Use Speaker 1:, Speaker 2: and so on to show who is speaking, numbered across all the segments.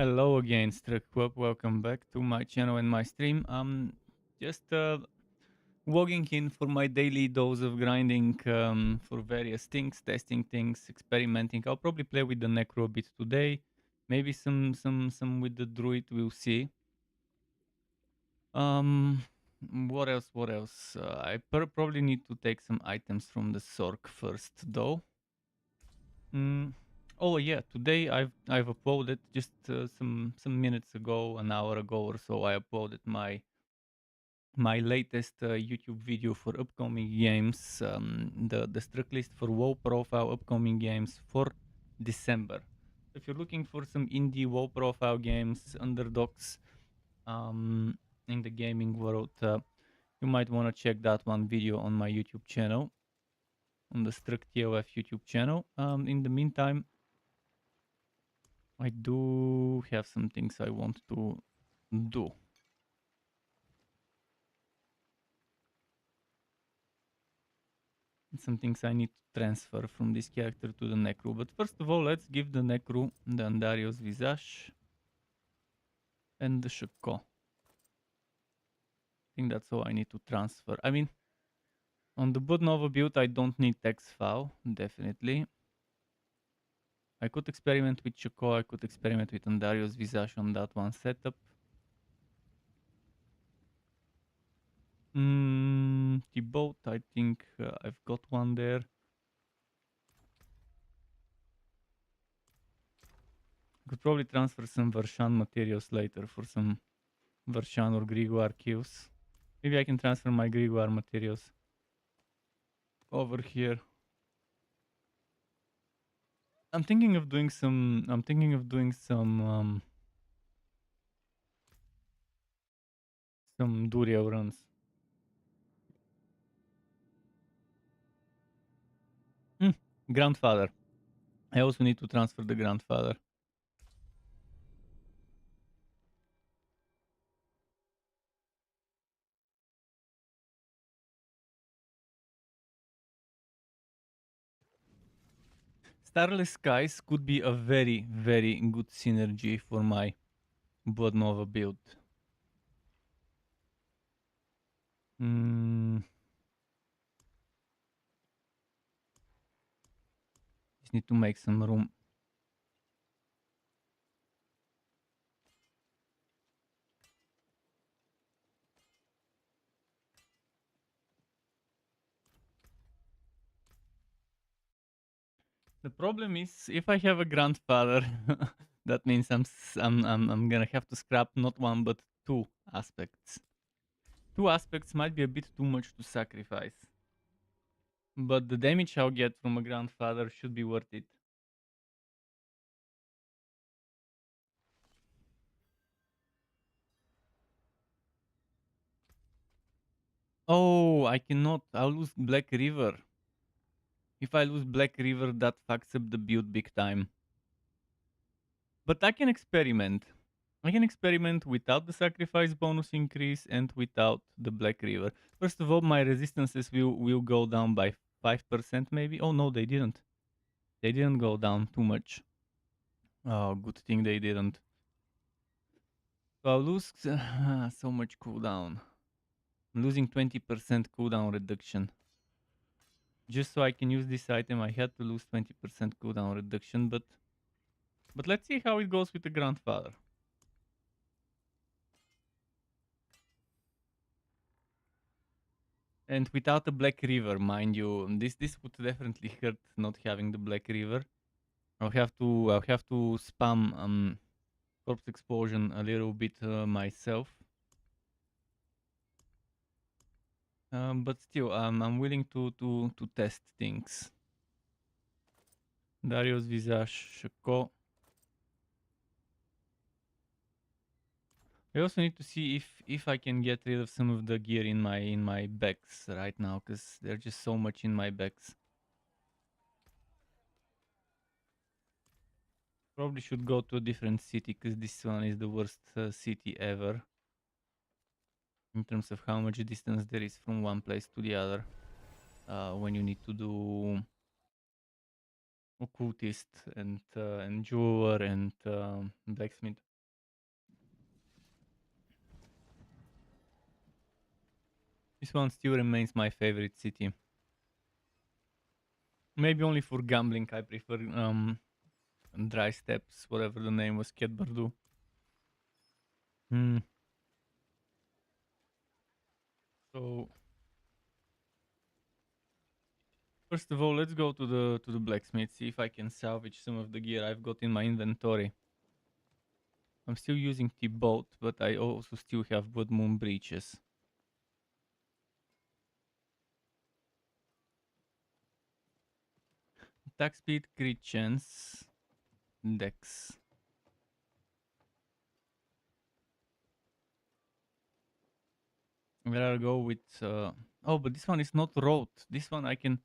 Speaker 1: Hello again, STRUCKTLF. Welcome back to my channel and my stream. Just logging in for my daily dose of grinding for various things, testing things, experimenting. I'll probably play with the Necro a bit today. Maybe some with the Druid. We'll see. Um, what else? What else? I probably need to take some items from the Sork first, though. Mm. Oh yeah, today I've uploaded just some minutes ago, an hour ago or so. I uploaded my latest YouTube video for upcoming games, the strict list for WoW profile upcoming games for December. If you're looking for some indie WoW profile games, underdogs, in the gaming world, you might want to check that one video on my YouTube channel, on the STRUCKTLF YouTube channel. In the meantime, I do have some things I want to do. Some things I need to transfer from this character to the Necro. But first of all, let's give the Necro the Andario's Visage and the Shako. I think that's all I need to transfer. I mean, on the Blood Nova build, I don't need text file, definitely. I could experiment with Shako, I could experiment with Andario's Visage on that one setup. T-Boat, I think I've got one there. Could probably transfer some Varshan materials later for some Varshan or Grimoire kills. Maybe I can transfer my Grimoire materials over here. I'm thinking of doing some Durio runs. Grandfather. I also need to transfer the grandfather. Starless Skies could be a very, very good synergy for my Blood Nova build. Just need to make some room. The problem is, if I have a grandfather, that means I'm gonna have to scrap not one but two aspects. Two aspects might be a bit too much to sacrifice, but the damage I'll get from a grandfather should be worth it. Oh, I cannot. I'll lose Black River. If I lose Black River, that fucks up the build big time. But I can experiment. I can experiment without the sacrifice bonus increase and without the Black River. First of all, my resistances will go down by 5% maybe. Oh no, they didn't. They didn't go down too much. Oh, good thing they didn't. So I'll lose so much cooldown. I'm losing 20% cooldown reduction. Just so I can use this item, I had to lose 20% cooldown reduction, but let's see how it goes with the grandfather. And without the Black River, mind you, this would definitely hurt not having the Black River. I'll have to spam corpse explosion a little bit myself. But still, I'm willing to test things. Dario's Visage, Shako. I also need to see if I can get rid of some of the gear in my bags right now, because there's just so much in my bags. Probably should go to a different city, because this one is the worst city ever in terms of how much distance there is from one place to the other when you need to do occultist and jeweler and blacksmith. This one still remains my favorite city. Maybe only for gambling I prefer Dry Steps, whatever the name was, Ket Bardu. So first of all, let's go to the blacksmith, see if I can salvage some of the gear I've got in my inventory. I'm still using T-boat, but I also still have Blood Moon breeches. Attack speed, crit chance, dex. Where I'll go with oh, but this one is not road. This one I can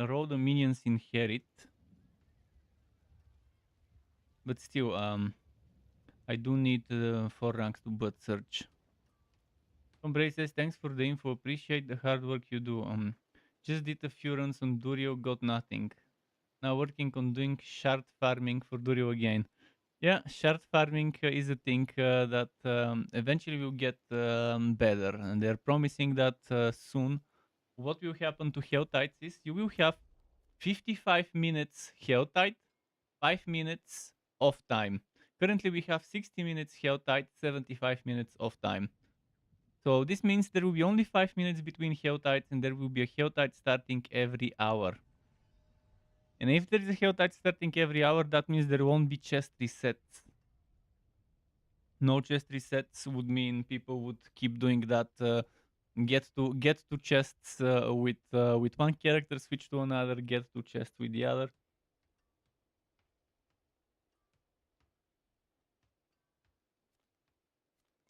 Speaker 1: roll the minions inherit. But still, I do need 4 ranks to butt search. Ombre says, thanks for the info. Appreciate the hard work you do. Just did a few runs on Durio, got nothing. Now working on doing shard farming for Durio again. Yeah, shard farming is a thing that eventually will get better. And they're promising that soon. What will happen to Helltides is you will have 55 minutes Helltide, 5 minutes off time. Currently we have 60 minutes Helltide, 75 minutes off time. So this means there will be only 5 minutes between Helltides and there will be a Helltide starting every hour. And if there is a Helltide starting every hour, that means there won't be chest resets. No chest resets would mean people would keep doing that. Get to chests with one character, switch to another, get to chest with the other.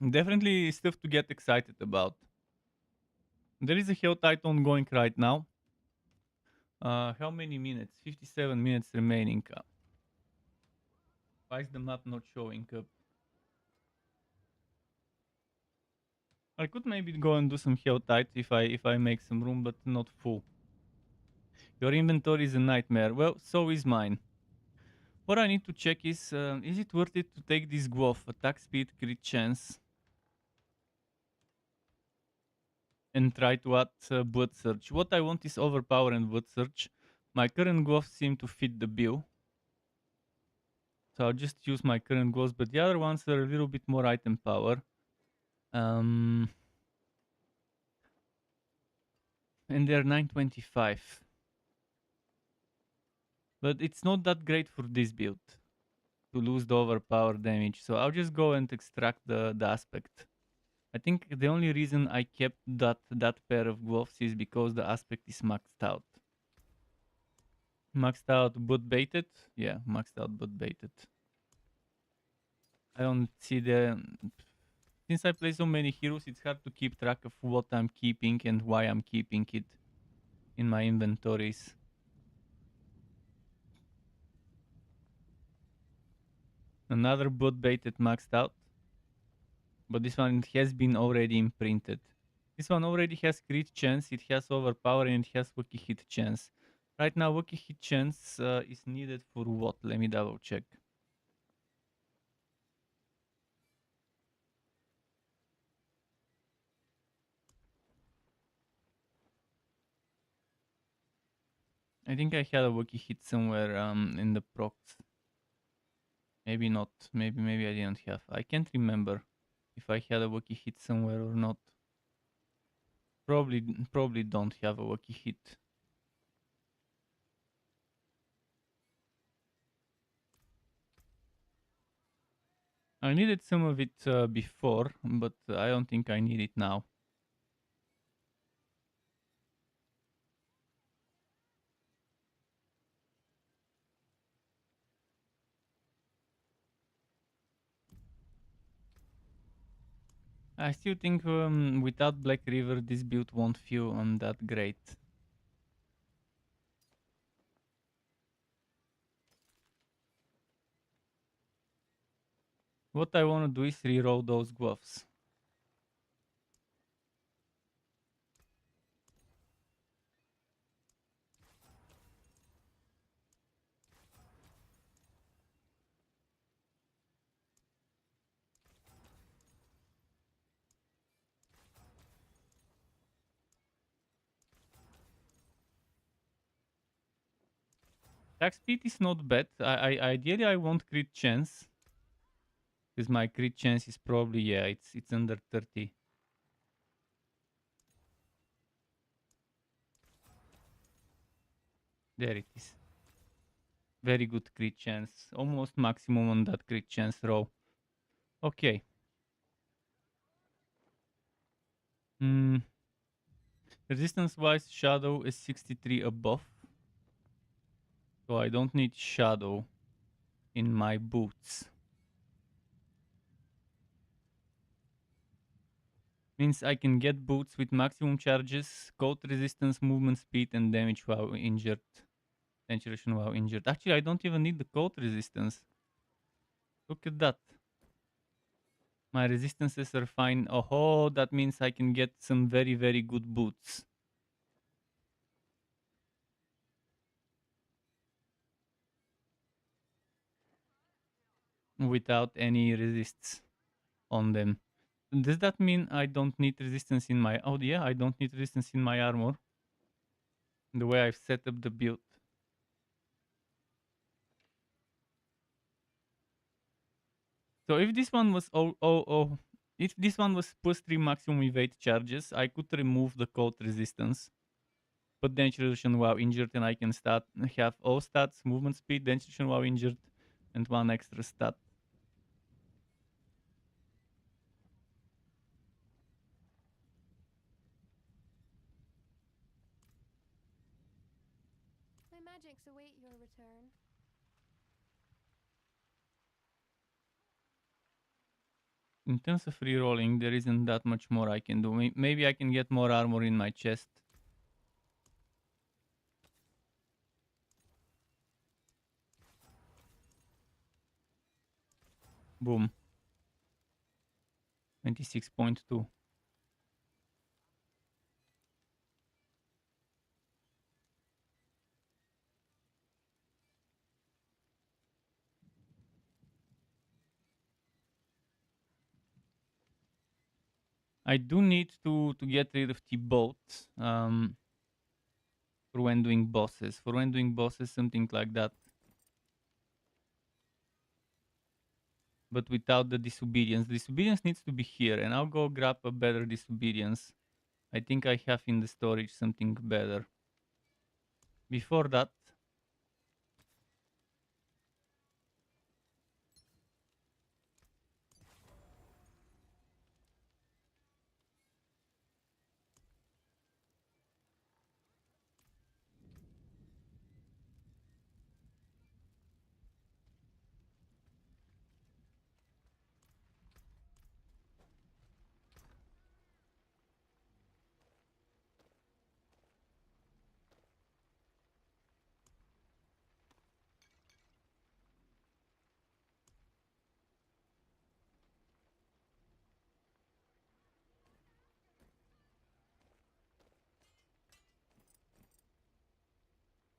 Speaker 1: Definitely stuff to get excited about. There is a Helltide ongoing right now. How many minutes? 57 minutes remaining. Why is the map not showing up? I could maybe go and do some Helltide if I make some room, but not full. Your inventory is a nightmare. Well, so is mine. What I need to check is it worth it to take this Guof, attack speed, crit chance, and try to add blood search. What I want is overpower and blood search. My current Guof seem to fit the bill. So I'll just use my current Guofs, but the other ones are a little bit more item power. And they're 925. But it's not that great for this build to lose the overpower damage. So I'll just go and extract the aspect. I think the only reason I kept that pair of gloves is because the aspect is maxed out. Maxed out but baited? Yeah, maxed out but baited. I don't see the... Since I play so many heroes, it's hard to keep track of what I'm keeping and why I'm keeping it in my inventories. Another bot baited maxed out. But this one has been already imprinted. This one already has crit chance, it has overpower, and it has Waki hit chance. Right now, Waki hit chance is needed for what? Let me double check. I think I had a Waki hit somewhere in the procs. Maybe not. Maybe I didn't have. I can't remember if I had a Waki hit somewhere or not. Probably don't have a Waki hit. I needed some of it before, but I don't think I need it now. I still think without Black River, this build won't feel that great. What I want to do is reroll those gloves. Attack speed is not bad. Ideally I want crit chance. Because my crit chance is probably, yeah, it's under 30. There it is. Very good crit chance. Almost maximum on that crit chance row. Okay. Resistance wise, shadow is 63 above. So I don't need shadow in my boots. Means I can get boots with maximum charges, cold resistance, movement speed, and damage while injured. Saturation while injured. Actually, I don't even need the cold resistance. Look at that. My resistances are fine. Oh, that means I can get some very, very good boots. Without any resists on them. Does that mean I don't need resistance in my... Oh yeah, I don't need resistance in my armor. The way I've set up the build. So if this one was if this one was plus 3 maximum evade charges, I could remove the cold resistance. Put damage reduction while injured, and I can have all stats, movement speed, damage reduction while injured, and one extra stat.
Speaker 2: My magics await your return.
Speaker 1: In terms of rerolling, there isn't that much more I can do. Maybe I can get more armor in my chest. Boom. 26.2. I do need to get rid of the bolt for when doing bosses. For when doing bosses, something like that. But without the disobedience. Disobedience needs to be here, and I'll go grab a better disobedience. I think I have in the storage something better. Before that,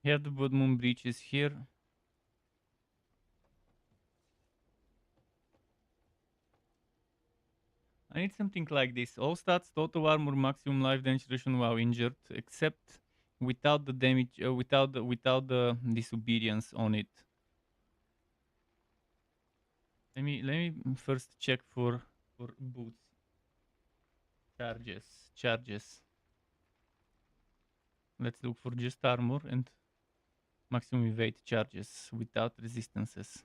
Speaker 1: we have the Blood Moon breaches here. I need something like this. All stats, total armor, maximum life damage reduction while injured, except without the damage, without the disobedience on it. Let me first check for boots. Charges. Let's look for just armor and maximum evade charges without resistances.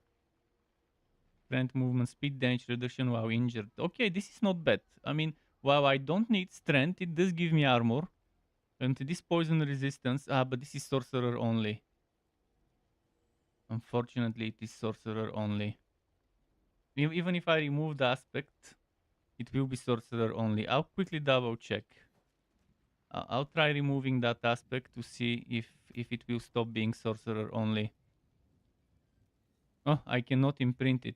Speaker 1: Strength, movement, speed, damage reduction while injured. Okay, this is not bad. I mean, while I don't need strength, it does give me armor. And this poison resistance, but this is sorcerer only. Unfortunately, it is sorcerer only. Even if I remove the aspect, it will be sorcerer only. I'll quickly double check. I'll try removing that aspect to see if it will stop being sorcerer only. Oh, I cannot imprint it.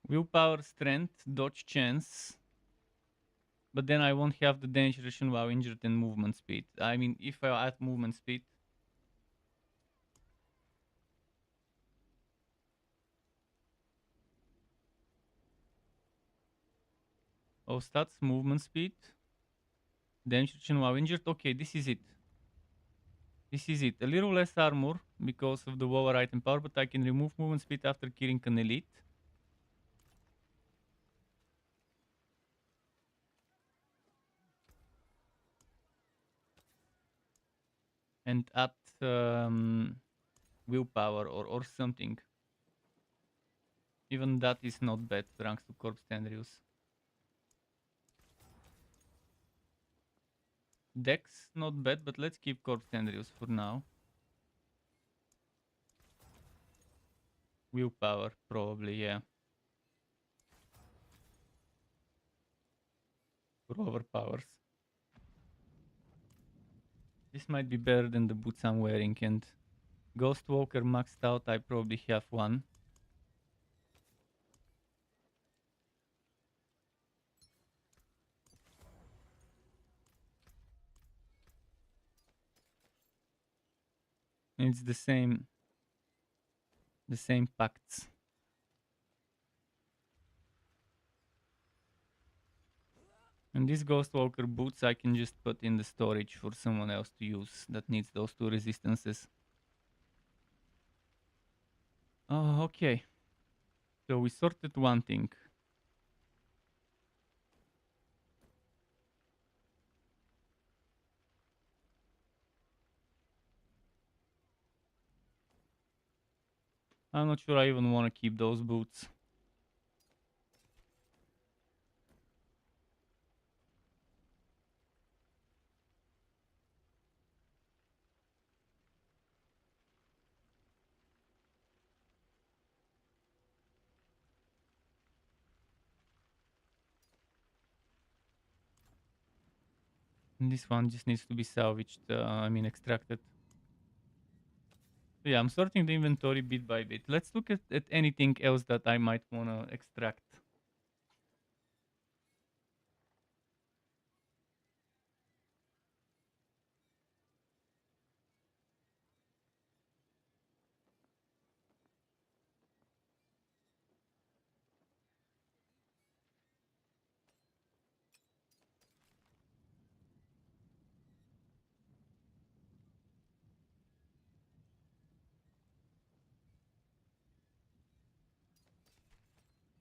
Speaker 1: Willpower, strength, dodge chance. But then I won't have the damage reduction while injured and movement speed. I mean, if I add movement speed, Oh, stats, movement speed. Damage reduction while injured. Okay, this is it. This is it. A little less armor because of the lower item power, but I can remove movement speed after killing an elite. And add willpower or something. Even that is not bad, thanks to Corpse Tendrils. Dex, not bad, but let's keep Corpse Tendrils for now. Willpower, probably, yeah. For overpowers. This might be better than the boots I'm wearing, and Ghost Walker maxed out, I probably have one. And it's the same pacts. And these Ghost Walker boots I can just put in the storage for someone else to use that needs those two resistances. Oh, okay. So we sorted one thing. I'm not sure I even want to keep those boots. And this one just needs to be salvaged, extracted. So yeah, I'm sorting the inventory bit by bit. Let's look at anything else that I might want to extract.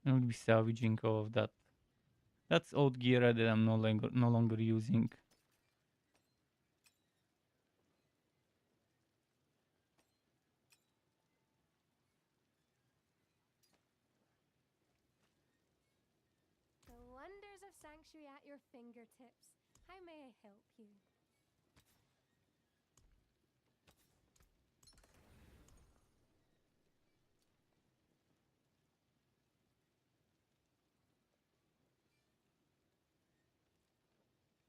Speaker 1: I will be salvaging all of that. That's old gear that I'm no longer using.
Speaker 2: The wonders of Sanctuary at your fingertips. How may I help you?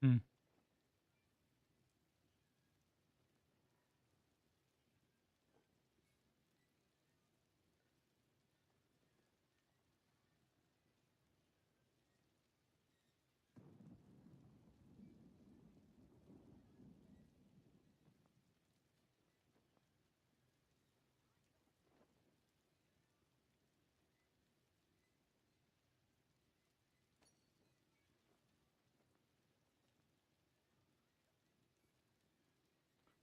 Speaker 1: Hmm.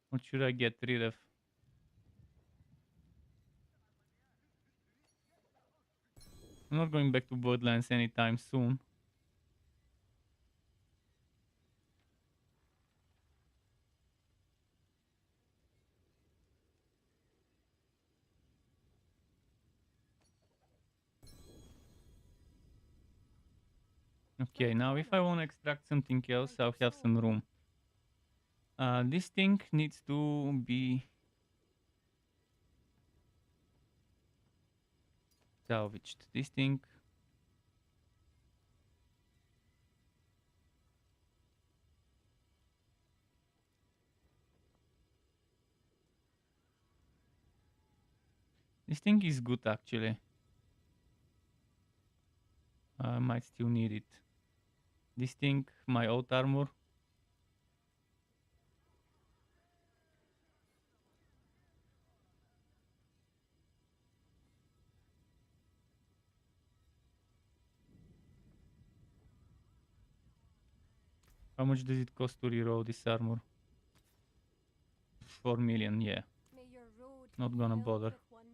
Speaker 1: What should I get rid of? I'm not going back to Borderlands anytime soon. Okay, now if I want to extract something else, I'll have some room. This thing needs to be salvaged. This thing. This thing is good actually. I might still need it. This thing, my old armor. How much does it cost to reroll this armor? 4 million, yeah.
Speaker 2: May your road
Speaker 1: Not
Speaker 2: be
Speaker 1: gonna
Speaker 2: filled
Speaker 1: bother.
Speaker 2: with wonders.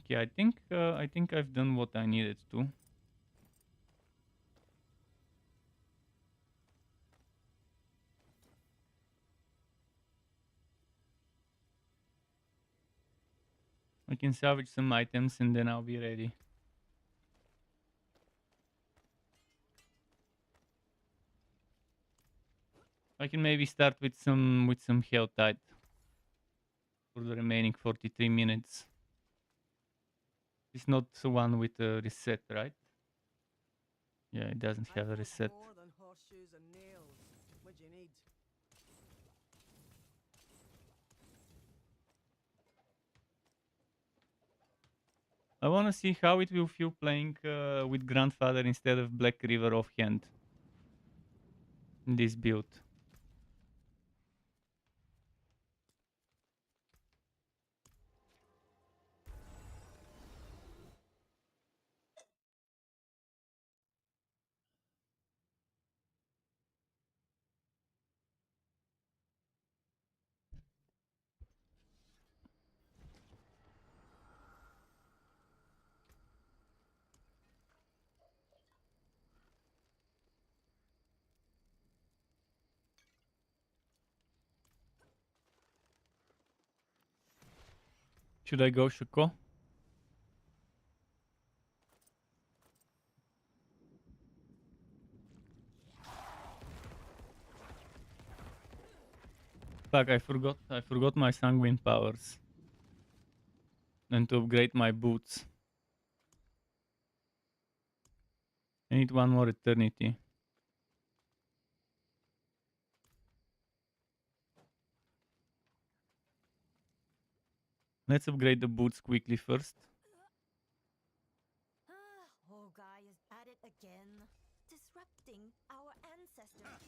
Speaker 1: Okay, I think I've done what I needed to. I can salvage some items and then I'll be ready. I can maybe start with some health tide for the remaining 43 minutes. It's not the one with a reset, right? Yeah, it doesn't have a reset.
Speaker 3: More than horseshoes and nails. What do you need?
Speaker 1: I wanna see how it will feel playing with Grandfather instead of Black River offhand in this build. Should I go Shuko? Fuck, I forgot my sanguine powers. And to upgrade my boots. I need one more eternity. Let's upgrade the boots quickly first.
Speaker 4: Oh, guy is at it again. Disrupting our ancestors.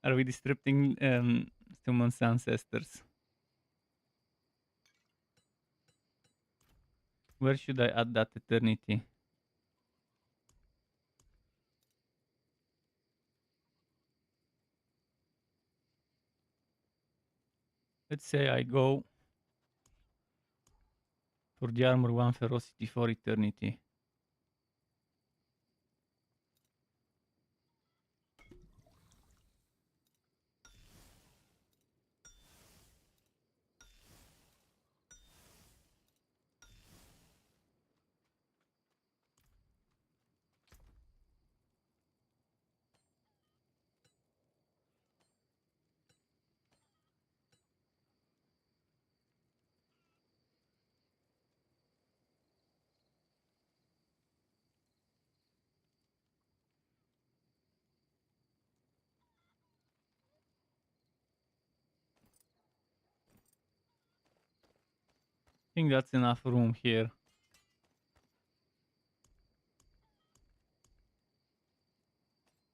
Speaker 1: Are we disrupting someone's ancestors? Where should I add that eternity? Let's say I go for the armor 1 ferocity for eternity. I think that's enough room here.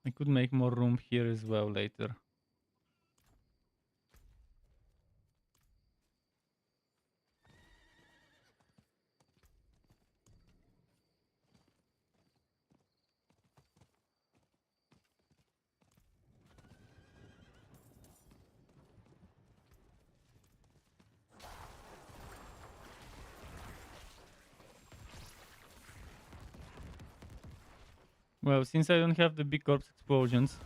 Speaker 1: I could make more room here as well later. Well, since I don't have the big corpse explosions,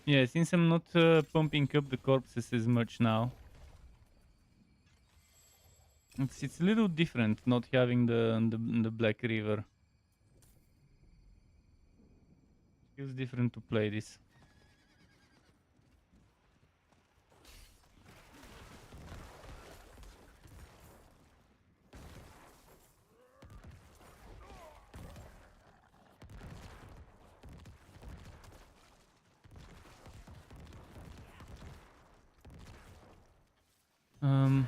Speaker 1: Yeah, since I'm not pumping up the corpses as much now, it's a little different not having the Black River. Feels different to play this. Um,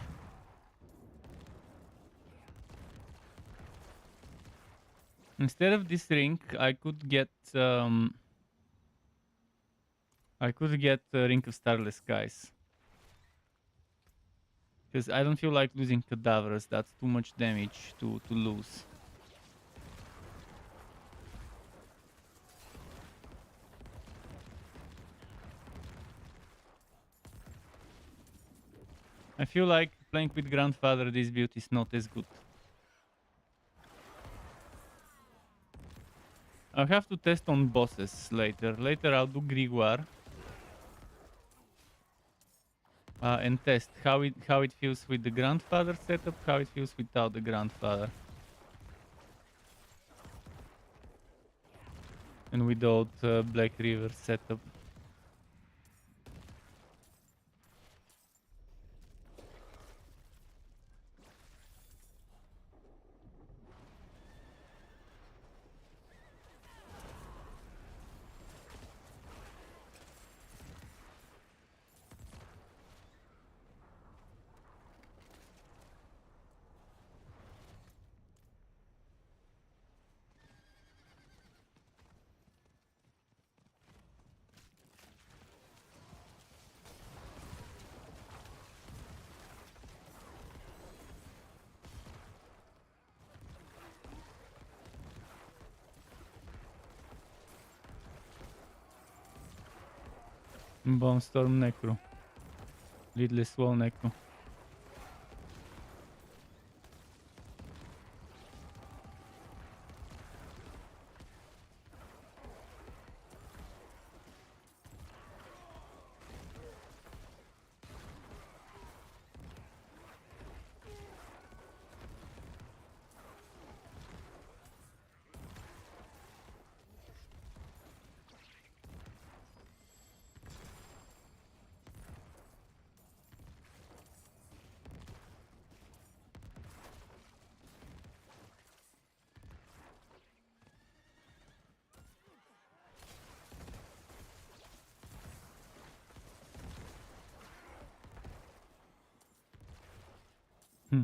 Speaker 1: Instead of this ring, I could get Ring of Starless Skies. Because I don't feel like losing cadavers. That's too much damage to lose. I feel like playing with Grandfather this build is not as good. I'll have to test on bosses later. Later I'll do Grimoire. And test how it feels with the Grandfather setup, how it feels without the Grandfather. And without Black River setup. Bone Storm Necro. Lidless Wall Necro. Hmm.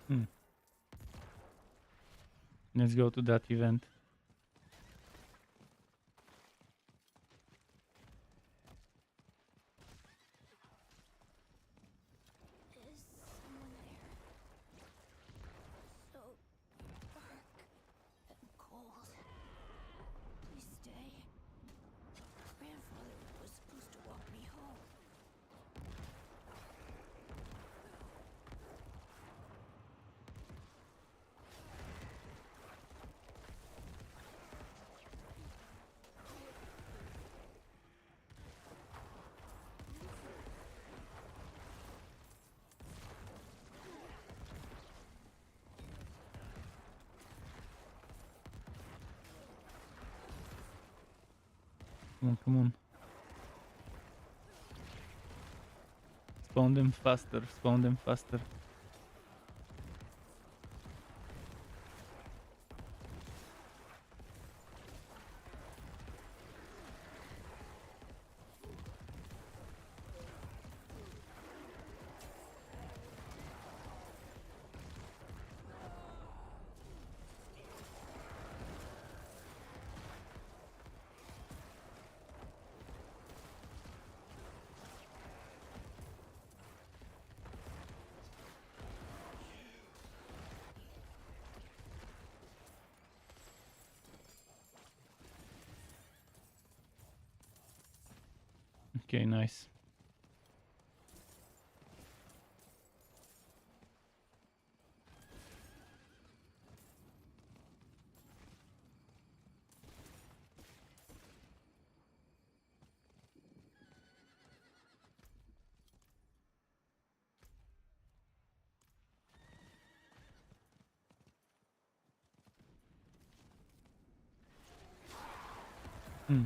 Speaker 1: Hmm. Let's go to that event.
Speaker 4: Is someone there? So dark and cold. Please stay. Grandfather was supposed to walk me home.
Speaker 1: Come on, come on. Spawn them faster, spawn them faster. Okay, nice. Hmm.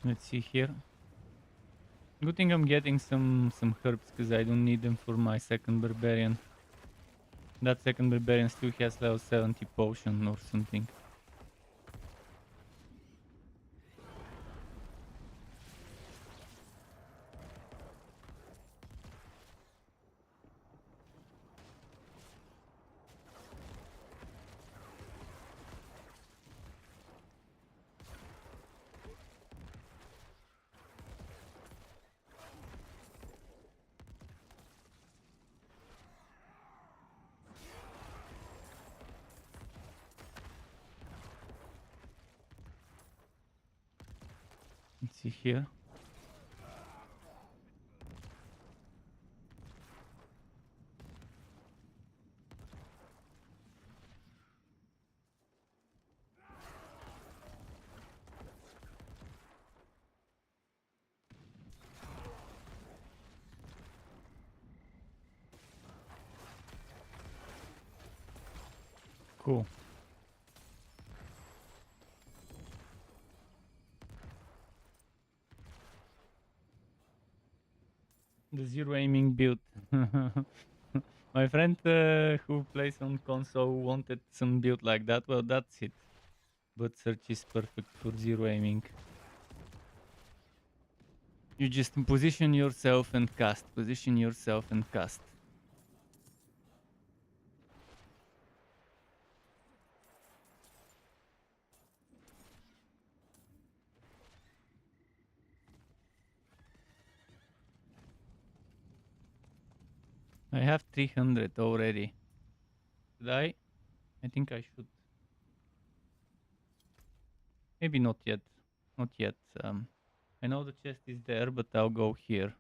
Speaker 1: Let's see here. Good thing I'm getting some herbs because I don't need them for my second barbarian. That second barbarian still has level 70 potion or something. Let's see here. Cool. The zero aiming build. My friend who plays on console wanted some build like that. Well, that's it. But search is perfect for zero aiming. You just position yourself and cast. Position yourself and cast. I have 300 already. Should I? I think I should. Maybe not yet. Not yet. I know the chest is there, but I'll go here.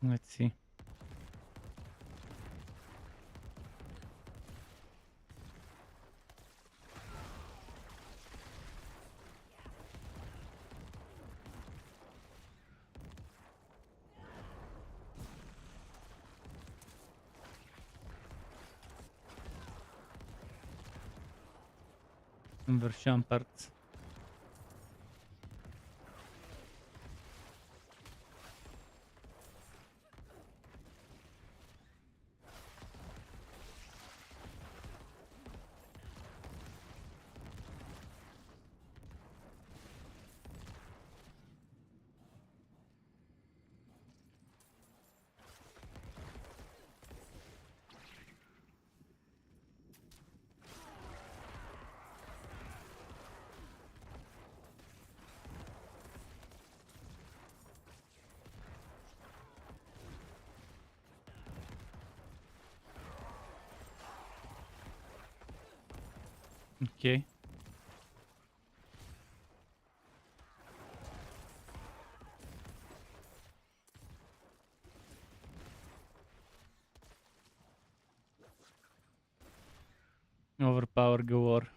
Speaker 1: Let's see. Conversion parts. Okay. Overpower Gore.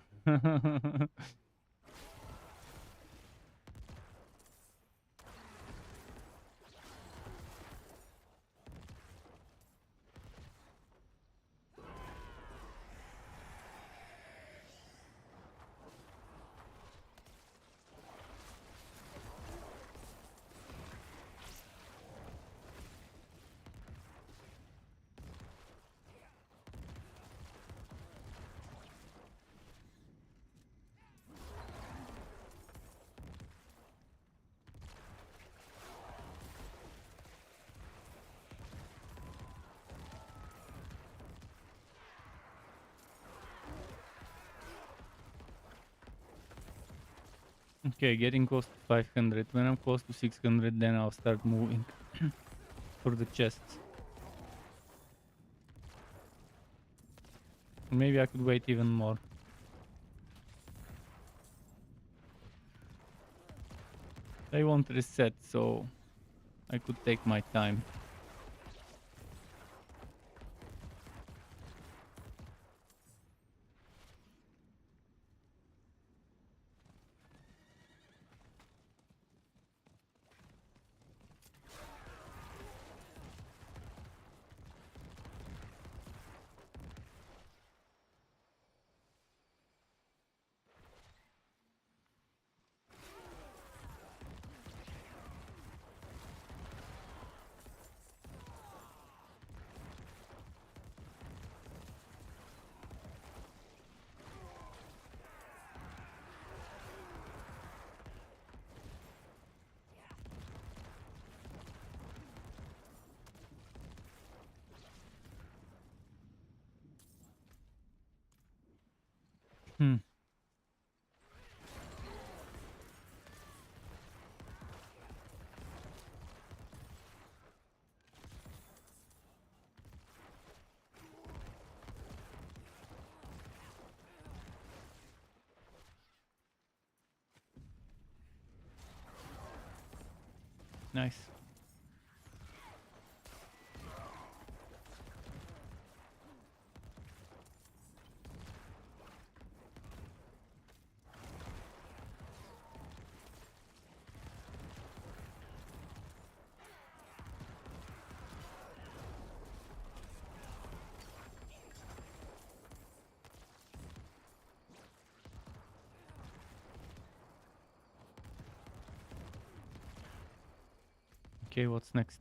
Speaker 1: Okay, getting close to 500. When I'm close to 600, then I'll start moving for the chests. Maybe I could wait even more. They won't reset, so I could take my time. Hmm. Nice. Okay, what's next?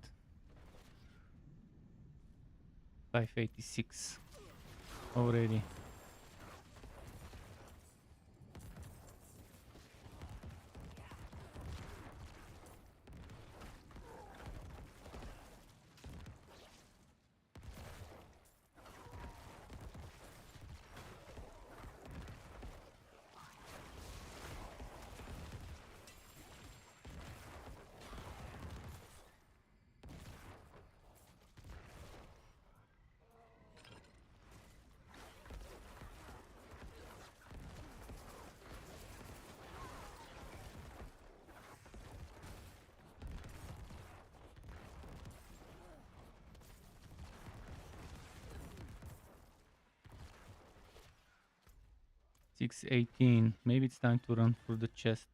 Speaker 1: 586 already. $618. Maybe it's time to run for the chest.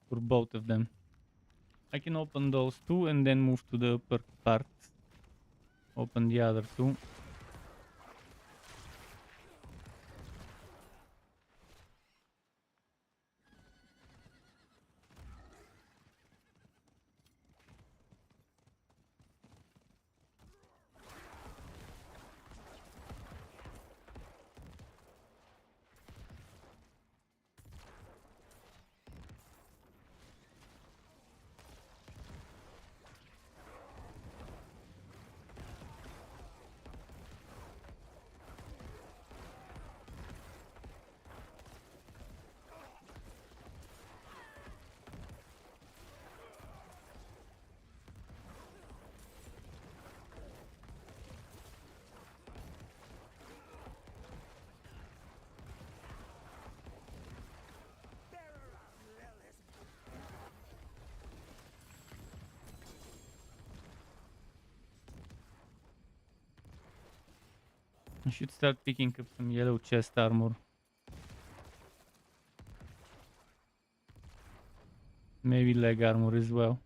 Speaker 1: For both of them. I can open those two and then move to the upper part. Open the other two. I should start picking up some yellow chest armor. Maybe leg armor as well.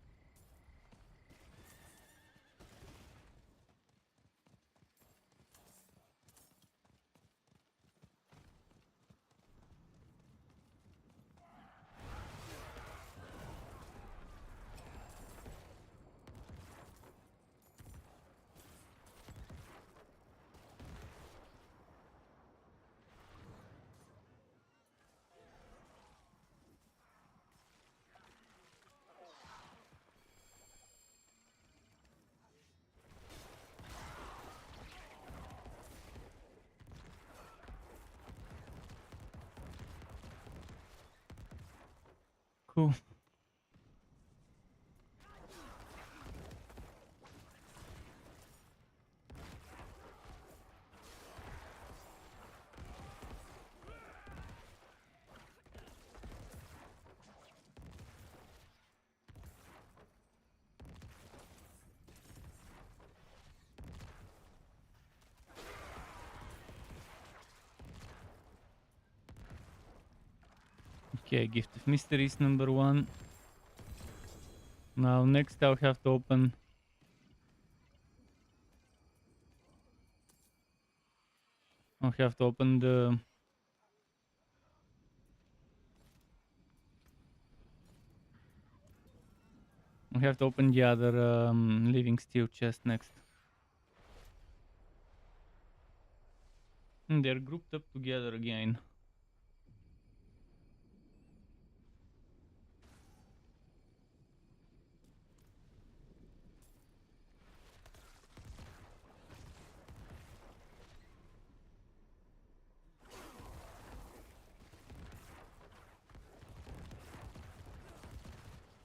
Speaker 1: Cool. Okay, Gift of Mysteries #1. Now next I'll have to open... I'll have to open the... I have to open the other living steel chest next. And they're grouped up together again.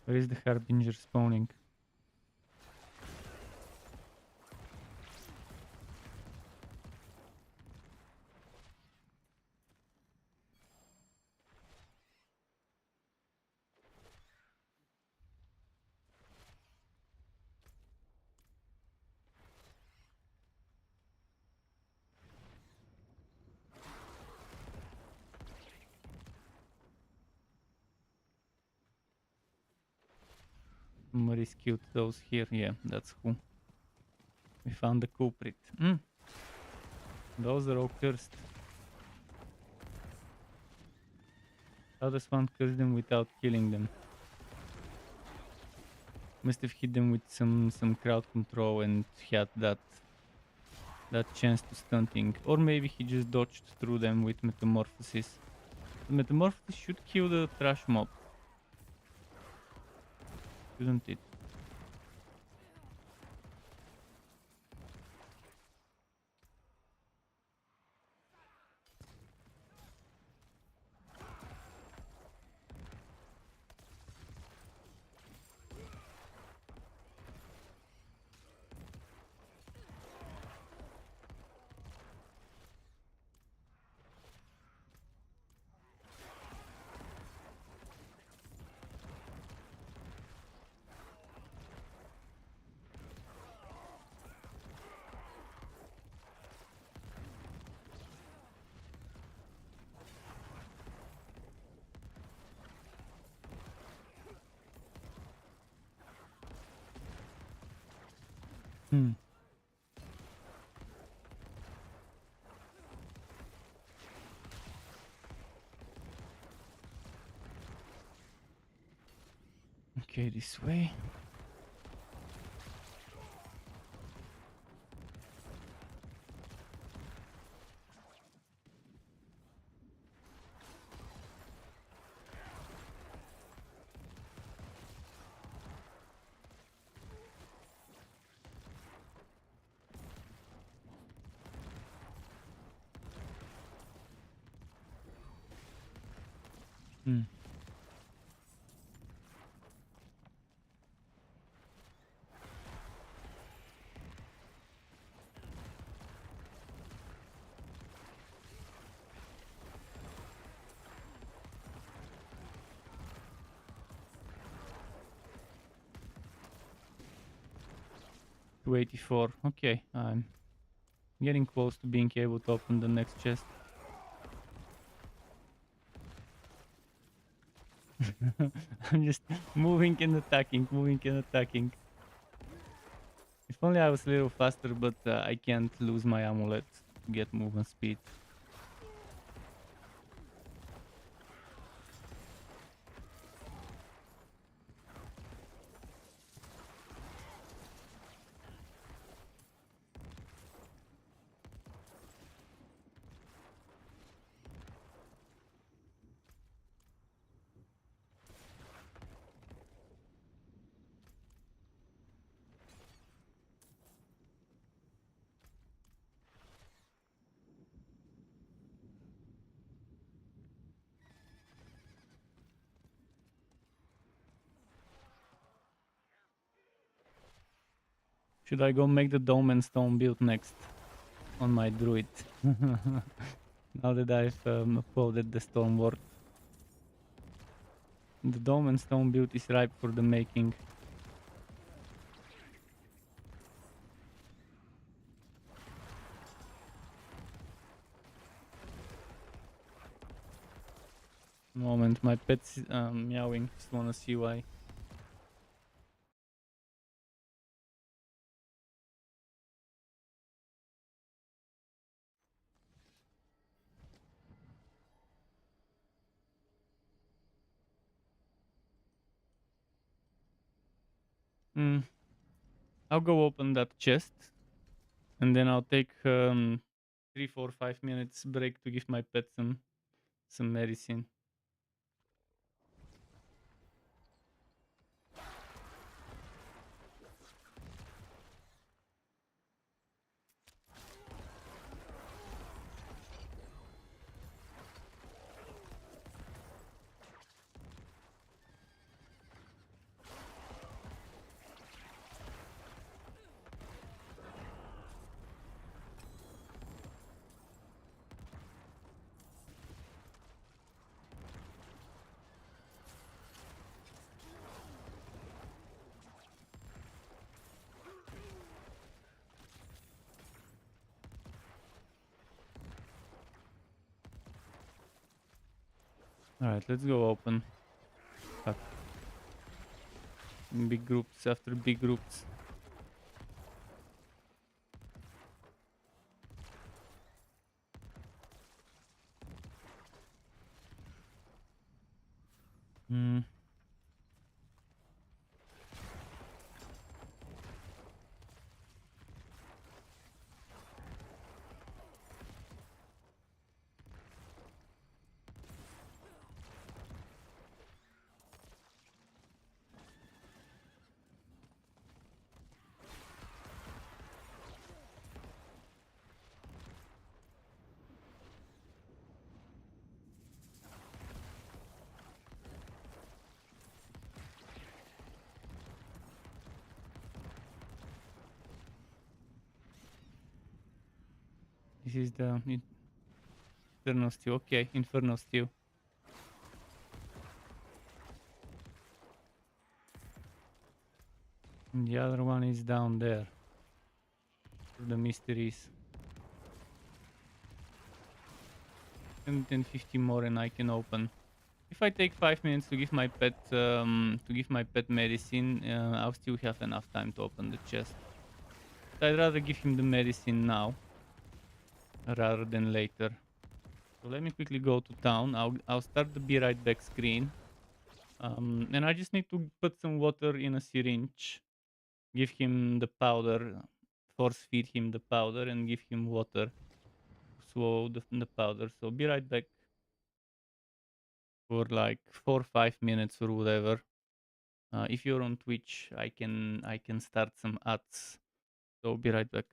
Speaker 1: Where is the Harbinger spawning? Somebody's killed those here. Yeah, that's who. We found the culprit. Those are all cursed. How does one curse them without killing them? Must have hit them with some crowd control and had that chance to stunting. Or maybe he just dodged through them with metamorphosis. The metamorphosis should kill the trash mob. Shouldn't it? Okay, this way. Hmm. $284. Okay, I'm getting close to being able to open the next chest. I'm just moving and attacking, moving and attacking. If only I was a little faster, but I can't lose my amulet to get movement speed. Should I go make the dome and stone build next on my druid? Now that I've uploaded the stone ward. The dome and stone build is ripe for the making. Moment, my pet's meowing. Just wanna see why. I'll go open that chest, and then I'll take 3, 4, 5 minutes break to give my pet some medicine. Alright, let's go open. Fuck. Big groups after big groups. This is the Inferno Stew. Okay, Inferno Stew. And the other one is down there. For the mysteries. 150 more and I can open. If I take 5 minutes to give my pet medicine, I'll still have enough time to open the chest. But I'd rather give him the medicine now rather than later. So let me quickly go to town. I'll start the be right back screen. And I just need to put some water in a syringe. Give him the powder. Force feed him the powder and give him water. Swallow the powder. So be right back for like 4 or 5 minutes or whatever. If you're on Twitch, I can start some ads. So be right back.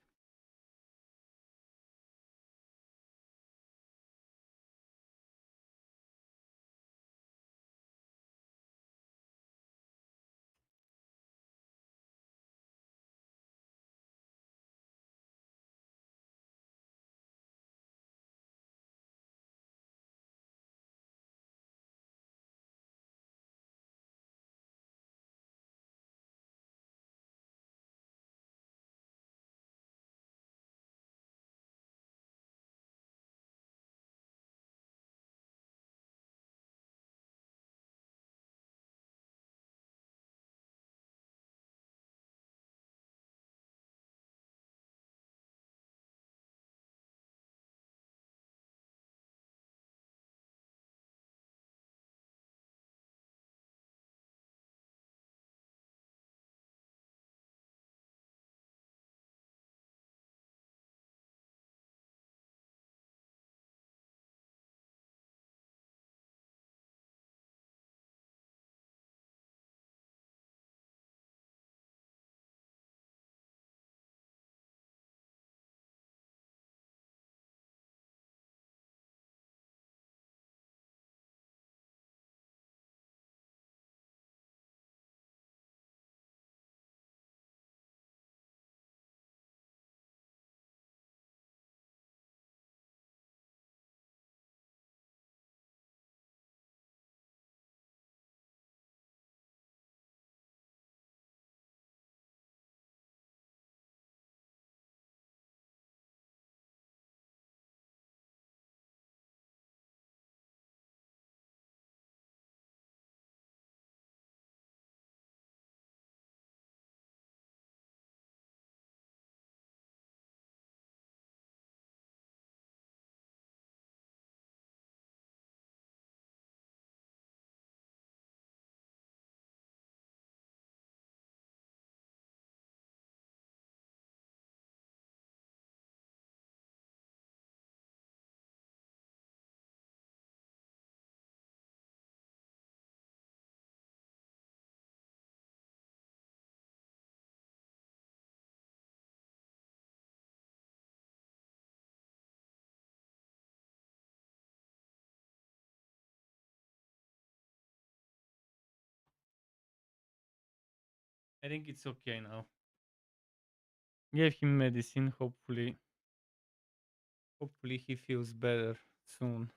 Speaker 1: I think it's okay now. Gave him medicine. Hopefully he feels better soon.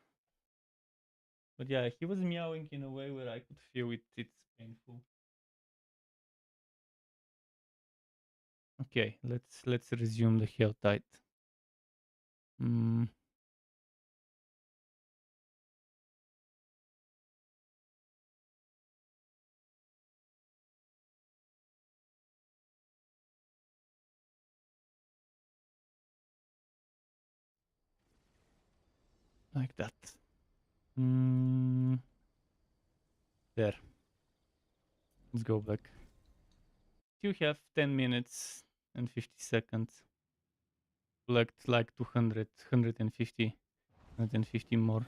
Speaker 1: But yeah, he was meowing in a way where I could feel it. It's painful. Okay, let's resume the hell tight. Mm. Like that. Mm. There. Let's go back. You have 10 minutes and 50 seconds. Collect like 200, 150, 150 more.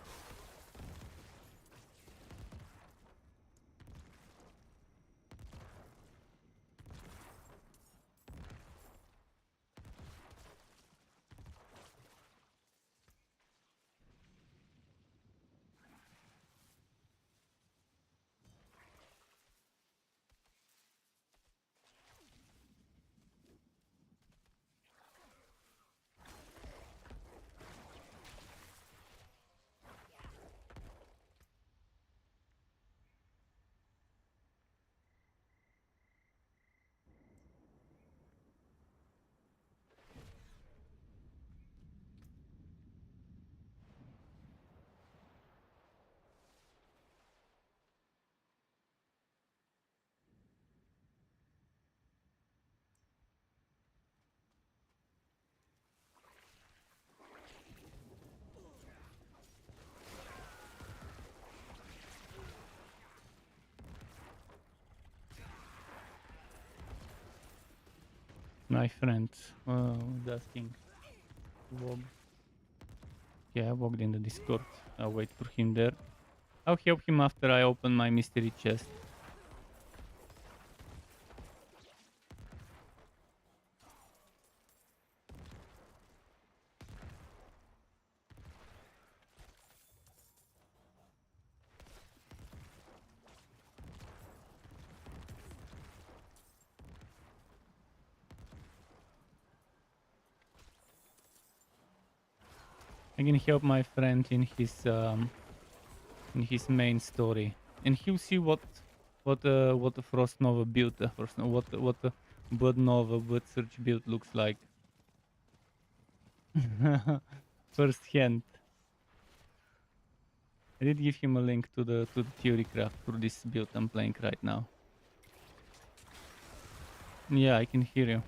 Speaker 1: My friend was asking to walk. Yeah, I walked in the Discord. I'll wait for him there. I'll help him after I open my mystery chest. I can help my friend in his main story, and he'll see what a Frost Nova build, what a Blood Nova, Blood Surge build looks like. First hand. I did give him a link to the theory craft for this build I'm playing right now. Yeah, I can hear you.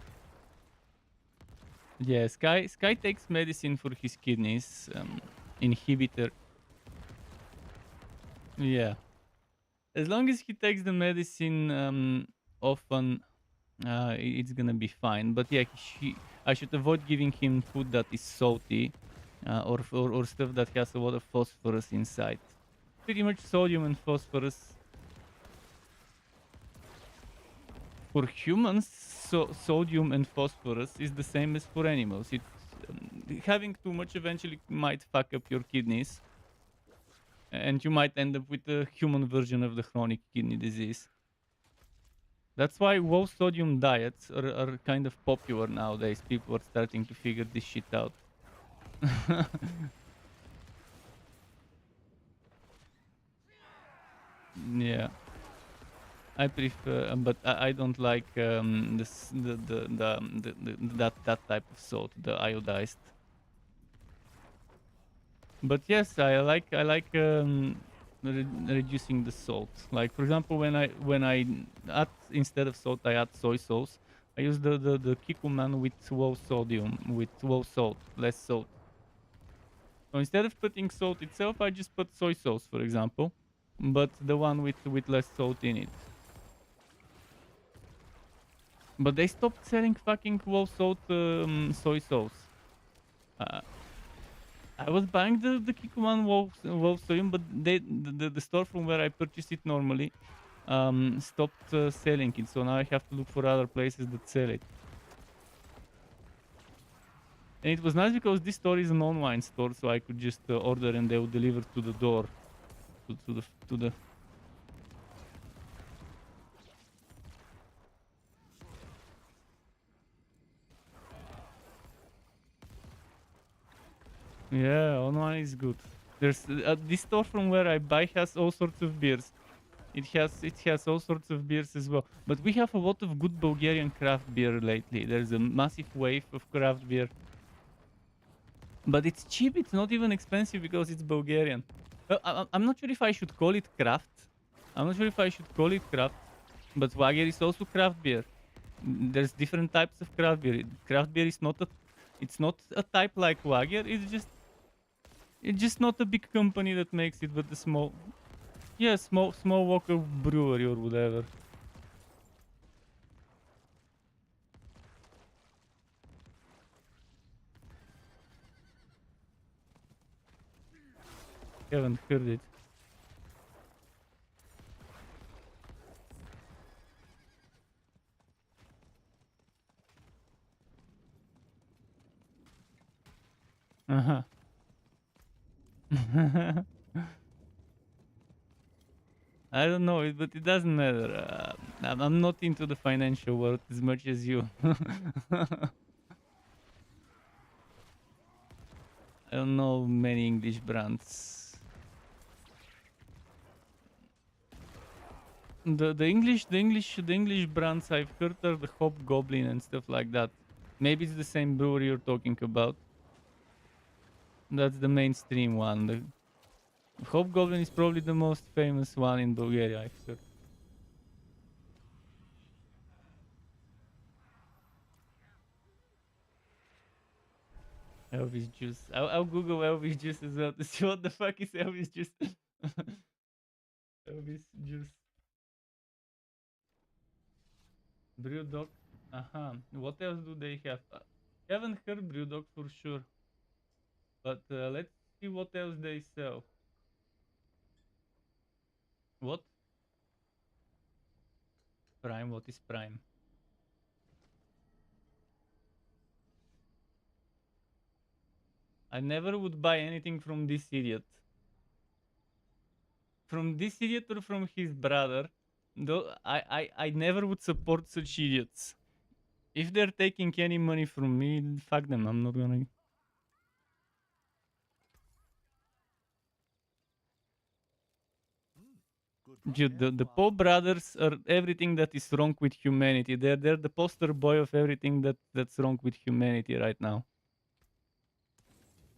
Speaker 1: Yeah, Sky takes medicine for his kidneys. Inhibitor. Yeah. As long as he takes the medicine often, it's gonna be fine. But yeah, I should avoid giving him food that is salty, or stuff that has a lot of phosphorus inside. Pretty much sodium and phosphorus. For humans, sodium and phosphorus is the same as for animals. Having too much eventually might fuck up your kidneys, and you might end up with a human version of the chronic kidney disease. That's why low sodium diets are kind of popular nowadays. People are starting to figure this shit out. Yeah, I prefer, but I don't like this that type of salt, the iodized. But yes, I like reducing the salt. Like for example, when I add, instead of salt, I add soy sauce. I use the Kikuman with low sodium, with low salt, less salt. So instead of putting salt itself, I just put soy sauce, for example, but the one with less salt in it. But they stopped selling fucking low salt soy sauce. Uh, I was buying the Kikuman Wolf Soyum, but the store from where I purchased it normally stopped selling it. So now I have to look for other places that sell it. And it was nice because this store is an online store, so I could just order and they would deliver to the door. To the Yeah, online is good. There's this store from where I buy has all sorts of beers. It has all sorts of beers as well. But we have a lot of good Bulgarian craft beer lately. There's a massive wave of craft beer. But it's cheap. It's not even expensive because it's Bulgarian. I'm not sure if I should call it craft. I'm not sure if I should call it craft. But lager is also craft beer. There's different types of craft beer. Craft beer is not a, it's not a type like lager. It's just not a big company that makes it, but the small, yeah, small local brewery or whatever. Haven't heard it. Uh-huh. I don't know, but it doesn't matter. I'm not into the financial world as much as you. I don't know many English brands. The English brands I've heard are the Hobgoblin and stuff like that. Maybe it's the same brewery you're talking about. That's the mainstream one. The Hobgoblin is probably the most famous one in Bulgaria, I've heard. Elvis juice. I'll Google Elvis juice as well to see what the fuck is Elvis juice. Elvis juice. Brewdog. Uh-huh. What else do they have? Haven't heard Brewdog for sure. But let's see what else they sell. What? Prime? What is Prime? I never would buy anything from this idiot. From this idiot or from his brother. Though I never would support such idiots. If they're taking any money from me, fuck them. I'm not gonna. Dude, the Poe brothers are everything that is wrong with humanity. They're the poster boy of everything that's wrong with humanity right now.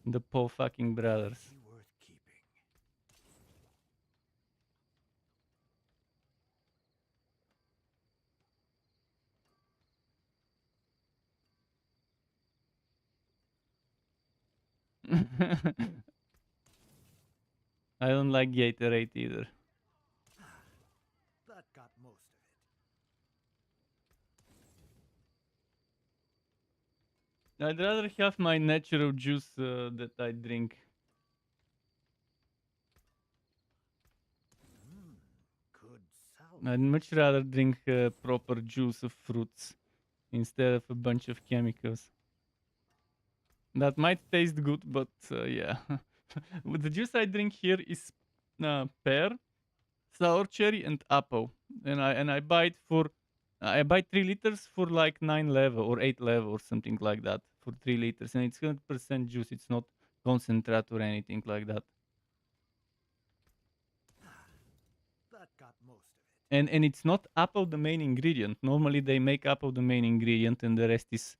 Speaker 1: The Poe fucking brothers. I don't like Gatorade either.
Speaker 3: That got most of it.
Speaker 1: I'd rather have my natural juice that I drink.
Speaker 3: Good salve.
Speaker 1: I'd much rather drink proper juice of fruits instead of a bunch of chemicals. That might taste good, but yeah. The juice I drink here is pear, sour cherry, and apple, and I buy it for I buy 3 liters for like 9 level or 8 level or something like that for 3 liters, and it's 100% juice. It's not concentrate or anything like that.
Speaker 3: That got most of it.
Speaker 1: And it's not apple the main ingredient. Normally they make apple the main ingredient, and the rest is.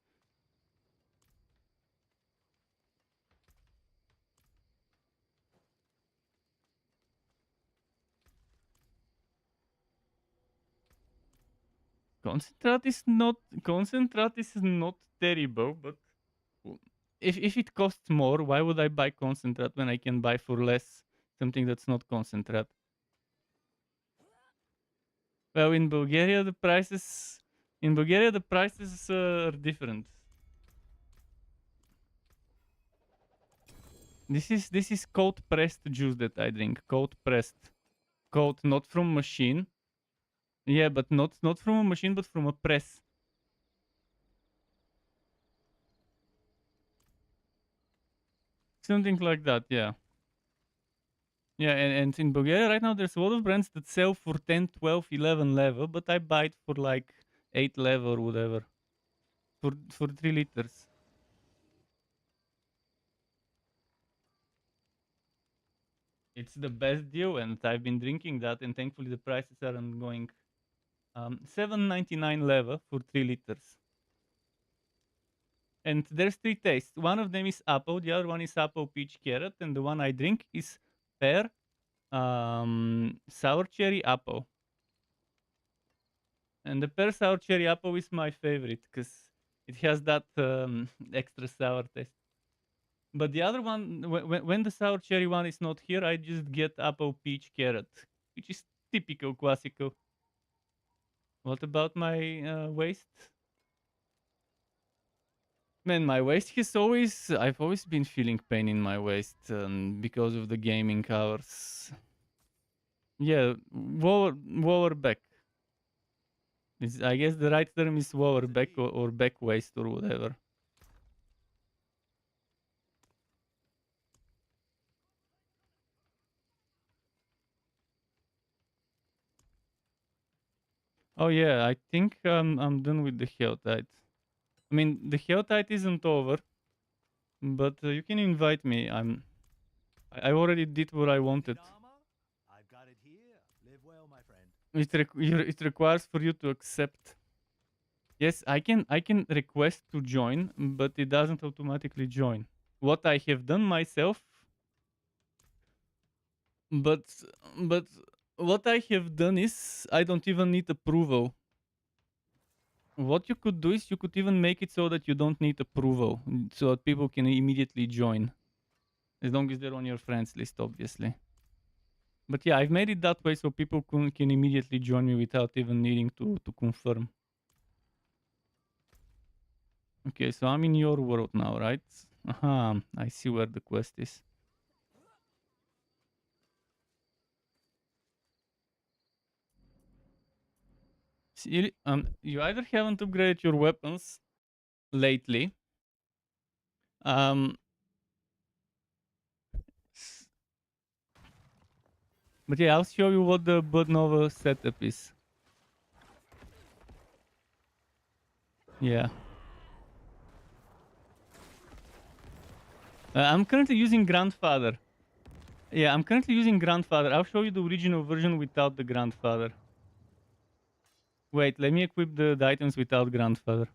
Speaker 1: Concentrate is not terrible, but if it costs more, why would I buy concentrate when I can buy for less something that's not concentrate? Well, in Bulgaria the prices are different. This is cold pressed juice that I drink. Cold pressed, cold, not from machine. Yeah, but not from a machine, but from a press. Something like that, yeah. Yeah, and in Bulgaria right now there's a lot of brands that sell for 10, 12, 11 level, but I buy it for like 8 level or whatever. For 3 liters. It's the best deal, and I've been drinking that, and thankfully the prices aren't going. 7.99 leva for 3 liters. And there's 3 tastes. One of them is apple, the other one is apple, peach, carrot, and the one I drink is pear, sour cherry, apple. And the pear sour cherry apple is my favorite because it has that extra sour taste. But the other one, when the sour cherry one is not here, I just get apple, peach, carrot, which is typical, classical. What about my waist? Man, my waist has always... I've always been feeling pain in my waist because of the gaming hours. Yeah, lower back. I guess the right term is lower back or back waist or whatever. Oh yeah, I think I'm done with the Helltide. I mean, the Helltide isn't over, but you can invite me. I already did what I wanted.
Speaker 3: I've got it here. Live well, my friend.
Speaker 1: It requires for you to accept. Yes, I can request to join, but it doesn't automatically join. What I have done myself, but but what I have done is I don't even need approval. What you could do is you could even make it so that you don't need approval, so that people can immediately join, as long as they're on your friends list, obviously. But yeah, I've made it that way so people can immediately join me without even needing to confirm. Okay, so I'm in your world now, right? Aha, I see where the quest is. See, you either haven't upgraded your weapons lately, but yeah, I'll show you what the Blood Nova setup is. Yeah. I'm currently using Grandfather. Yeah, I'm currently using Grandfather. I'll show you the original version without the Grandfather. Wait, let me equip the items without Grandfather.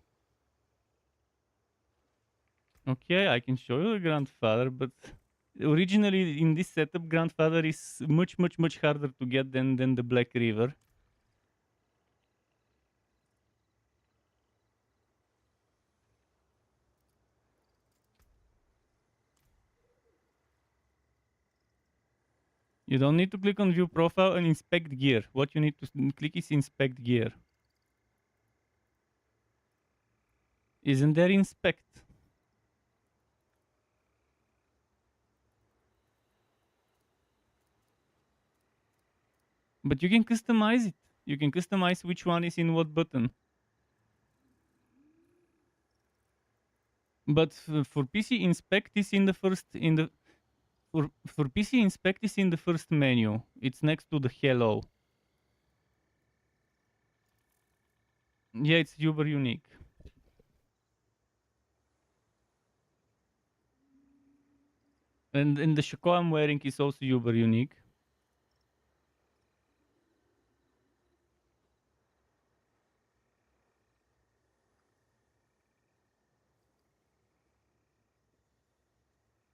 Speaker 1: Okay, I can show you the Grandfather, but originally in this setup, Grandfather is much harder to get than the Black River. You don't need to click on View Profile and Inspect Gear. What you need to click is Inspect Gear. Isn't there Inspect? But you can customize it. You can customize which one is in what button. But for PC Inspect is in the first for PC Inspect is in the first menu. It's next to the hello. Yeah, it's super unique. And the shako I'm wearing is also super unique.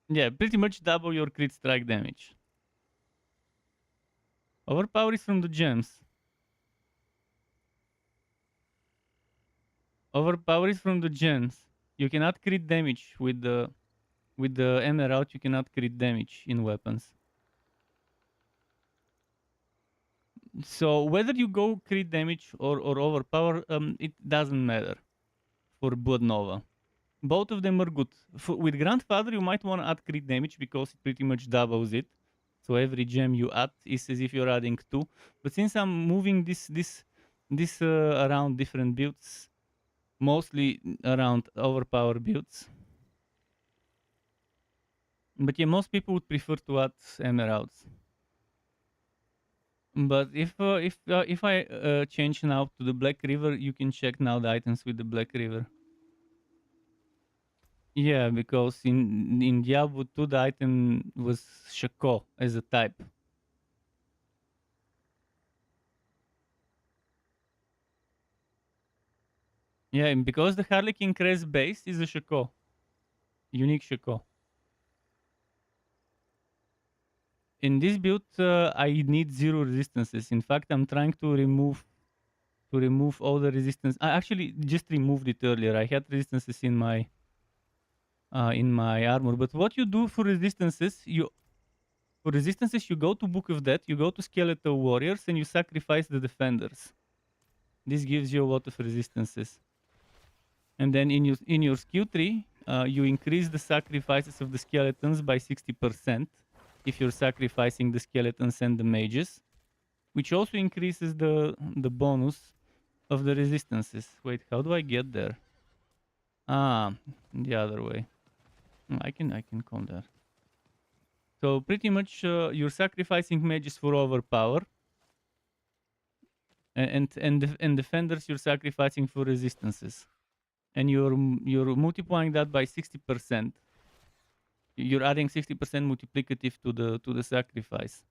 Speaker 1: Yeah, pretty much double your crit strike damage. Overpower is from the gems. Overpower is from the gems. You cannot crit damage with the emerald. You cannot crit damage in weapons. So whether you go crit damage or overpower, it doesn't matter for Blood Nova. Both of them are good. With Grandfather, you might want to add crit damage because it pretty much doubles it. So every gem you add is as if you're adding 2. But since I'm moving this around different builds, mostly around overpower builds. But yeah, most people would prefer to add emeralds. But if I change now to the Black River, you can check now the items with the Black River. Yeah, because in Diablo 2 the item was Shako as a type. Yeah, and because the Harlequin Crest base is a Shako, unique Shako. In this build, I need 0 resistances. In fact, I'm trying to remove all the resistance. I actually just removed it earlier. I had resistances in my armor. But what you do for resistances, you go to Book of Death, you go to Skeletal Warriors, and you sacrifice the defenders. This gives you a lot of resistances. And then in your skill tree, you increase the sacrifices of the skeletons by 60% if you're sacrificing the skeletons and the mages, which also increases the bonus of the resistances. Wait, how do I get there? Ah, the other way. I can come there. So pretty much you're sacrificing mages for overpower, and defenders you're sacrificing for resistances, and you're multiplying that by 60%. You're adding 60% multiplicative to the sacrifice,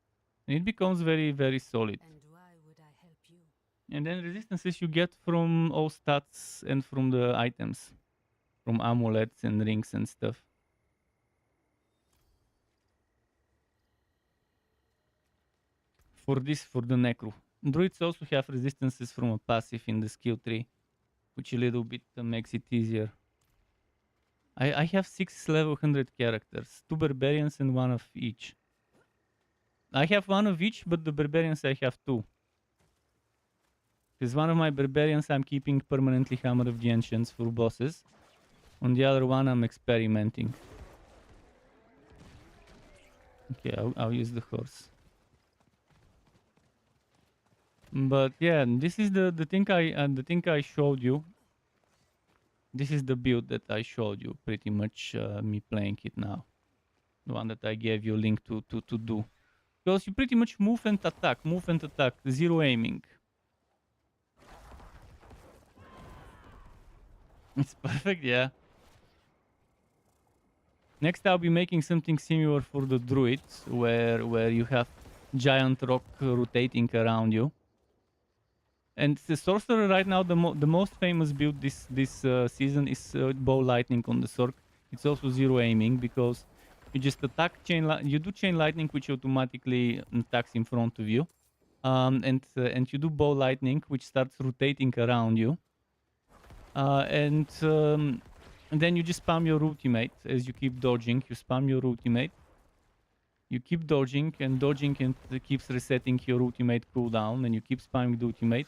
Speaker 1: and it becomes very very solid.
Speaker 4: And why would I help you?
Speaker 1: And then resistances you get from all stats and from the items, from amulets and rings and stuff. For the necro, druids also have resistances from a passive in the skill tree, which a little bit makes it easier. I have 6 level 100 characters, 2 barbarians and 1 of each. I have 1 of each, but the barbarians I have 2. Because one of my barbarians I'm keeping permanently Hammer of the Ancients for bosses. On the other one I'm experimenting. Okay, I'll use the horse. But yeah, this is the thing I showed you. This is the build that I showed you, pretty much me playing it now. The one that I gave you a link to do. Because you pretty much move and attack, 0 aiming. It's perfect, yeah. Next I'll be making something similar for the druids, where you have giant rock rotating around you. And the sorcerer right now, the most famous build this season is bow lightning on the Sorc. It's also 0 aiming because you just attack you do chain lightning, which automatically attacks in front of you, and you do bow lightning, which starts rotating around you, and then you just spam your ultimate as you keep dodging. You spam your ultimate. You keep dodging, and it keeps resetting your ultimate cooldown, and you keep spamming the ultimate.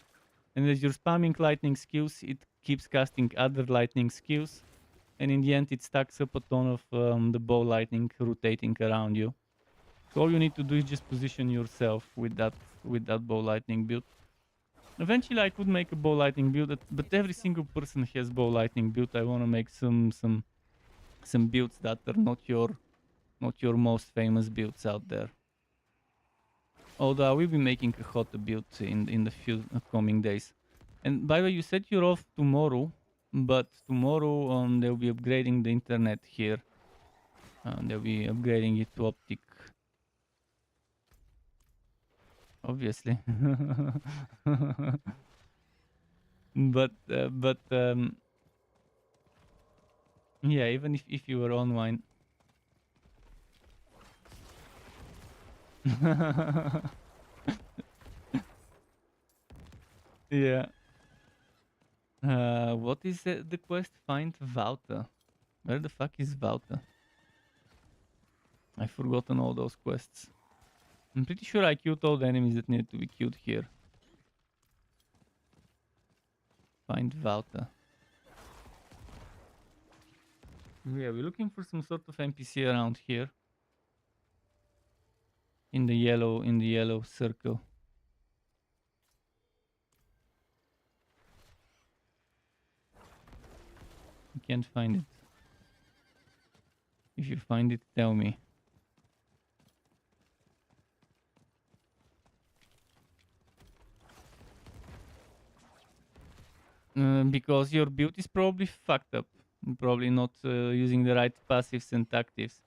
Speaker 1: And as you're spamming lightning skills, it keeps casting other lightning skills. And in the end, it stacks up a ton of the bow lightning rotating around you. So all you need to do is just position yourself with that bow lightning build. Eventually, I could make a bow lightning build, but every single person has bow lightning build. I want to make some builds that are not your most famous builds out there. Although I will be making a hot build in the few coming days. And by the way, you said you're off tomorrow, but tomorrow they'll be upgrading the internet here. They'll be upgrading it to optic. Obviously. but yeah, even if you were online. Yeah. What is the quest? Find Vauta. Where the fuck is Vauta? I've forgotten all those quests. I'm pretty sure I killed all the enemies that needed to be killed here. Find Vauta. Yeah, we're looking for some sort of NPC around here. In the yellow circle. I can't find it. If you find it, tell me. Because your build is probably fucked up. Probably not using the right passives and actives.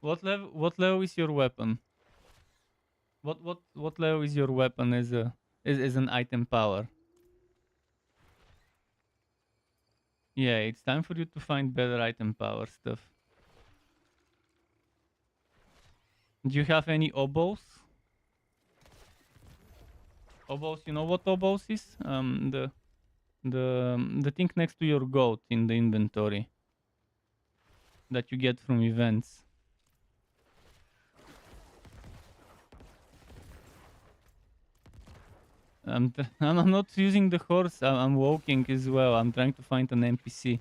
Speaker 1: What level is your weapon? What level is your weapon as a as an item power? Yeah, it's time for you to find better item power stuff. Do you have any oboes? Oboes, you know what oboes is? The thing next to your goat in the inventory that you get from events. I'm not using the horse. I'm walking as well. I'm trying to find an NPC.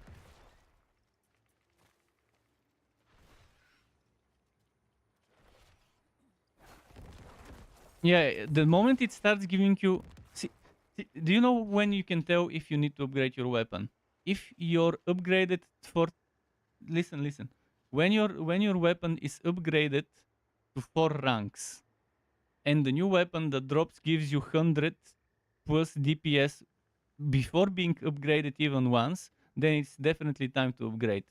Speaker 1: Yeah, the moment it starts giving you... do you know when you can tell if you need to upgrade your weapon? If you're upgraded for... Listen. When your weapon is upgraded to 4 ranks, and the new weapon that drops gives you 100 plus DPS before being upgraded even once, then it's definitely time to upgrade.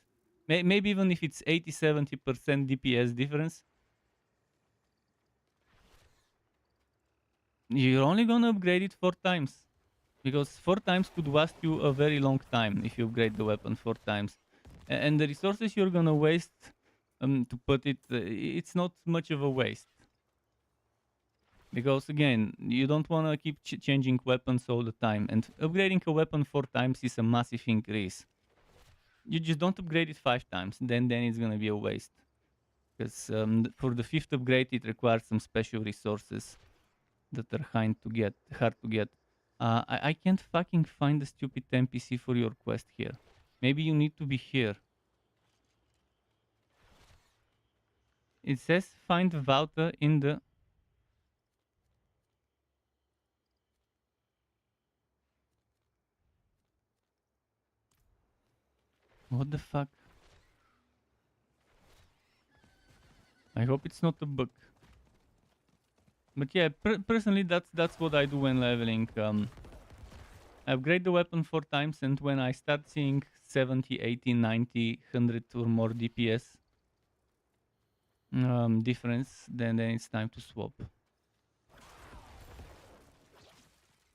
Speaker 1: Maybe even if it's 80-70% DPS difference, you're only gonna upgrade it 4 times. Because 4 times could last you a very long time if you upgrade the weapon 4 times. And the resources you're gonna waste to put it, it's not much of a waste. Because again, you don't want to keep changing weapons all the time, and upgrading a weapon 4 times is a massive increase. You just don't upgrade it 5 times, then it's gonna be a waste. Because for the 5th upgrade, it requires some special resources that are hard to get. I can't fucking find the stupid NPC for your quest here. Maybe you need to be here. It says find Wouter in the... What the fuck? I hope it's not a bug. But yeah, personally, that's what I do when leveling. I upgrade the weapon 4 times, and when I start seeing 70, 80, 90, 100 or more DPS difference, then it's time to swap.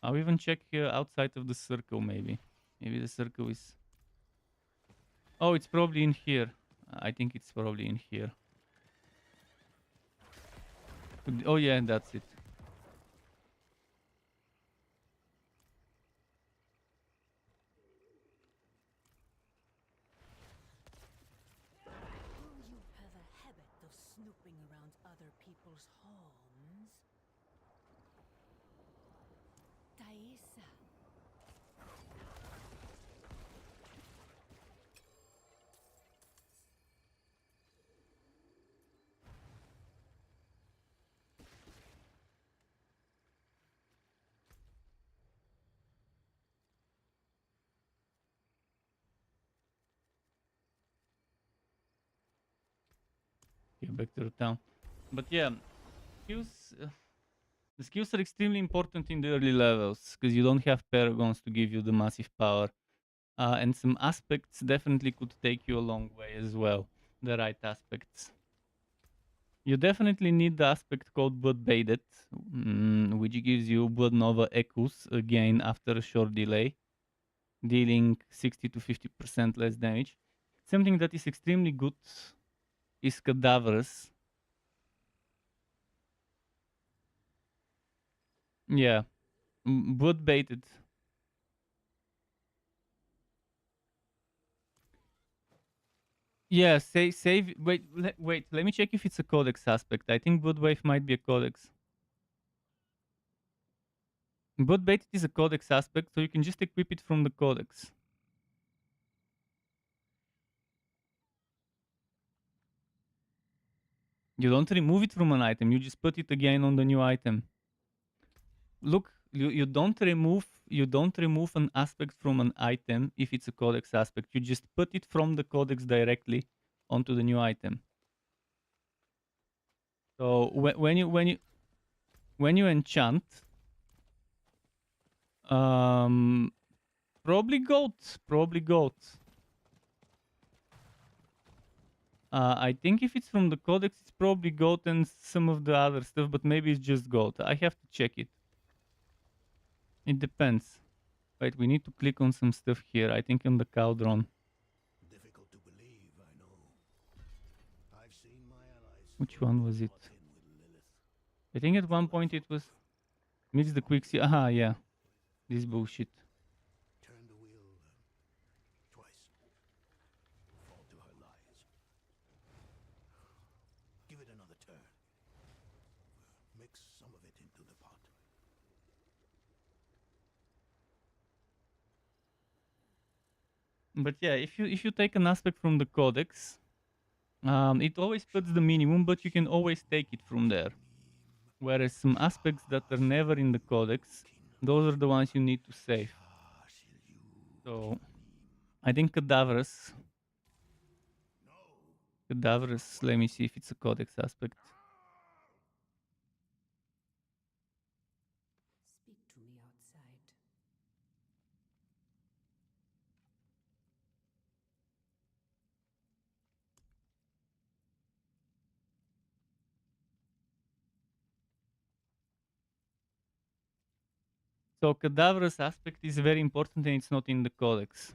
Speaker 1: I'll even check outside of the circle, maybe. Maybe the circle is... Oh, it's probably in here. I think it's probably in here. Oh yeah, that's it.
Speaker 4: You have a habit of snooping around other people's homes. Thaisa.
Speaker 1: Get back to the town. But yeah, skills... the skills are extremely important in the early levels, because you don't have paragons to give you the massive power. And some aspects definitely could take you a long way as well. The right aspects. You definitely need the aspect called Blood Baited, which gives you Blood Nova Echoes again after a short delay, dealing 60 to 50% less damage. Something that is extremely good is Cadaverous. Yeah, Blood Baited. Yeah, save. Wait. Let me check if it's a codex aspect. I think Bloodwave might be a codex. Bloodbaited is a codex aspect, so you can just equip it from the codex. You don't remove it from an item. You just put it again on the new item. Look, you don't remove an aspect from an item if it's a codex aspect. You just put it from the codex directly onto the new item. So when you enchant, probably goat. I think if it's from the codex, it's probably goat and some of the other stuff, but maybe it's just goat. I have to check it. It depends. Wait, we need to click on some stuff here. I think on the cauldron.
Speaker 3: Difficult to believe, I know. I've seen my allies
Speaker 1: Which one was it?
Speaker 3: brought in with Lilith.
Speaker 1: I think at one point it was mix the quicksilver. Aha, yeah. This bullshit.
Speaker 3: Turn the wheel twice. Fall to her lies. Give it another turn. Mix some of it into the pot.
Speaker 1: But yeah, if you take an aspect from the codex, it always puts the minimum, but you can always take it from there. Whereas some aspects that are never in the codex, those are the ones you need to save. So I think cadaverous. Cadaverous, let me see if it's a codex aspect.
Speaker 5: Speak to me outside.
Speaker 1: So cadaverous aspect is very important and it's not in the codex.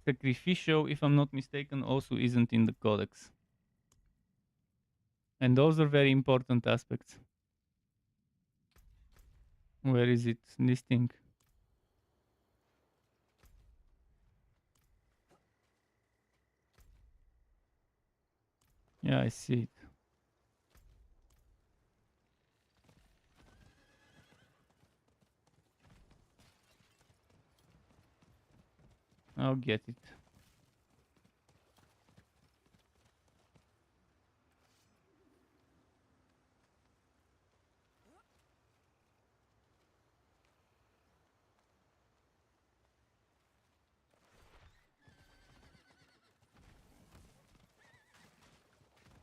Speaker 1: Sacrificial, if I'm not mistaken, also isn't in the codex. And those are very important aspects. Where is it? This thing. Yeah, I see it. I'll get it.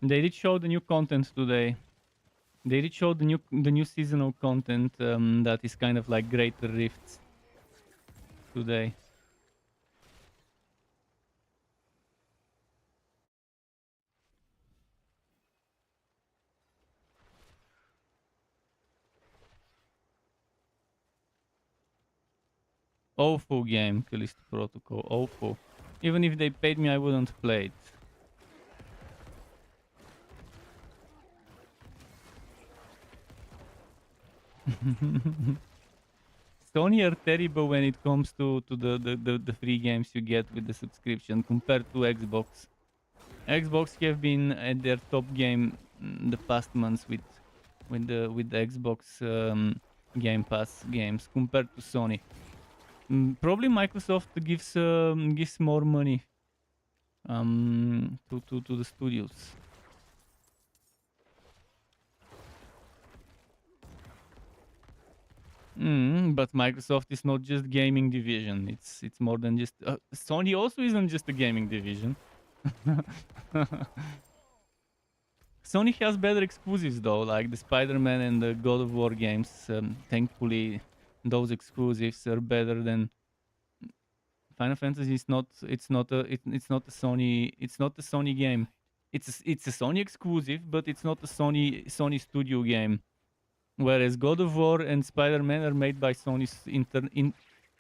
Speaker 1: They did show the new content today. They did show the new seasonal content that is kind of like Greater Rifts today. Awful game, Callisto Protocol. Awful. Even if they paid me, I wouldn't play it. Sony are terrible when it comes to the free games you get with the subscription compared to Xbox. Xbox have been at their top game the past months with the Xbox Game Pass games compared to Sony. Probably Microsoft gives more money to the studios. But Microsoft is not just gaming division. It's more than just. Sony also isn't just a gaming division. Sony has better exclusives though, like the Spider-Man and the God of War games. Thankfully, those exclusives are better than Final Fantasy. Is not. It's not a Sony. It's not a Sony game. It's a Sony exclusive, but it's not a Sony studio game. Whereas God of War and Spider-Man are made by Sony's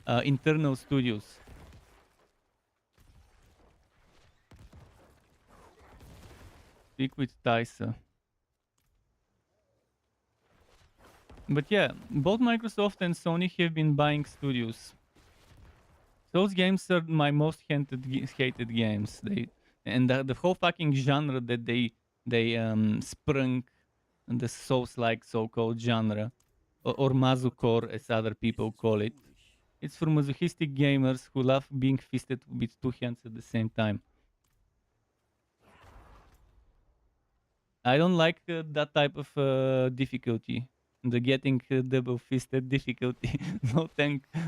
Speaker 1: internal studios. Speak with Tysa. But yeah, both Microsoft and Sony have been buying studios. Those games are my most hated games. And the whole fucking genre that they sprung the Souls-like so-called genre, or Mazucore as other people call it. It's for masochistic gamers who love being fisted with two hands at the same time. I don't like that type of difficulty. The getting double fisted difficulty.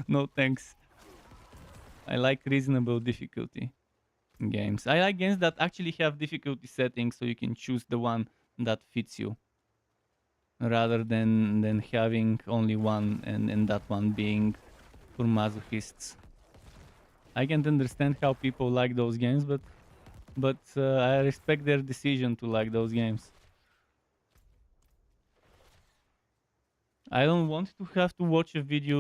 Speaker 1: No thanks. I like reasonable difficulty in games. I like games that actually have difficulty settings so you can choose the one that fits you. Rather than having only one and that one being for masochists. I can't understand how people like those games, but I respect their decision to like those games. I don't want to have to watch a video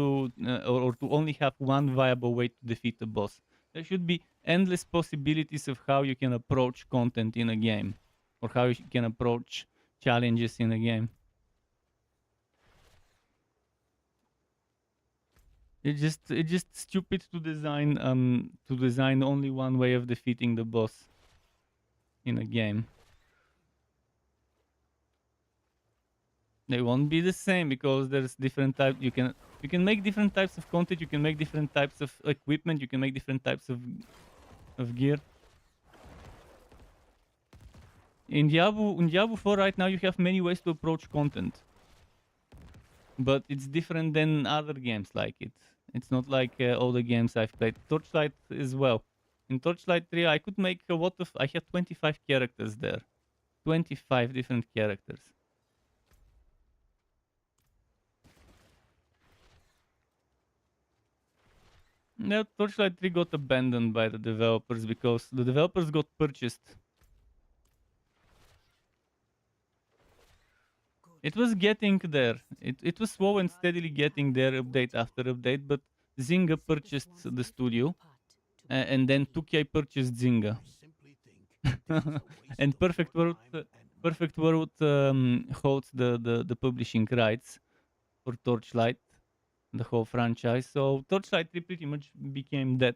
Speaker 1: or to only have one viable way to defeat a boss. There should be endless possibilities of how you can approach content in a game, or how you can approach challenges in a game. It's just stupid to design only one way of defeating the boss in a game. They won't be the same because there's different type. You can make different types of content. You can make different types of equipment. You can make different types of gear. In Diablo 4 right now, you have many ways to approach content, but it's different than other games like it. It's not like all the games I've played. Torchlight as well. In Torchlight 3, I could make a lot of. I had 25 characters there, 25 different characters. No, Torchlight 3 got abandoned by the developers because the developers got purchased. It was getting there. It was slow and steadily getting there, update after update, but Zynga purchased the studio, and then 2K purchased Zynga.
Speaker 3: Simply think it is a waste
Speaker 1: And
Speaker 3: of
Speaker 1: Perfect
Speaker 3: your
Speaker 1: World,
Speaker 3: time and
Speaker 1: Perfect World holds the publishing rights for Torchlight, the whole franchise. So Torchlight 3 pretty much became dead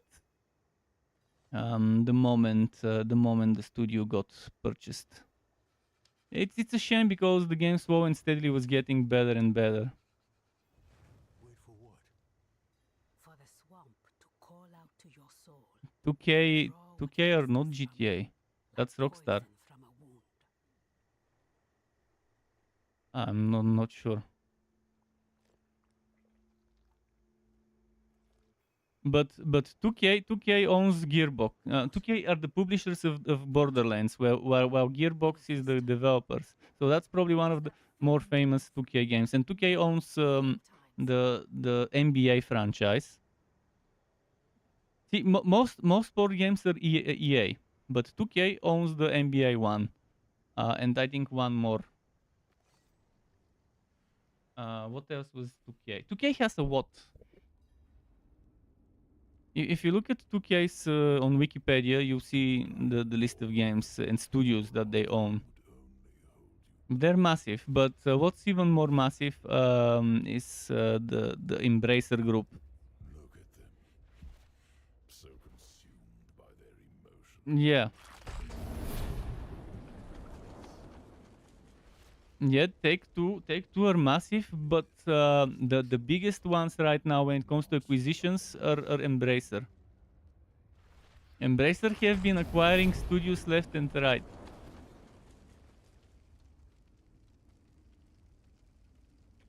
Speaker 1: the moment the studio got purchased. It's a shame because the game slow and steadily was getting better and better.
Speaker 3: wait for what?
Speaker 5: For the swamp to call out to your soul.
Speaker 1: 2K are not GTA. That's Rockstar.
Speaker 5: Poison from a wound.
Speaker 1: I'm not sure. But 2K owns Gearbox. 2K are the publishers of Borderlands, while Gearbox is the developers. So that's probably one of the more famous 2K games. And 2K owns the NBA franchise. See, most sport games are EA, but 2K owns the NBA one, and I think one more. What else was 2K? 2K has a what? If you look at 2K's on Wikipedia, you see the list of games and studios that they own. They're massive, but what's even more massive is the Embracer Group.
Speaker 3: Look at them. So consumed by their emotions.
Speaker 1: Yeah. Yeah, Take-Two are massive, but the biggest ones right now when it comes to acquisitions are Embracer. Embracer have been acquiring studios left and right.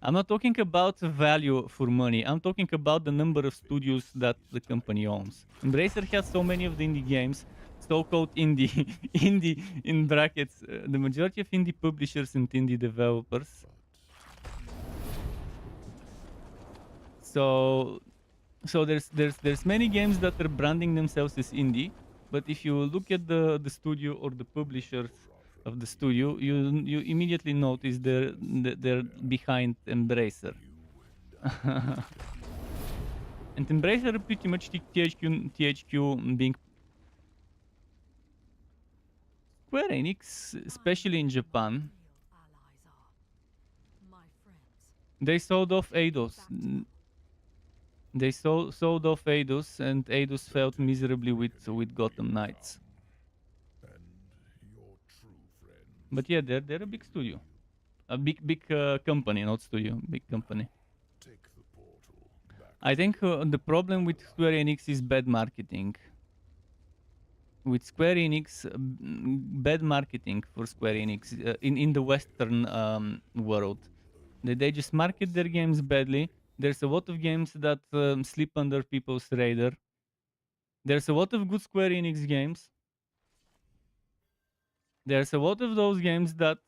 Speaker 1: I'm not talking about value for money. I'm talking about the number of studios that the company owns. Embracer has so many of the indie games, so-called indie, indie in brackets. The majority of indie publishers and indie developers. So there's many games that are branding themselves as indie, but if you look at the studio or the publishers of the studio, you immediately notice they're behind Embracer. And Embracer pretty much THQ being Square Enix, especially in Japan, they sold off Eidos. They sold off Eidos, and Eidos failed miserably with Gotham Knights.
Speaker 3: And your true friends.
Speaker 1: But yeah, they're a big studio, a big company, not studio, big company.
Speaker 3: Take the portal back.
Speaker 1: I think the problem with Square Enix is bad marketing. With Square Enix, bad marketing for Square Enix in the Western world. They just market their games badly. There's a lot of games that slip under people's radar. There's a lot of good Square Enix games. There's a lot of those games that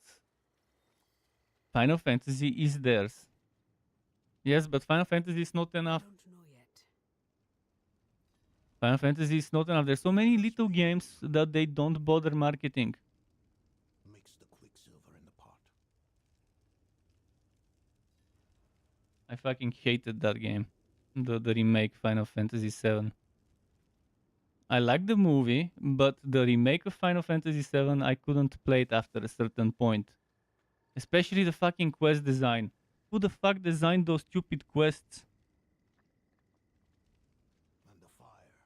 Speaker 1: Final Fantasy is theirs. Yes, but Final Fantasy is not enough.
Speaker 5: Don't know yet.
Speaker 1: Final Fantasy is not enough. There's so many little games that they don't bother marketing.
Speaker 3: Mix the quicksilver in the pot.
Speaker 1: I fucking hated that game. The remake Final Fantasy VII. I like the movie, but the remake of Final Fantasy VII, I couldn't play it after a certain point. Especially the fucking quest design. Who the fuck designed those stupid quests?
Speaker 3: And the fire.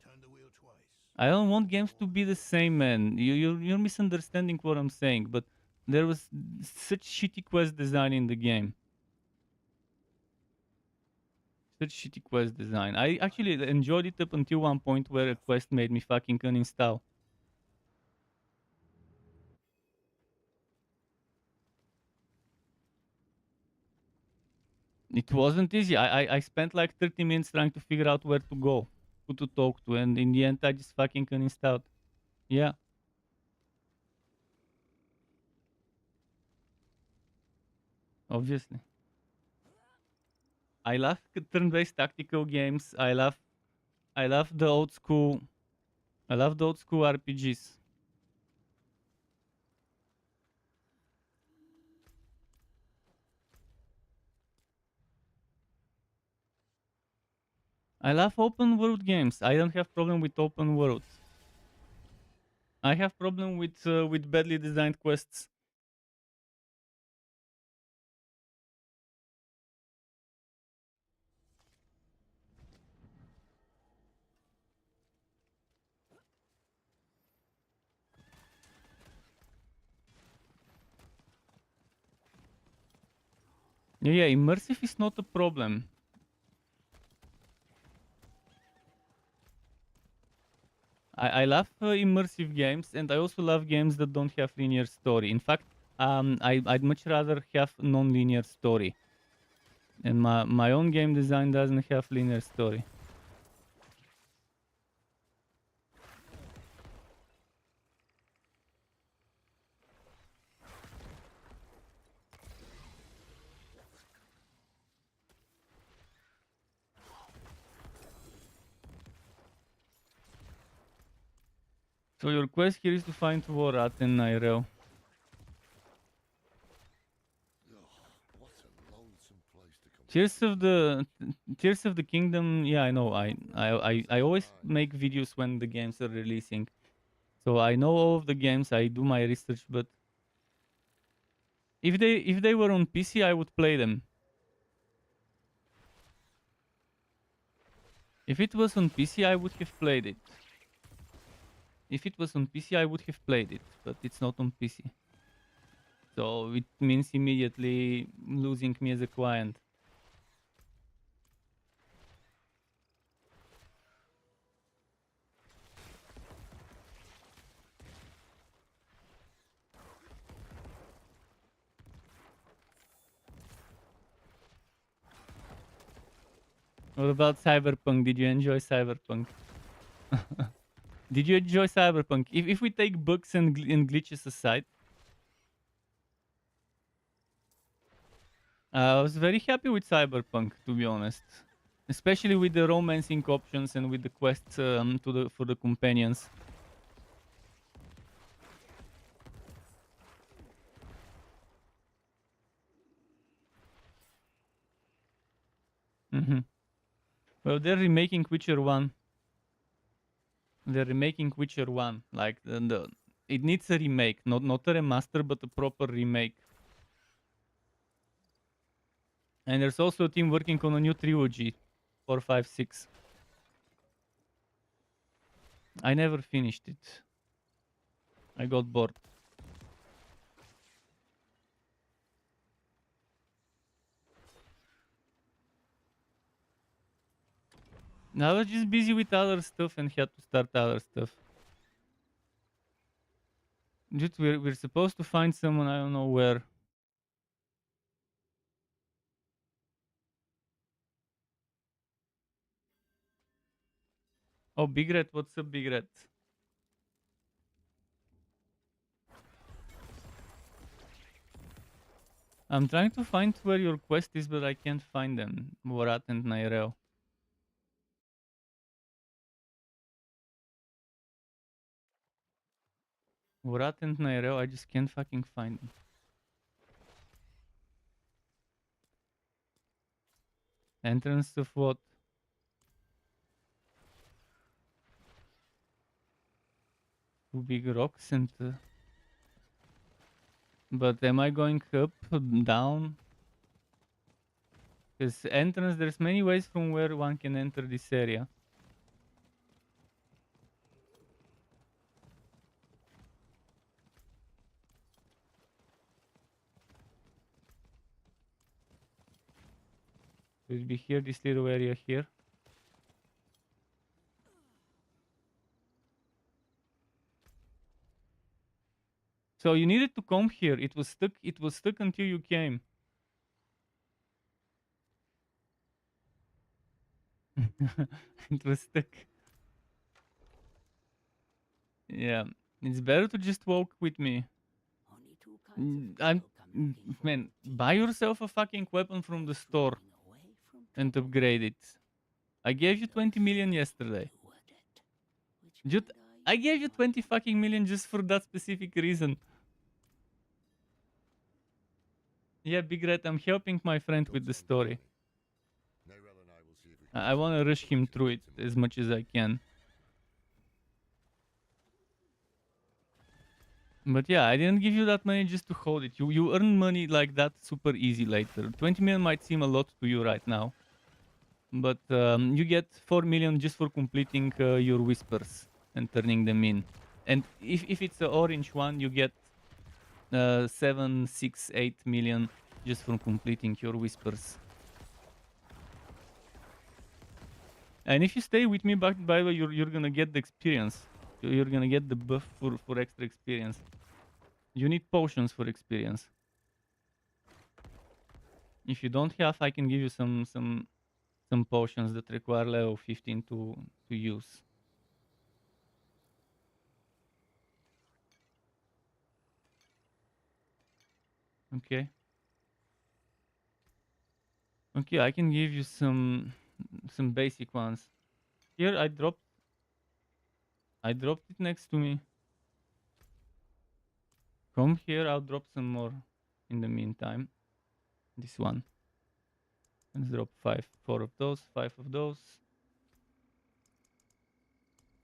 Speaker 3: Turn the wheel twice.
Speaker 1: I don't want games to be the same, man. You're misunderstanding what I'm saying, but there was such shitty quest design in the game. Such shitty quest design. I actually enjoyed it up until one point where a quest made me fucking uninstall. It wasn't easy. I spent like 30 minutes trying to figure out where to go, who to talk to, and in the end I just fucking uninstalled. Yeah. Obviously. I love turn-based tactical games. I love the old school RPGs. I love open world games. I don't have problem with open worlds. I have problem with badly designed quests. Yeah, immersive is not a problem. I love immersive games, and I also love games that don't have linear story. In fact, I'd much rather have non-linear story. And my own game design doesn't have linear story. So your quest here is to find Vorat and Nyrel.
Speaker 3: What a lonesome place to come.
Speaker 1: Tears of the Kingdom. Yeah, I know. I always make videos when the games are releasing, so I know all of the games. I do my research, but if they were on PC, I would play them. If it was on PC, I would have played it. If it was on PC, I would have played it, but it's not on PC. So it means immediately losing me as a client. What about Cyberpunk? Did you enjoy Cyberpunk? Did you enjoy Cyberpunk? If we take bugs and glitches aside, I was very happy with Cyberpunk, to be honest. Especially with the romancing options and with the quests for the companions. Well, they're remaking Witcher 1. They're remaking Witcher 1. Like, it needs a remake. Not a remaster, but a proper remake. And there's also a team working on a new trilogy. 4, 5, 6. I never finished it. I got bored. I was just busy with other stuff and had to start other stuff. Dude, we're supposed to find someone, I don't know where. Oh, Big Red, what's up, Big Red? I'm trying to find where your quest is, but I can't find them. Borat and Nairel. Vorat and Nairel, I just can't fucking find them. Entrance of what? Two big rocks and... but am I going up, down? Because entrance, there's many ways from where one can enter this area. Will be here, this little area here. So you needed to come here. It was stuck. It was stuck until you came. It was stuck. Yeah, it's better to just walk with me.
Speaker 5: Only two kinds of people come looking for
Speaker 1: Man,
Speaker 5: booty.
Speaker 1: buy yourself a fucking weapon from the store
Speaker 5: Running away from
Speaker 1: and
Speaker 5: trouble.
Speaker 1: upgrade it. I gave you 20 million yesterday.
Speaker 5: You were dead. Which
Speaker 1: Dude,
Speaker 5: kind
Speaker 1: I gave you 20 fucking million just for that specific reason. Yeah, Big Red, I'm helping my friend with the story.
Speaker 3: Nayrel and I will see if we can
Speaker 1: I want to rush him through it as much as I can. But yeah, I didn't give you that money just to hold it. You earn money like that super easy later. 20 million might seem a lot to you right now. But you get 4 million just for completing your whispers and turning them in. And if it's an orange one, you get 7, 6, 8 million just from completing your whispers. And if you stay with me, by the way, you're gonna get the experience. You're gonna get the buff for extra experience. You need potions for experience. If you don't have, I can give you some potions that require level 15 to use. Okay. Okay, I can give you some basic ones. Here I dropped it next to me. Come here, I'll drop some more in the meantime. This one. Let's drop 4 of those, 5 of those,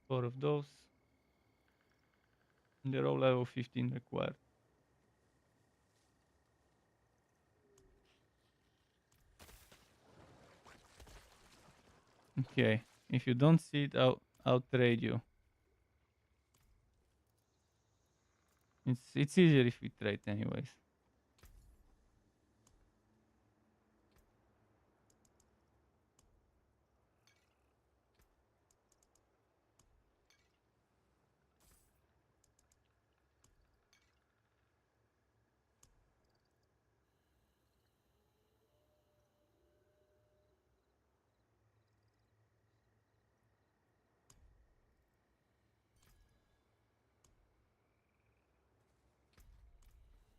Speaker 1: 4 of those. They're all level 15 required. Okay, if you don't see it, I'll trade you. It's easier if we trade anyways.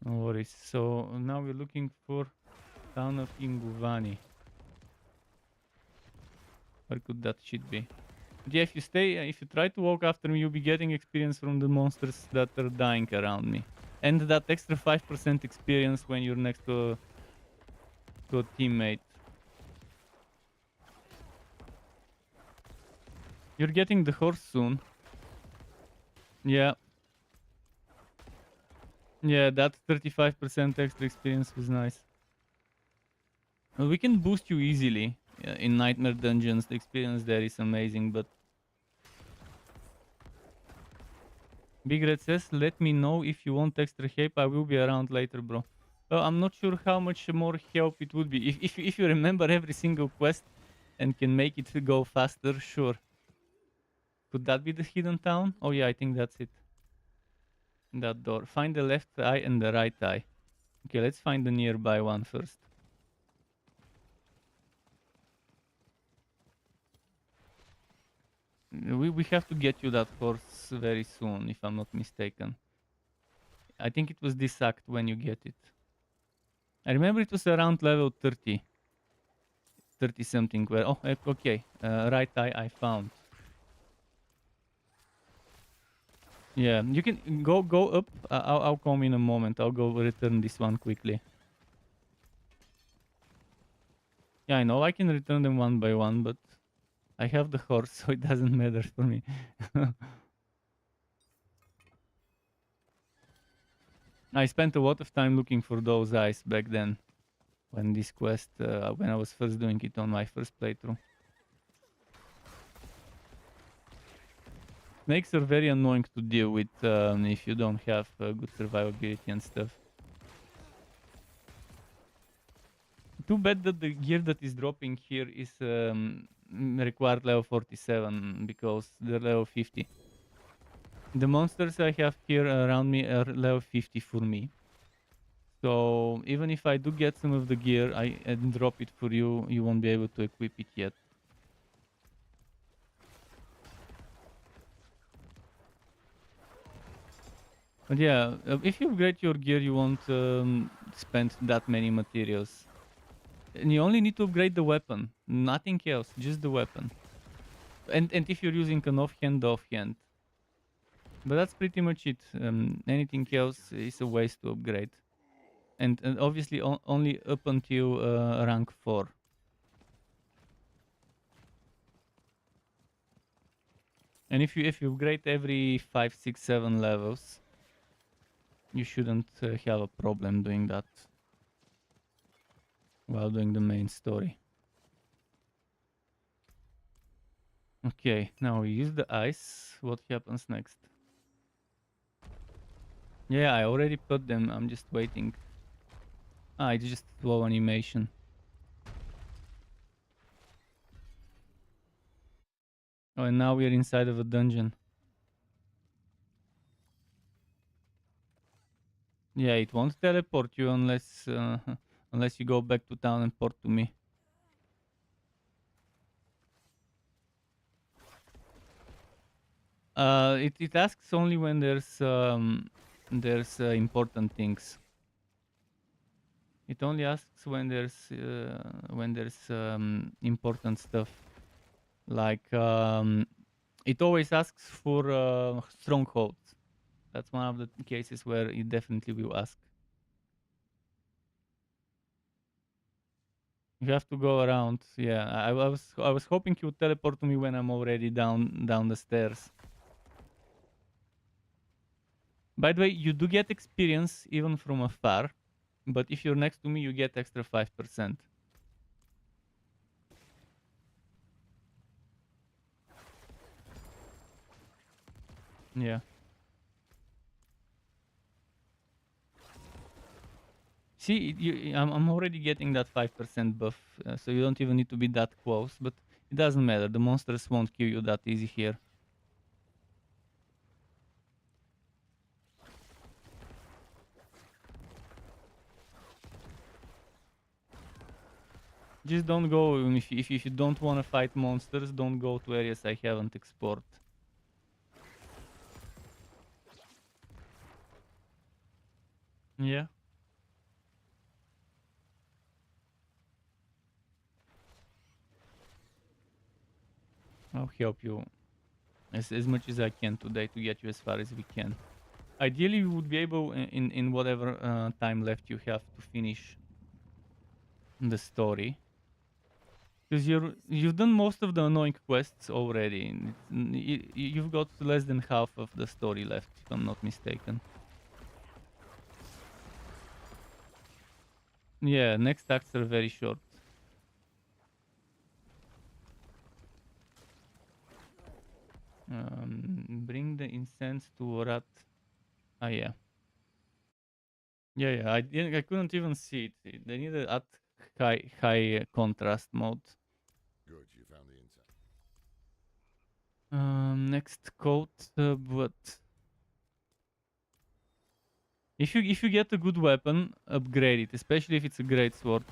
Speaker 1: No worries. So now we're looking for town of Inguvani. Where could that shit be? But yeah, if you try to walk after me, you'll be getting experience from the monsters that are dying around me. And that extra 5% experience when you're next to a teammate. You're getting the horse soon. Yeah. Yeah, that 35% extra experience was nice. Well, we can boost you easily. In Nightmare Dungeons, the experience there is amazing, but... Big Red says, let me know if you want extra help, I will be around later, bro. Well, I'm not sure how much more help it would be. If you remember every single quest and can make it go faster, sure. Could that be the hidden town? Oh yeah, I think that's it. That door. Find the left eye and the right eye. Okay, let's find the nearby one first. We have to get you that horse very soon, if I'm not mistaken. I think it was this act when you get it. I remember it was around level 30. 30 something where... Oh, okay. Right eye I found. Yeah, you can go up. I'll come in a moment. I'll go return this one quickly. Yeah, I know I can return them one by one, but I have the horse, so it doesn't matter for me. I spent a lot of time looking for those eyes back then, when this quest, when I was first doing it on my first playthrough. Snakes are very annoying to deal with if you don't have good survivability and stuff. Too bad that the gear that is dropping here is required level 47 because they're level 50. The monsters I have here around me are level 50 for me. So even if I do get some of the gear and drop it for you, you won't be able to equip it yet. But yeah, if you upgrade your gear, you won't spend that many materials. And you only need to upgrade the weapon, nothing else, just the weapon. And if you're using an offhand. But that's pretty much it. Anything else is a waste to upgrade. And obviously only up until rank 4. And if you upgrade every 5, 6, 7 levels, you shouldn't have a problem doing that while doing the main story. Okay, now we use the ice. What happens next? Yeah, I already put them. I'm just waiting. Ah, it's just slow animation. Oh, and now we are inside of a dungeon. Yeah, it won't teleport you unless unless you go back to town and port to me. It asks only when there's important things. It only asks when there's important stuff. Like it always asks for strongholds. That's one of the cases where it definitely will ask. You have to go around. Yeah, I was hoping you would teleport to me when I'm already down the stairs. By the way, you do get experience even from afar, but if you're next to me, you get extra 5%. Yeah. See, I'm already getting that 5% buff, so you don't even need to be that close, but it doesn't matter. The monsters won't kill you that easy here. Just don't go, if you don't want to fight monsters, don't go to areas I haven't explored. Yeah. I'll help you as much as I can today to get you as far as we can. Ideally, we would be able, in whatever time left you have, to finish the story. Because you've done most of the annoying quests already. And you've got less than half of the story left, if I'm not mistaken. Yeah, next acts are very short. Bring the incense to Rat. Ah, yeah. Yeah. I couldn't even see it. They need it at high contrast mode.
Speaker 3: Good, you found the incense.
Speaker 1: Next code, but if you get a good weapon, upgrade it, especially if it's a great sword.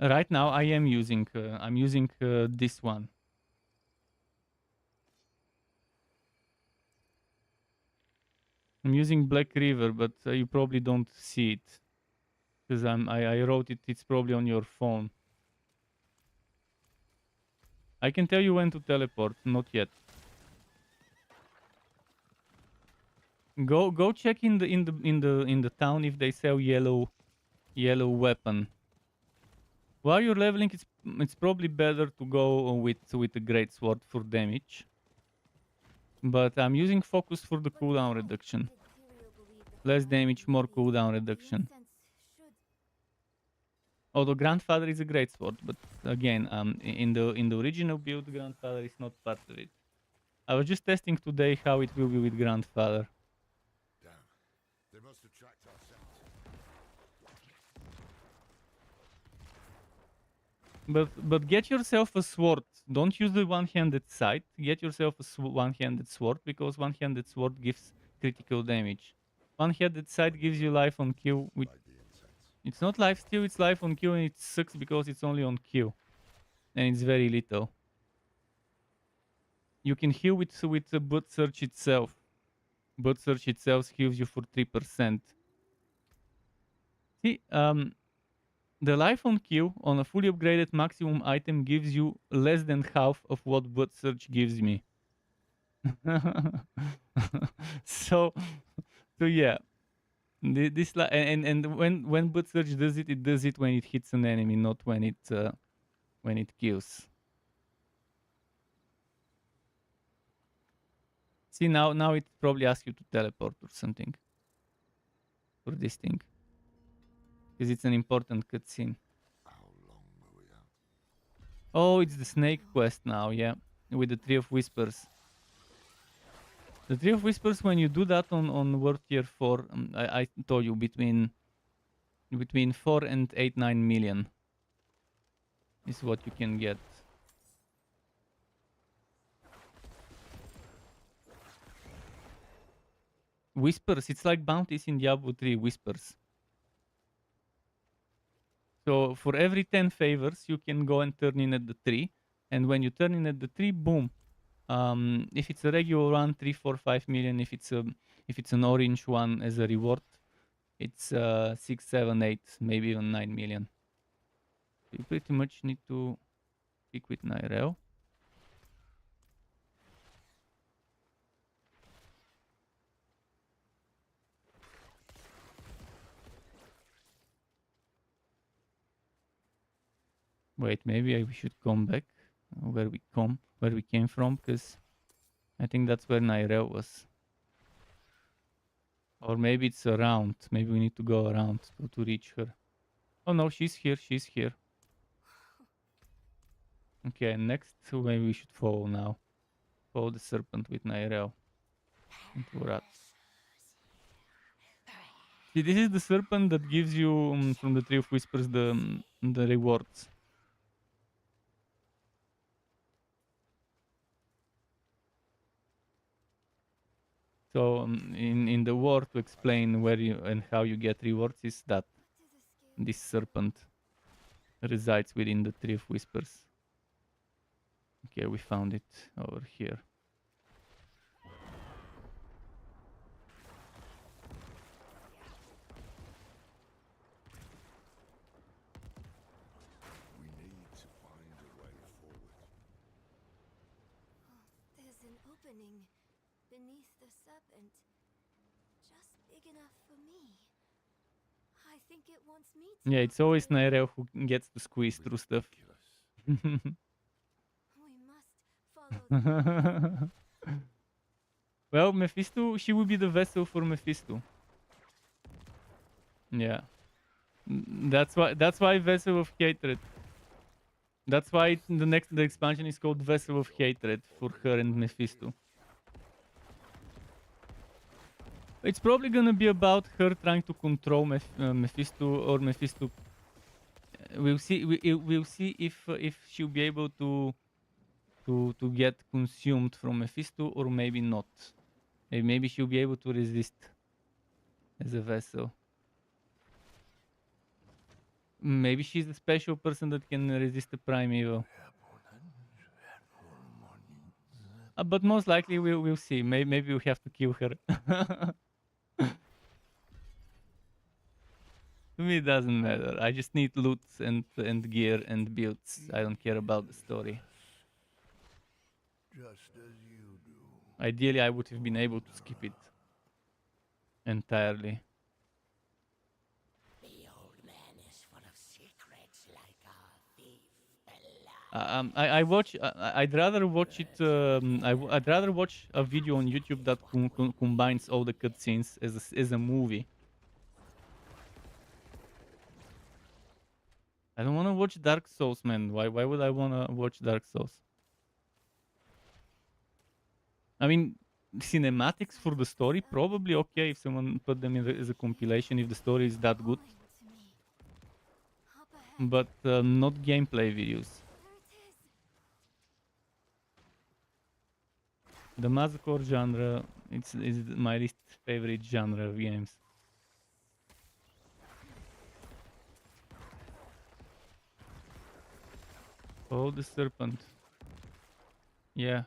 Speaker 1: Right now, I'm using this one. I'm using Black River, but you probably don't see it. because I wrote it. It's probably on your phone. I can tell you when to teleport. Not yet. Go check in the town if they sell yellow weapon. While you're leveling, it's probably better to go with a great sword for damage. But I'm using focus for the cooldown reduction. Less damage, more cooldown reduction. Although Grandfather is a great sword, but again, in the original build, Grandfather is not part of it. I was just testing today how it will be with Grandfather.
Speaker 3: Damn. They must have tracked our scent.
Speaker 1: But get yourself a sword. Don't use the one-handed scythe. Get yourself a one-handed sword, because one-handed sword gives critical damage. One-handed scythe gives you life on kill. Which
Speaker 3: Like the insects.
Speaker 1: it's not life steal, it's life on kill, and it sucks because it's only on kill, and it's very little. You can heal with the boot search itself. Boot search itself heals you for 3%. See, the life on kill on a fully upgraded maximum item gives you less than half of what boot search gives me. so yeah, this and when boot search does it, it does it when it hits an enemy, not when it kills. See, now it probably asks you to teleport or something for this thing, because it's an important cutscene.
Speaker 3: How long were we out?
Speaker 1: Oh, it's the snake quest now, yeah, with the Tree of Whispers. The Tree of Whispers, when you do that on World Tier 4, I told you between 4 and 9 million is what you can get. Whispers, it's like bounties in Diablo 3, Whispers. So for every 10 favors, you can go and turn in at the tree. And when you turn in at the tree, boom. If it's a regular one, 3, 4, 5 million. If it's an orange one as a reward, it's 6, 7, 8, maybe even 9 million. You pretty much need to pick with Nyrel. Wait, maybe we should come back where we came from, because I think that's where Nyrel was. Or maybe it's around. Maybe we need to go around to reach her. Oh no, she's here. She's here. Okay, next maybe we should follow now. Follow the serpent with Nyrel and Vorat. See, this is the serpent that gives you from the Tree of Whispers the rewards. So in the war, to explain where you and how you get rewards, is that this serpent resides within the Tree of Whispers. Okay, we found it over here.
Speaker 3: We need to find a way forward.
Speaker 2: There's an opening beneath the serpent, just big enough for me. I think it wants me to.
Speaker 1: Yeah, it's always Nyrel who gets to squeeze through stuff.
Speaker 3: Ridiculous.
Speaker 2: We must follow.
Speaker 1: Well, Mephisto, she will be the vessel for Mephisto. Yeah. That's why Vessel of Hatred. That's why the expansion is called Vessel of Hatred for her and Mephisto. It's probably gonna be about her trying to control Mephisto, or Mephisto. We'll see. We'll see if she'll be able to get consumed from Mephisto, or maybe not. Maybe she'll be able to resist as a vessel. Maybe she's a special person that can resist the primeval. But most likely we'll see. Maybe we have to kill her. To me, it doesn't matter. I just need loot and gear and builds. I don't care about the story.
Speaker 3: Just as you do.
Speaker 1: Ideally, I would have been able to skip it entirely.
Speaker 5: The old man is full of secrets like a thief alive.
Speaker 1: I watch. I'd rather watch it. I'd rather watch a video on YouTube that combines all the cutscenes as a movie. I don't want to watch Dark Souls, man. Why would I want to watch Dark Souls? I mean, cinematics for the story probably okay if someone put them in as a compilation if the story is that good,
Speaker 2: Calling to me. Up ahead.
Speaker 1: but not gameplay videos.
Speaker 2: There it is.
Speaker 1: The masocore genre is my least favorite genre of games. Oh, the serpent. Yeah.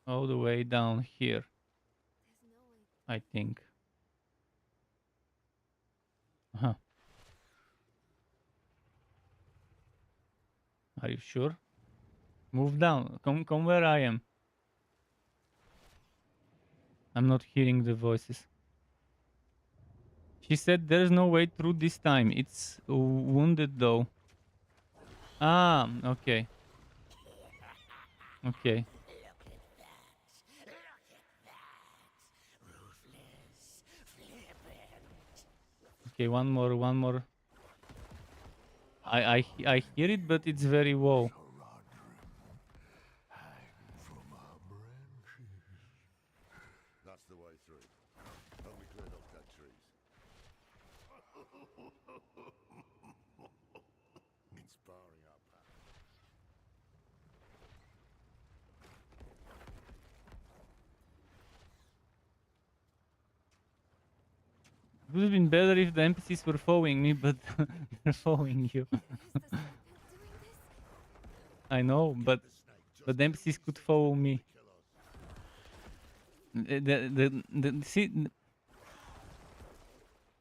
Speaker 1: All the way down here,
Speaker 2: There's no way.
Speaker 1: I think. Huh. Are you sure? Move down. Come where I am. I'm not hearing the voices. She said there's no way through this time. It's wounded though. Ah, okay. Okay. Okay, one more. I hear it, but it's very low.
Speaker 3: From our branches. That's the way through. Help me clear those dead trees. Inspiring our path.
Speaker 1: It would have been better if the NPCs were following me, but they're following you.
Speaker 2: Is the serpent doing this?
Speaker 1: I know, but the NPCs could follow me. See,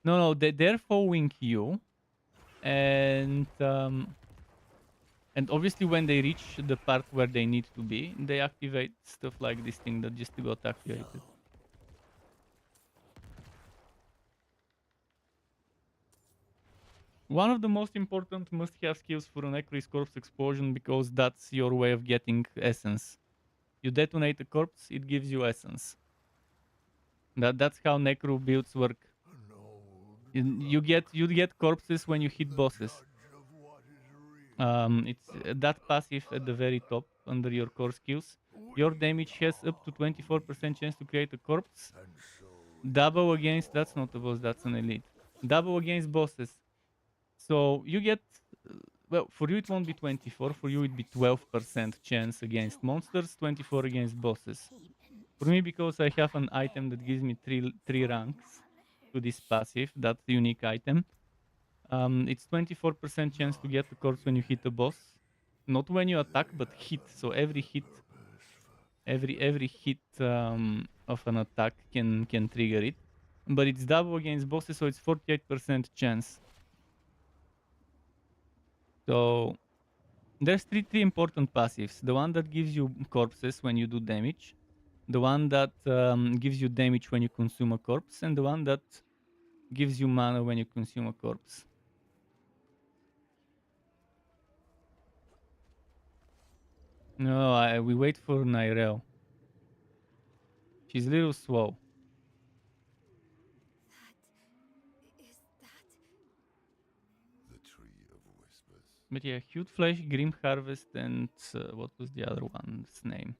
Speaker 1: no, they're following you, and obviously when they reach the part where they need to be, they activate stuff like this thing that just got activated. One of the most important must-have skills for an necro is corpse explosion because that's your way of getting essence. You detonate a corpse, it gives you essence. That's how necro builds work. You get corpses when you hit bosses. It's that passive at the very top under your core skills. Your damage has up to 24% chance to create a corpse. Double against, that's not a boss, that's an elite. Double against bosses. So you get, well, for you it won't be 24, for you it be 12% chance against monsters, 24 against bosses. For me, because I have an item that gives me three ranks to this passive, that unique item, it's 24% chance to get the corpse when you hit a boss. Not when you attack, but hit. So every hit of an attack can trigger it. But it's double against bosses, so it's 48% chance. So there's three important passives. The one that gives you corpses when you do damage, the one that gives you damage when you consume a corpse, and the one that gives you mana when you consume a corpse. No, we wait for Nyrel. She's a little slow.
Speaker 2: Is that?
Speaker 3: The Tree of Whispers.
Speaker 1: But yeah, Hued Flesh, Grim Harvest, and what was the other one's name?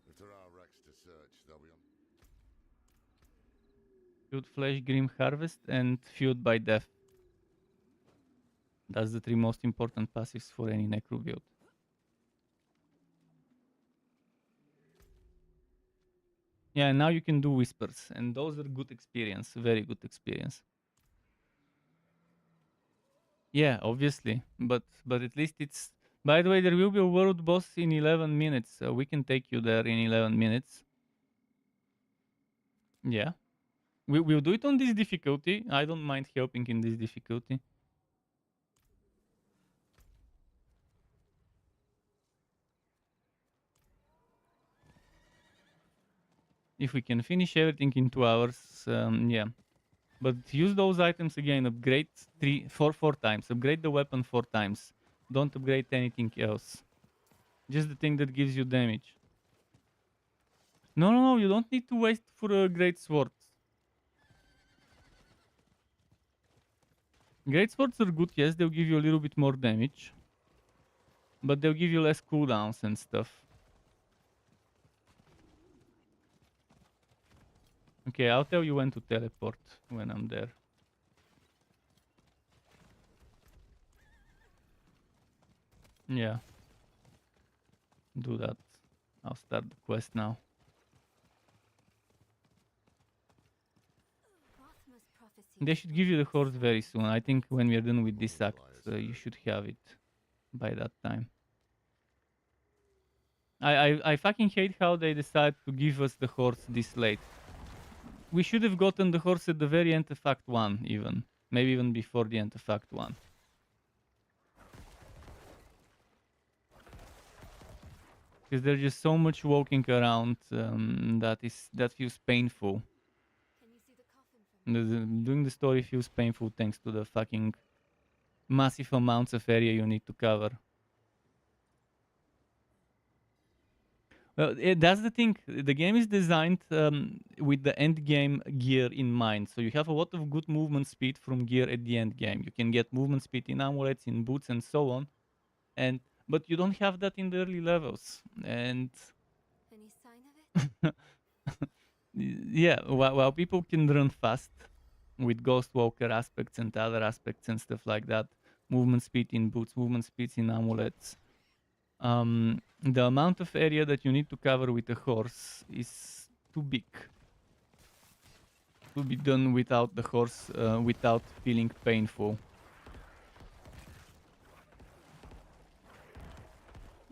Speaker 3: If there are wrecks to search, they'll be on.
Speaker 1: Hued Flesh, Grim Harvest, and Fueled by Death. That's the three most important passives for any necro build. Yeah, now you can do whispers, and those are good experience, very good experience. Yeah, obviously, but at least it's. By the way, there will be a world boss in 11 minutes, so we can take you there in 11 minutes. Yeah. We'll do it on this difficulty. I don't mind helping in this difficulty. If we can finish everything in 2 hours, yeah. But use those items again. Upgrade four times. Upgrade the weapon 4 times. Don't upgrade anything else. Just the thing that gives you damage. No. You don't need to waste for a great sword. Great swords are good, yes. They'll give you a little bit more damage. But they'll give you less cooldowns and stuff. Okay, I'll tell you when to teleport when I'm there. Yeah. Do that. I'll start the quest now.
Speaker 2: Rothma's prophecy
Speaker 1: They
Speaker 2: was
Speaker 1: should
Speaker 2: not
Speaker 1: give you the
Speaker 2: just
Speaker 1: horse
Speaker 2: a
Speaker 1: very soon. I think when we are done with this act,
Speaker 3: Lies.
Speaker 1: you should have it by that time. I fucking hate how they decide to give us the horse this late. We should have gotten the horse at the very end of Act 1 even. Maybe even before the end of Act 1. Because there's just so much walking around that feels painful.
Speaker 2: Can you see the coffin from
Speaker 1: Doing the story feels painful thanks to the fucking massive amounts of area you need to cover. Well, that's the thing. The game is designed with the end game gear in mind. So you have a lot of good movement speed from gear at the end game. You can get movement speed in amulets, in boots, and so on. But you don't have that in the early levels. And
Speaker 2: Any sign of it?
Speaker 1: yeah, while people can run fast with Ghost Walker aspects and other aspects and stuff like that, movement speed in boots, movement speeds in amulets. The amount of area that you need to cover with a horse is too big to be done without the horse, without feeling painful.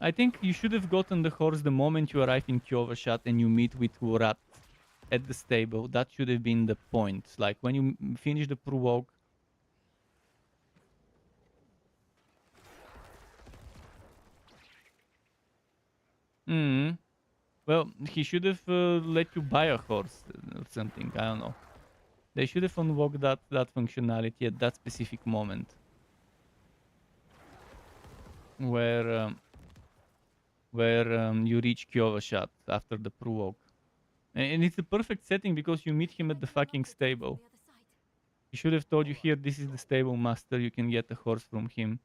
Speaker 1: I think you should have gotten the horse the moment you arrive in Kyovashat and you meet with Urat at the stable. That should have been the point. Like when you finish the prologue. Well, he should have let you buy a horse or something. I don't know. They should have unlocked that functionality at that specific moment, where you reach Kyovashat after the prologue, and it's a perfect setting because you meet him at the fucking stable.
Speaker 2: The other side.
Speaker 1: He should have told you, here, this is the stable master. You can get a horse from him.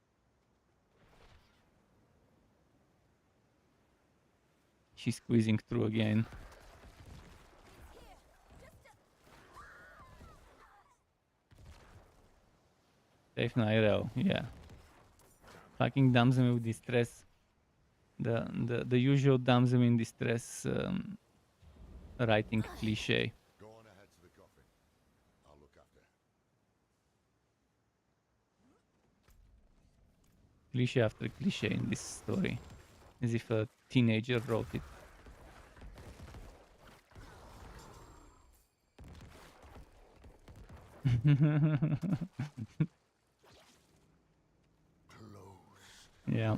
Speaker 1: She's squeezing through again. Save Nairel, yeah. Fucking damsel in distress. The usual damsel in distress writing cliche.
Speaker 3: Go on ahead to the coffin. I'll look after.
Speaker 1: Cliche after cliche in this story. As if a teenager wrote it. Yeah.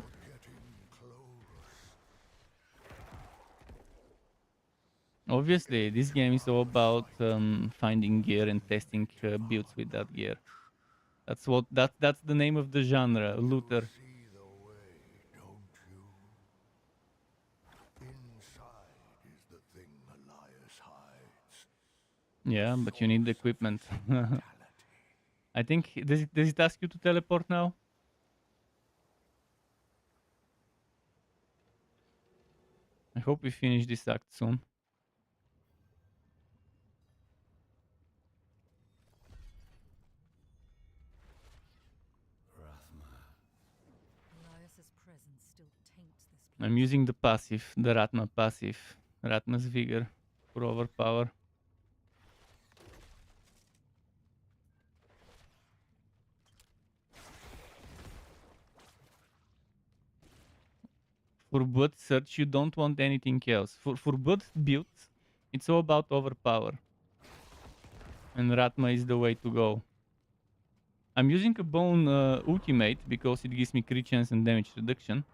Speaker 1: Obviously, this game is all about finding gear and testing builds with that gear. That's the name of the genre, looter.
Speaker 3: See the way, don't you? Inside is the thing Elias hides.
Speaker 1: Yeah, but you need the equipment. I think does it ask you to teleport now? I hope we finish this act soon.
Speaker 4: Elias's presence still taints this place.
Speaker 1: I'm using the passive, the Ratma passive, Ratma's Vigor, for overpower. For both search, you don't want anything else. For both builds, it's all about overpower. And Ratma is the way to go. I'm using a bone ultimate because it gives me crit chance and damage reduction.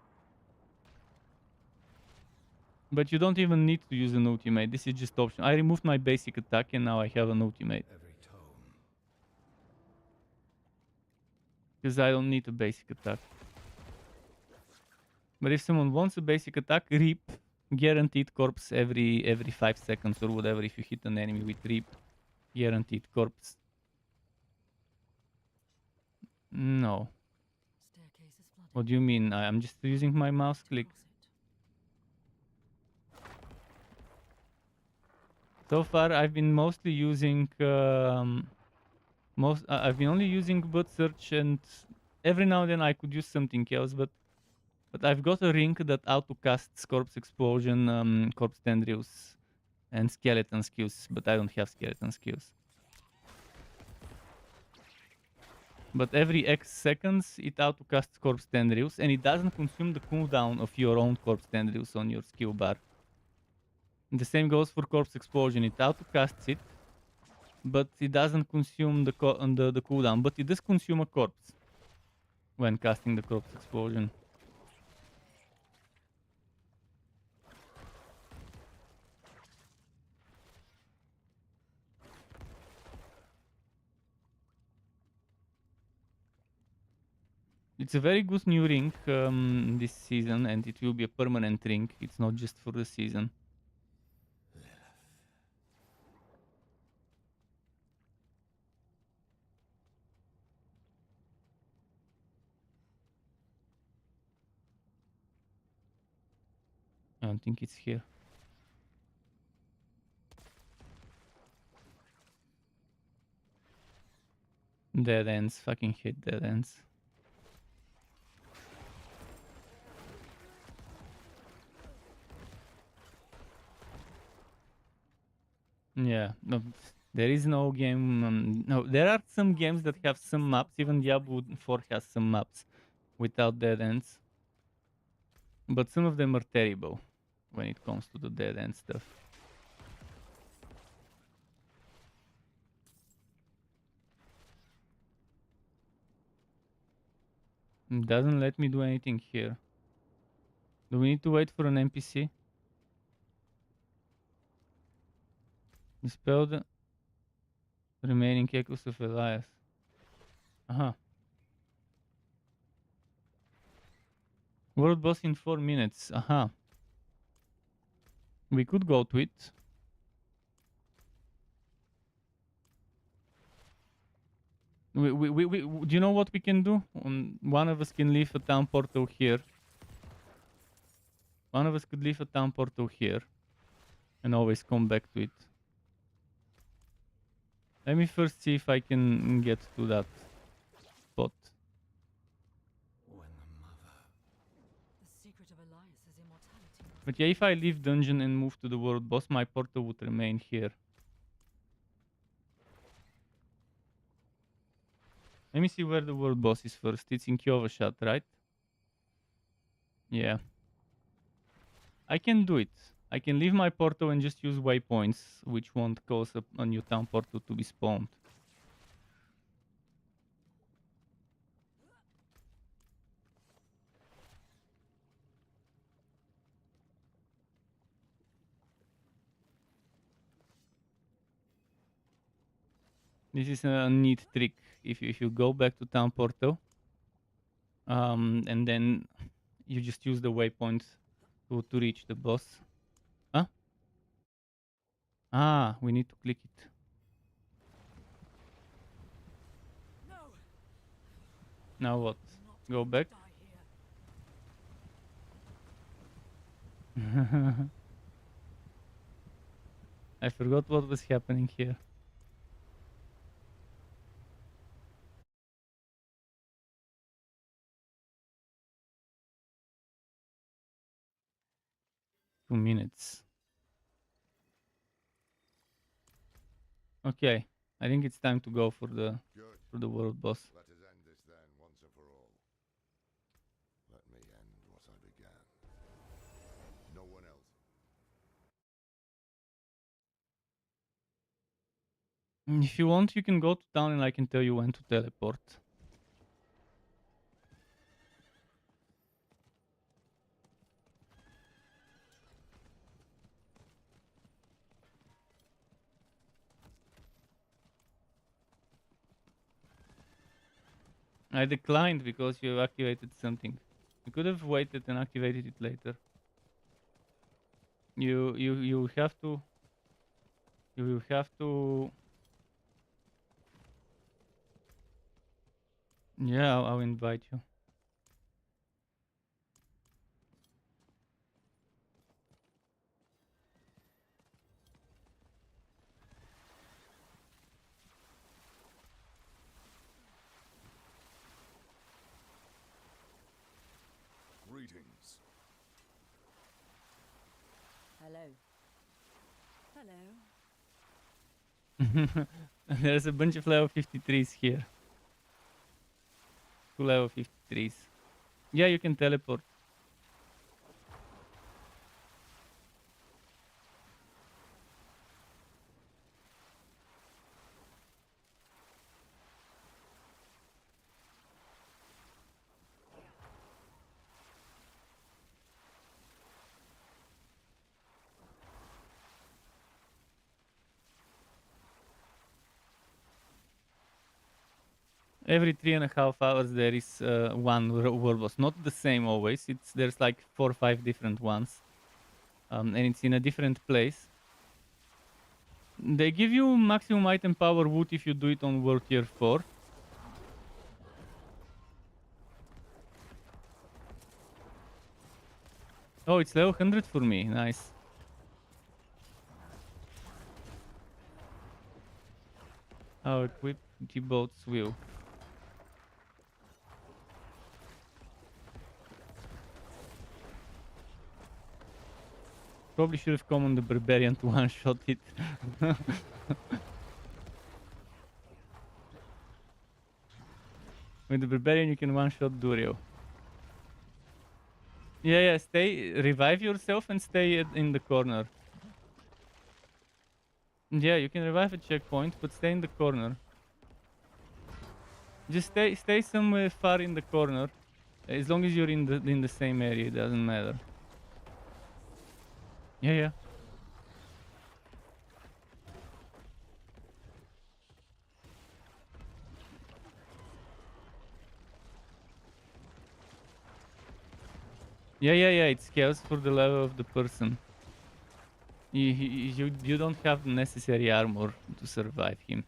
Speaker 1: But you don't even need to use an ultimate. This is just option. I removed my basic attack and now I have an ultimate.
Speaker 3: Every tome.
Speaker 1: Because I don't need a basic attack. But if someone wants a basic attack, Reap, guaranteed corpse every 5 seconds or whatever if you hit an enemy with Reap. Guaranteed corpse. No.
Speaker 6: Staircase is flooded.
Speaker 1: What do you mean? I'm just using my mouse click. So far, I've been mostly using I've been only using bot search, and every now and then I could use something else. But I've got a ring that auto casts corpse explosion, corpse tendrils, and skeleton skills. But I don't have skeleton skills. But every X seconds, it auto casts corpse tendrils, and it doesn't consume the cooldown of your own corpse tendrils on your skill bar. And the same goes for corpse explosion. It auto casts it, but it doesn't consume the cooldown. But it does consume a corpse when casting the corpse explosion. It's a very good new ring this season, and it will be a permanent ring. It's not just for the season. I don't think it's here. Dead ends. Fucking hate dead ends. Yeah, no, there is no game. No, there are some games that have some maps. Even Diablo 4 has some maps without dead ends. But some of them are terrible when it comes to the dead end stuff. It doesn't let me do anything here. Do we need to wait for an NPC? Dispel the remaining echoes of Elias. World boss in 4 minutes. We could go to it. Do you know what we can do? One of us can leave a town portal here. One of us could leave a town portal here. And always come back to it. Let me first see if I can get to that spot.
Speaker 3: When the mother.
Speaker 6: The secret of Elias is immortality.
Speaker 1: But yeah, if I leave dungeon and move to the world boss, my portal would remain here. Let me see where the world boss is first. It's in Kyovashat, right? Yeah. I can do it. I can leave my portal and just use waypoints, which won't cause a new town portal to be spawned. This is a neat trick. If you go back to town portal, and then you just use the waypoints to reach the boss. Huh? Ah, we need to click it.
Speaker 6: No!
Speaker 1: Now what?
Speaker 6: Not
Speaker 1: Go back?
Speaker 6: die here.
Speaker 1: I forgot what was happening here. Two minutes. Okay, I think it's time to go for
Speaker 3: Good.
Speaker 1: the world boss.
Speaker 3: Let us end this then, once and for all. Let me end what I began. No one else.
Speaker 1: If you want, you can go to town and I can tell you when to teleport. I declined because you activated something. You could have waited and activated it later. You have to. You have to. Yeah, I'll invite you.
Speaker 3: Greetings.
Speaker 6: Hello. Hello.
Speaker 1: There's a bunch of level 53s here. 2 level 53s. Yeah, you can teleport. Every 3.5 hours there is one world boss. Not the same always. There's like 4 or 5 different ones. And it's in a different place. They give you maximum item power wood if you do it on world tier 4. Oh, it's level 100 for me. Nice. I'll equip G-Boat's wheel. Probably should have come on the barbarian to one-shot it. With the barbarian you can one-shot Durio. Yeah, stay, revive yourself and stay in the corner. Yeah, you can revive a checkpoint, but stay in the corner. Just stay somewhere far in the corner. As long as you're in the same area, it doesn't matter. Yeah. Yeah, it scales for the level of the person. You don't have the necessary armor to survive him.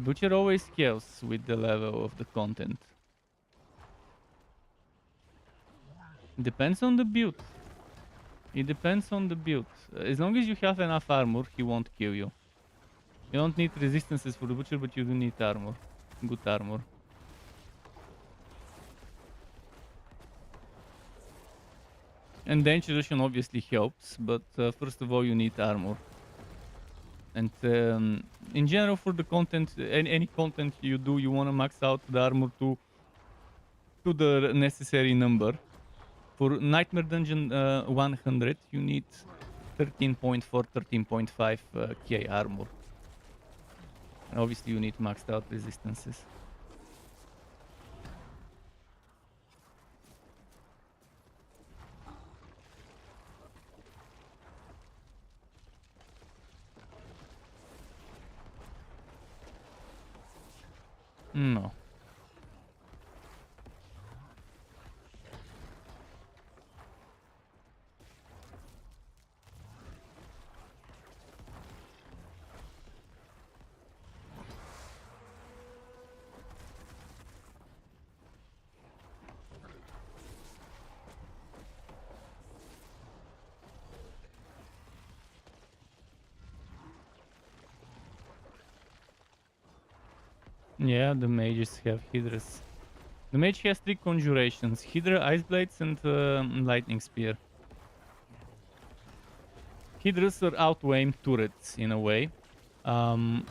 Speaker 1: Butcher always scales with the level of the content. Depends on the build. It depends on the build. As long as you have enough armor, he won't kill you. You don't need resistances for the butcher, but you do need armor. Good armor. And danger reduction obviously helps, but first of all you need armor. And in general for the content, any content you do, you want to max out the armor to the necessary number. For Nightmare Dungeon 100, you need 13.4, 13.5 K armor. And obviously you need maxed out resistances. No. Yeah, the mages have Hydras. The mage has 3 conjurations: Hydra, Ice Blades, and Lightning Spear. Hydras are auto-aim turrets in a way. The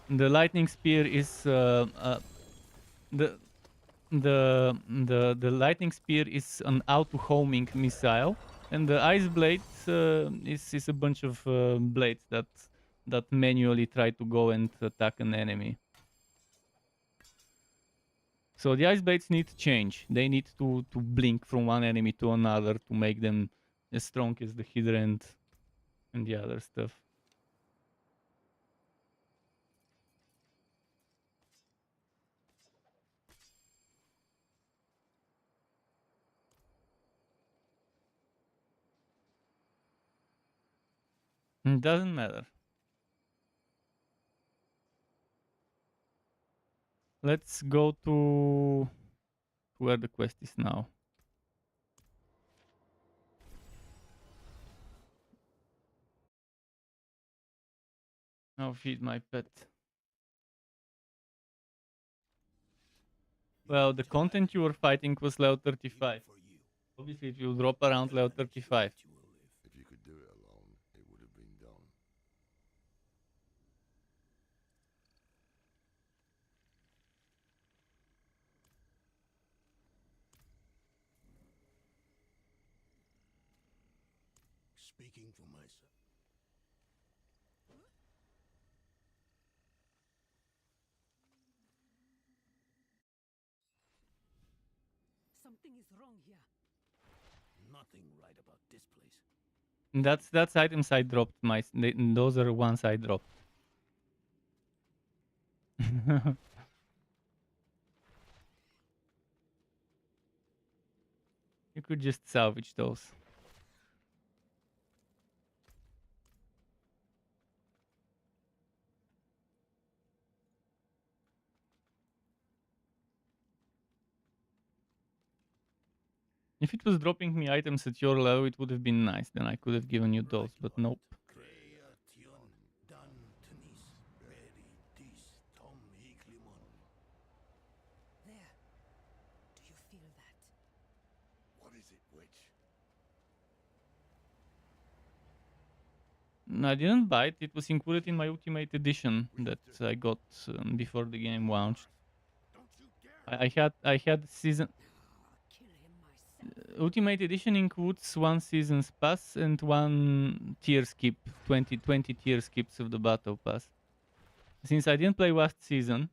Speaker 1: Lightning Spear is the Lightning Spear is an auto-homing missile And the ice blade is a bunch of blades that manually try to go and attack an enemy. So the ice blades need to change. They need to blink from one enemy to another to make them as strong as the hydrant and the other stuff. It doesn't matter. Let's go to where the quest is now. Now feed my pet. Well, the content you were fighting was level 35. Obviously, it will drop around level 35.
Speaker 3: If you could do it alone, it would have been done.
Speaker 5: Speaking for myself.
Speaker 6: Something is wrong here.
Speaker 5: Nothing right about this place.
Speaker 1: That's items I dropped. Those are ones I dropped. You could just salvage those. If it was dropping me items at your level, it would have been nice. Then I could have given you those, but nope.
Speaker 5: Creation dan tenis beri dis tom hiklimon.
Speaker 6: There. Do you feel that?
Speaker 3: What is it, witch?
Speaker 1: I didn't buy it. It was included in my Ultimate Edition that I got before the game launched. I had season.
Speaker 6: Kill him myself.
Speaker 1: Ultimate Edition includes one season's pass and one tier skip, 20 tier skips of the battle pass. Since I didn't play last season,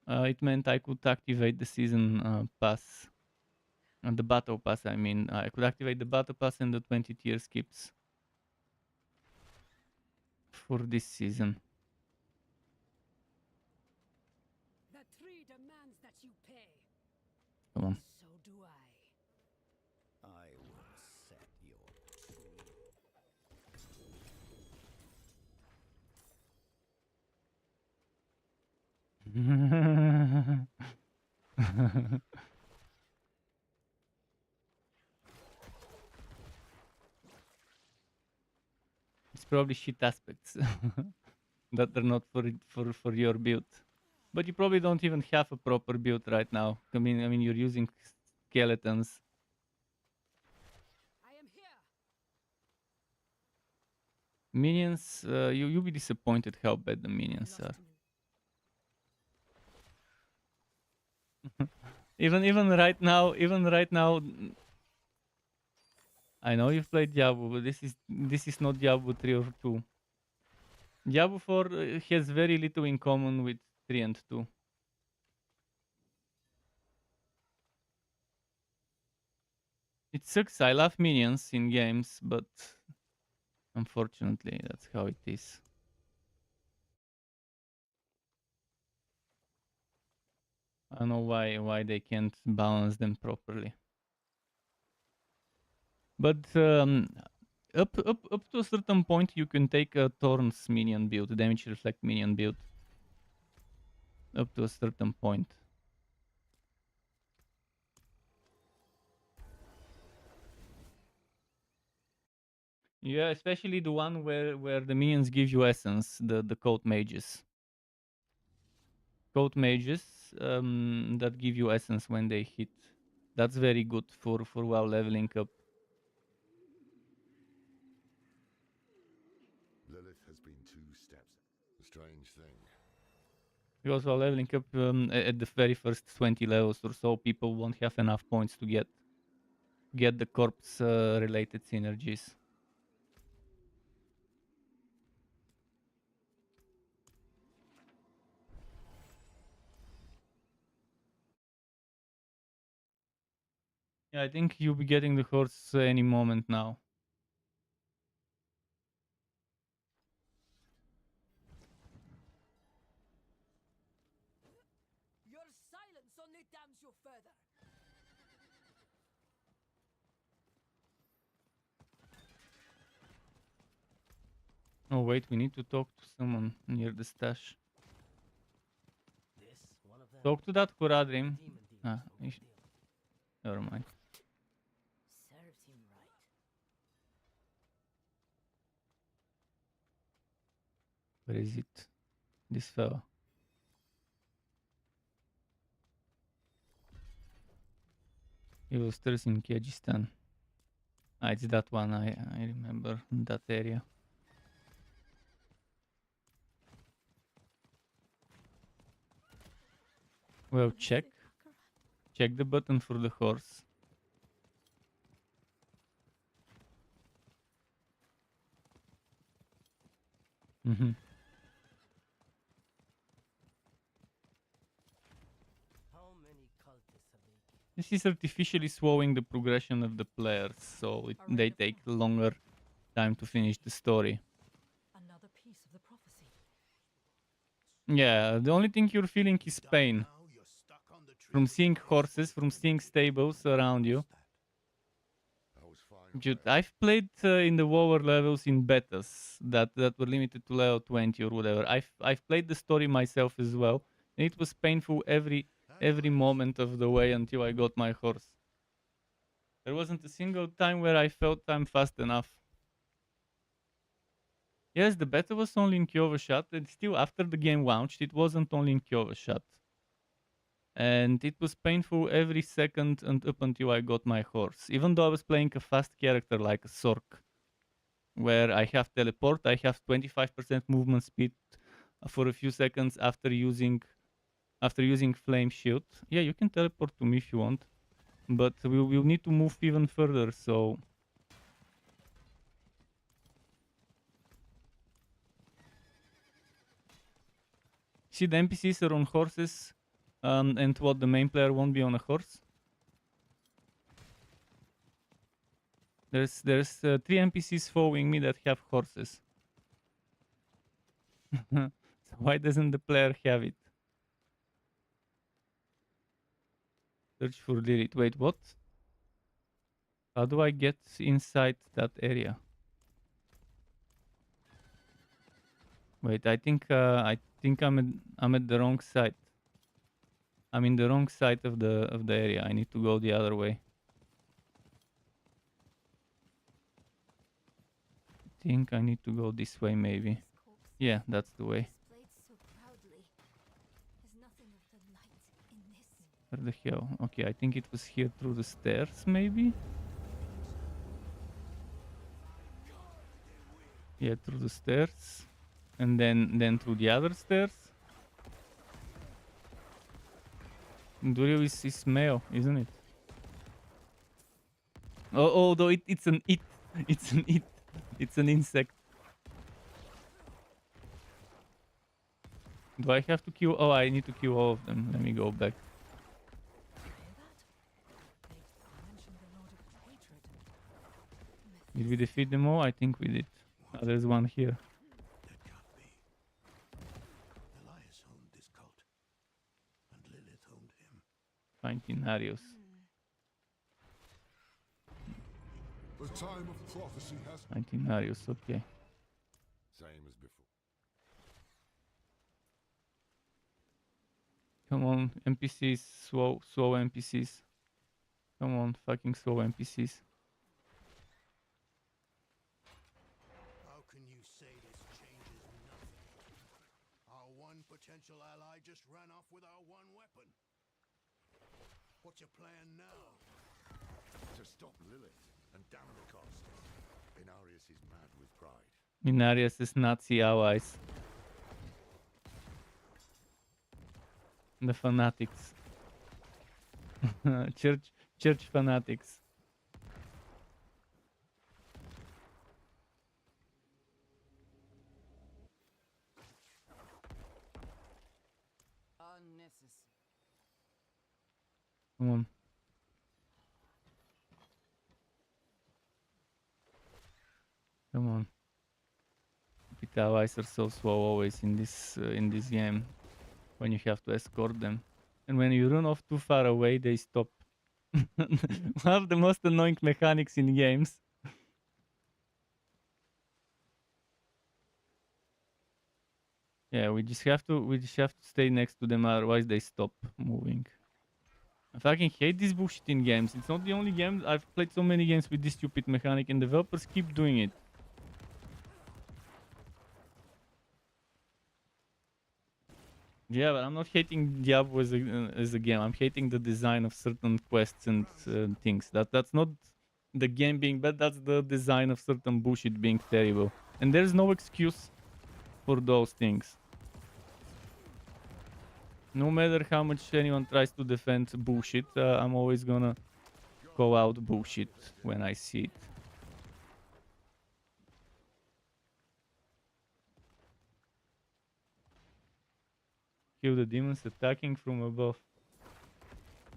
Speaker 1: it meant I could activate the season pass. And the battle pass, I mean. I could activate the battle pass and the 20 tier skips for this season.
Speaker 6: The tree demands that you pay.
Speaker 1: Come on.
Speaker 6: So do I.
Speaker 5: I will set your tree.
Speaker 1: It's probably shit aspects that are not for your build. But you probably don't even have a proper build right now. I mean you're using skeletons.
Speaker 6: I am here.
Speaker 1: Minions, you'll be disappointed how bad the minions
Speaker 6: Lost
Speaker 1: are.
Speaker 6: him.
Speaker 1: Even right now, I know you've played Diablo, but this is not Diablo 3 or 2. Diablo 4 has very little in common with 3 and 2. It sucks. I love minions in games, but unfortunately, that's how it is. I don't know why they can't balance them properly. But up to a certain point, you can take a Thorns minion build, damage reflect minion build. Up to a certain point. Yeah, especially the one where the minions give you essence, the code mages. Code mages that give you essence when they hit. That's very good for while leveling up.
Speaker 3: Lilith has been 2 steps. A strange thing.
Speaker 1: Because while leveling up at the very first 20 levels or so, people won't have enough points to get get the corpse related synergies. Yeah, I think you'll be getting the horse any moment now.
Speaker 6: Your silence only damns you further.
Speaker 1: Oh wait, we need to talk to someone near the stash.
Speaker 5: This one of them.
Speaker 1: Talk to that Kuradrim.
Speaker 5: Demon deals
Speaker 1: Ah,
Speaker 5: no good deal.
Speaker 1: never mind.
Speaker 5: Serves him right.
Speaker 1: Where is it? This fella. He was stirs in Kyrgyzstan. Ah, it's that one. I remember that area. Well, check the button for the horse. Mm-hmm.
Speaker 5: How many cultists have they?
Speaker 1: This is artificially slowing the progression of the players, so they take longer time to finish the story.
Speaker 6: Another piece of the prophecy.
Speaker 1: Yeah, the only thing you're feeling is pain.
Speaker 3: Now you're stuck on the tree
Speaker 1: From
Speaker 3: with
Speaker 1: seeing
Speaker 3: the
Speaker 1: horses, from seeing stables around you.
Speaker 3: I was fine.
Speaker 1: Dude, I've played in the lower levels in betas that were limited to level 20 or whatever. I've played the story myself as well, and it was painful every moment of the way until I got my horse. There wasn't a single time where I felt I'm fast enough. Yes, the beta was only in Kyovashot, and still after the game launched, it wasn't only in Kyovashot. And it was painful every second and up until I got my horse. Even though I was playing a fast character like a Sork, where I have teleport, I have 25% movement speed for a few seconds after using flame shield. Yeah, you can teleport to me if you want, but we'll need to move even further. So see, the NPCs are on horses, and what, the main player won't be on a horse. There's 3 NPCs following me that have horses. So why doesn't the player have it? Search for Lilith. Wait, what? How do I get inside that area? Wait, I think I'm at the wrong side. I'm in the wrong side of the area. I need to go the other way. I think I need to go this way, maybe. Yeah, that's the way.
Speaker 2: Displayed so proudly. There's nothing of the light in this.
Speaker 1: Where the hell? Okay, I think it was here through the stairs, maybe? Yeah, through the stairs. And then through the other stairs. Durio is male, isn't it? Oh, although it's an it. It's an it. It's an insect. Do I have to kill? Oh, I need to kill all of them. Let me go back.
Speaker 6: Hear that? They mentioned the Lord of Hatred.
Speaker 1: Did we defeat them all? I think we did. Oh, there's one here.
Speaker 3: That can't be. Elias owned this cult, and Lilith owned him.
Speaker 1: 19 Arios.
Speaker 3: The time of prophecy has
Speaker 1: 19 Arios, okay.
Speaker 3: same as before.
Speaker 1: Come on, NPCs, slow NPCs. Come on, fucking slow NPCs.
Speaker 3: How can you say this changes nothing? Our one potential ally just ran off with our one weapon. What's your plan now? To stop Lilith and damn the cost. Inarius is mad with pride.
Speaker 1: Inarius' Nazi allies. The fanatics. Church fanatics.
Speaker 6: resources.
Speaker 1: Come on. Come on. Stupid allies are so slow always in this game when you have to escort them. And when you run off too far away, they stop. One of the most annoying mechanics in games. Yeah, we just have to stay next to them, otherwise they stop moving. I fucking hate this bullshit in games. It's not the only game. I've played so many games with this stupid mechanic, and developers keep doing it. Yeah, but I'm not hating Diablo as a game. I'm hating the design of certain quests and things. That's not the game being bad. That's the design of certain bullshit being terrible. And there's no excuse for those things. No matter how much anyone tries to defend bullshit, I'm always gonna call out bullshit when I see it. Kill the demons attacking from above.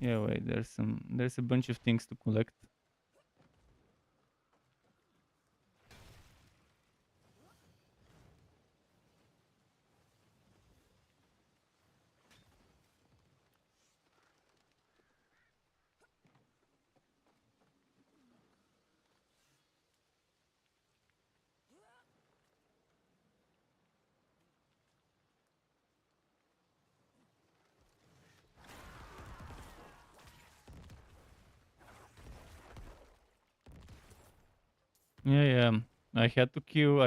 Speaker 1: Yeah, wait, there's a bunch of things to collect. Yeah, yeah. I had to kill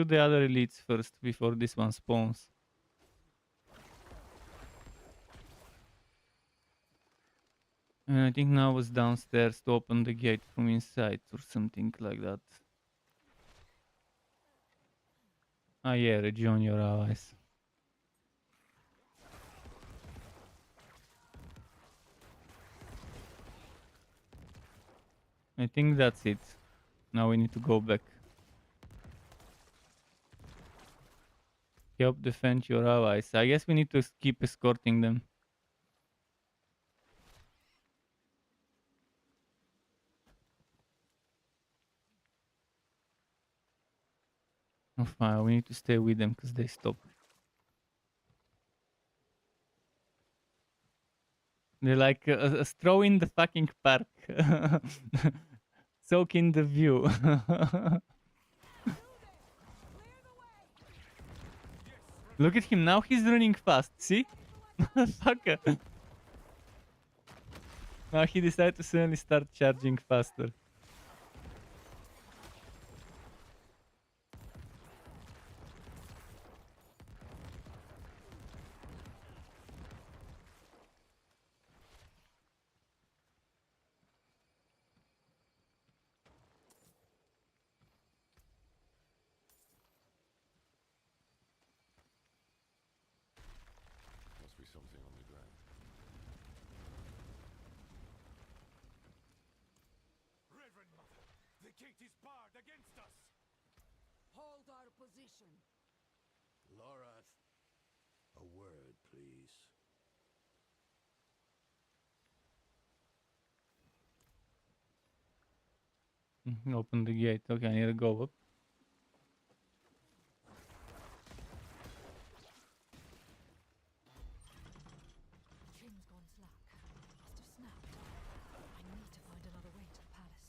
Speaker 1: the other elites first before this one spawns. And I think now was downstairs to open the gate from inside or something like that. Ah yeah, rejoin your allies. I think that's it. Now we need to go back. Help defend your allies. I guess we need to keep escorting them. Oh fine, we need to stay with them because they stop. They're like a stroll in the fucking park. Soak in the view. Look at him now, he's running fast, see? Motherfucker. Now he decided to suddenly start charging faster.
Speaker 7: Must be something on the ground.
Speaker 3: Reverend Mother, the gate is barred against us!
Speaker 6: Hold our position.
Speaker 3: Lorath, a word, please.
Speaker 1: Open the gate. Okay, I need to go up.
Speaker 6: Chain's gone slack. Must have snapped. I need to find another way to the palace.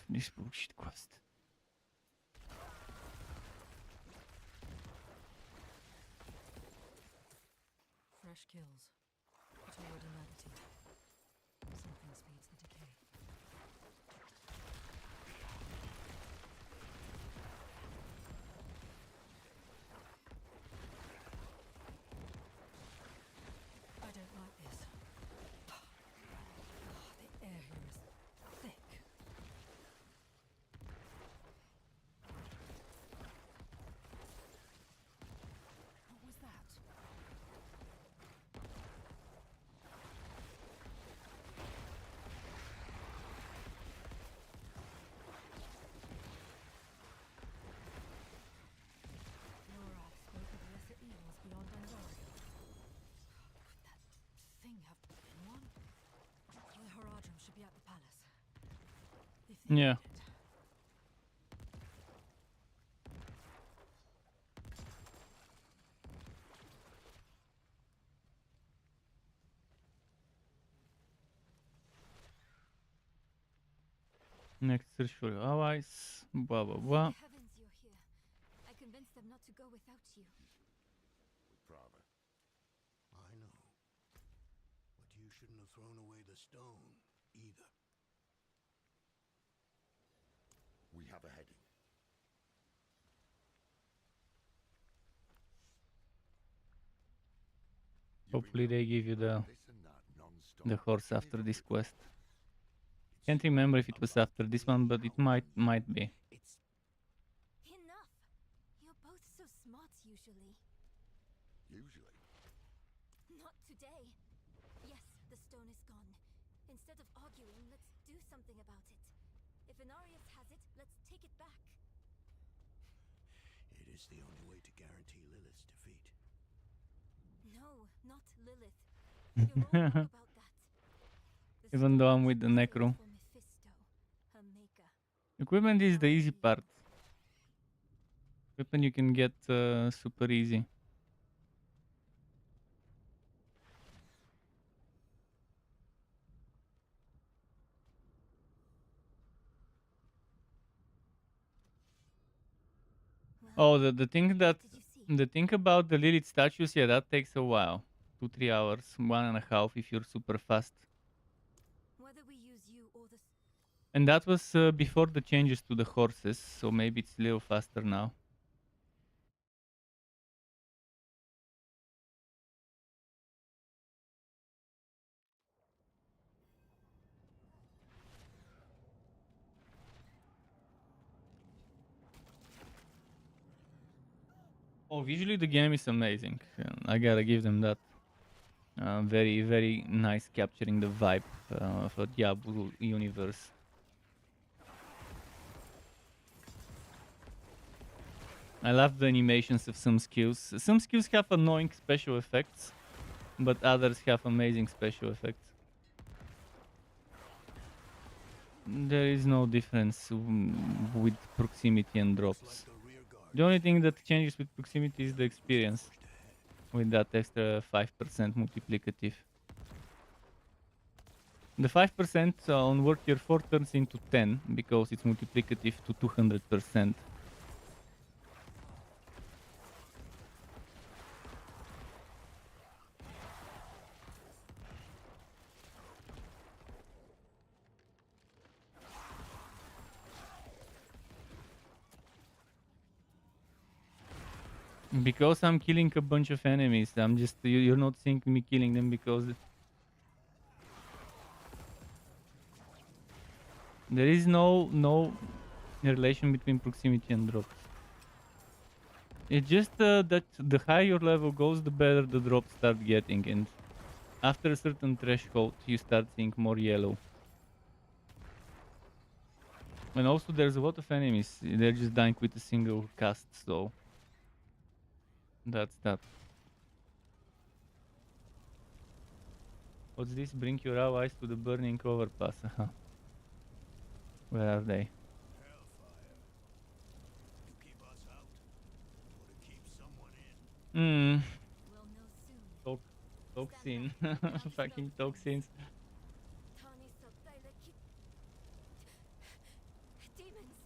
Speaker 1: This bullshit quest.
Speaker 6: Fresh kills. Toward humanity. Something speeds the decay. I don't like this. The air here is thick. What was that?
Speaker 1: Yeah. Next search for your allies. Blah blah blah.
Speaker 2: Heavens, you're here. I convinced them not to go without you.
Speaker 3: Bravo. I know. But you shouldn't have thrown away the stone, either.
Speaker 7: We have a heading.
Speaker 1: Hopefully they give you the
Speaker 7: This and that non-stop.
Speaker 1: horse after this quest. Can't remember if it was after this one, but it might be.
Speaker 5: It's
Speaker 2: Enough! You're both so smart usually.
Speaker 7: Usually.
Speaker 2: Not today. Yes, the stone is gone. Instead of arguing, let's do something about it. If Inarius has it, let's take it back.
Speaker 3: It is the only way to guarantee Lilith's defeat.
Speaker 2: No, not Lilith. You're all wrong about that. The
Speaker 1: Even though I'm
Speaker 2: stone
Speaker 1: with the
Speaker 2: was
Speaker 1: Necro.
Speaker 2: for Mephisto, her maker.
Speaker 1: Equipment is the easy part. Equipment you can get super easy.
Speaker 2: Well,
Speaker 1: Oh, the thing that
Speaker 2: did you see?
Speaker 1: the thing about the Lilith statues, yeah, that takes a while. 2-3 hours, 1.5 if you're super fast.
Speaker 2: Whether we use you or the
Speaker 1: And that was before the changes to the horses, so maybe it's a little faster now. Oh, visually the game is amazing. I gotta give them that. Very, very nice capturing the vibe of a Diablo universe. I love the animations of some skills. Some skills have annoying special effects, but others have amazing special effects. There is no difference with proximity and drops.
Speaker 3: The rear guard
Speaker 1: The only thing that changes with proximity is the experience, with that extra 5% multiplicative. The 5% on work tier 4 turns into 10 because it's multiplicative to 200%. Because I'm killing a bunch of enemies, I'm just you're not seeing me killing them because there is no relation between proximity and drops. It's just that the higher your level goes, the better the drops start getting, and after a certain threshold, you start seeing more yellow. And also, there's a lot of enemies. They're just dying with a single cast, so that's that. What's this? Bring your allies to the burning overpass. Where are they?
Speaker 3: hellfire. To keep us out, or to keep someone in.
Speaker 2: We'll know soon.
Speaker 1: Toxin. Fucking toxins.
Speaker 2: Tani Sabtaila Demons!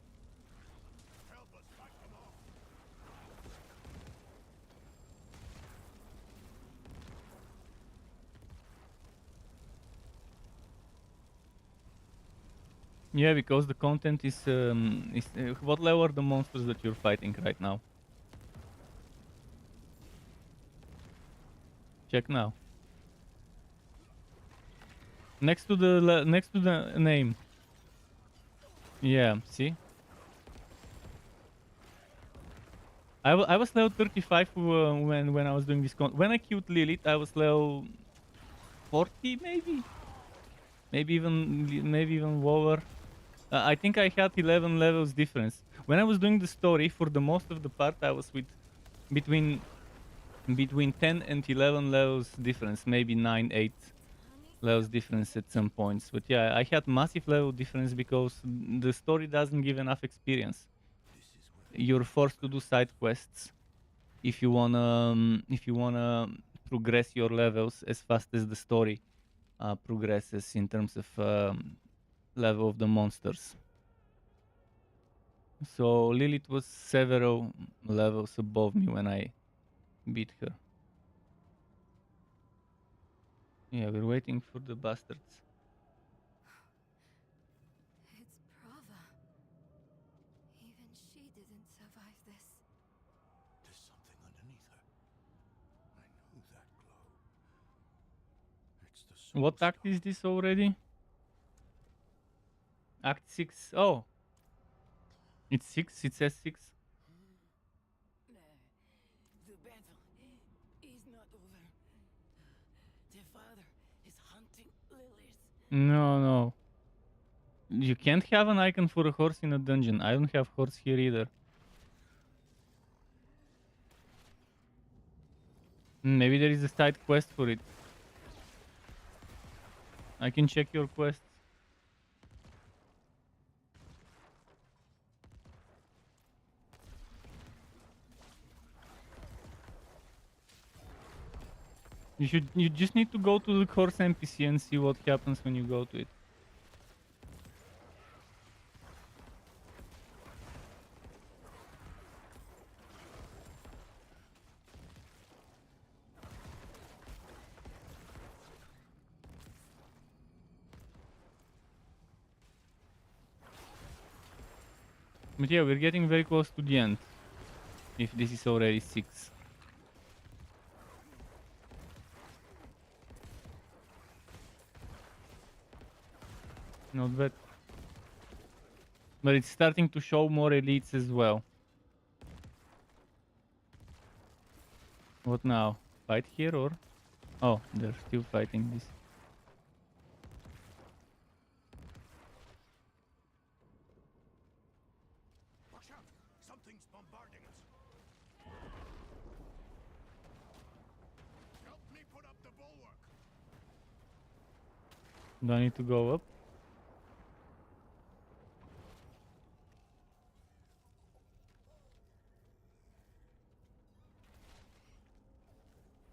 Speaker 3: Help us fight them off.
Speaker 1: Yeah, because the content is what level are the monsters that you're fighting right now? Check now. Next to the name. Yeah, see. I was level 35 when I was doing this when I killed Lilith. I was level 40 maybe even lower. I think I had 11 levels difference. When I was doing the story, for the most of the part, I was with between 10 and 11 levels difference, maybe 9, 8 levels difference at some points. But yeah, I had massive level difference because the story doesn't give enough experience. You're forced to do side quests if you wanna progress your levels as fast as the story progresses in terms of level of the monsters. So Lilith was several levels above me when I beat her. Yeah, we're waiting for the bastards.
Speaker 2: It's Prava. Even she didn't survive this.
Speaker 3: There's something underneath her. I know that glow. It's the soul
Speaker 1: What act
Speaker 3: stone.
Speaker 1: is this already? Act 6. Oh, it's 6. It says 6.
Speaker 5: The battle is not over. The father is hunting lilies.
Speaker 1: No, no. You can't have an icon for a horse in a dungeon. I don't have horse here either. Maybe there is a side quest for it. I can check your quests. You just need to go to the horse NPC and see what happens when you go to it. But yeah, we're getting very close to the end. If this is already 6. Not bad. But it's starting to show more elites as well. What now? Fight here or? Oh, they're still fighting this.
Speaker 3: Watch out! Something's bombarding us. Help me put up the bulwark.
Speaker 1: Do I need to go up?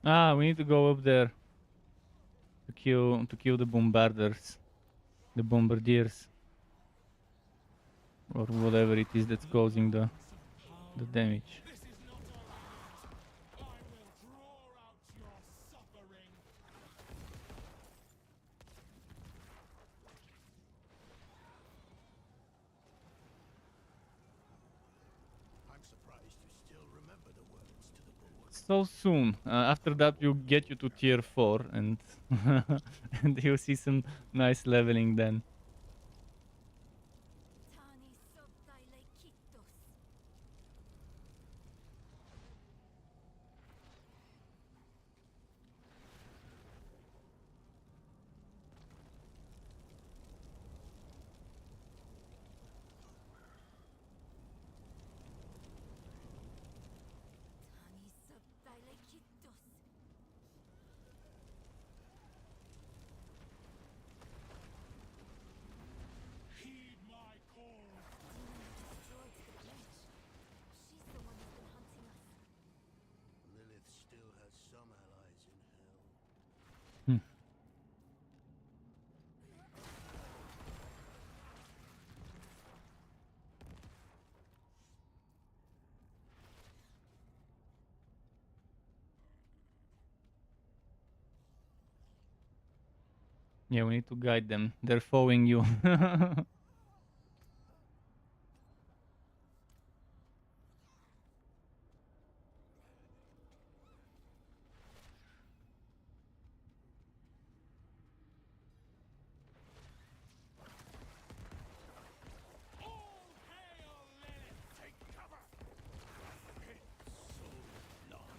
Speaker 1: Ah, we need to go up there to kill the bombarders, the bombardiers, or whatever it is that's causing the damage.
Speaker 3: I'm surprised you still remember the words to the bulwark.
Speaker 1: So soon. After that, we'll get you to tier 4, and and you'll see some nice leveling then.
Speaker 2: Tani subdilakitos. Tani subdilakitos.
Speaker 3: Heed my call.
Speaker 2: Destroyed the witch. She's the one who's been hunting us.
Speaker 3: Lilith still has some allies in hell.
Speaker 1: Yeah, we need to guide them. They're following you.
Speaker 3: Take cover! It's so long.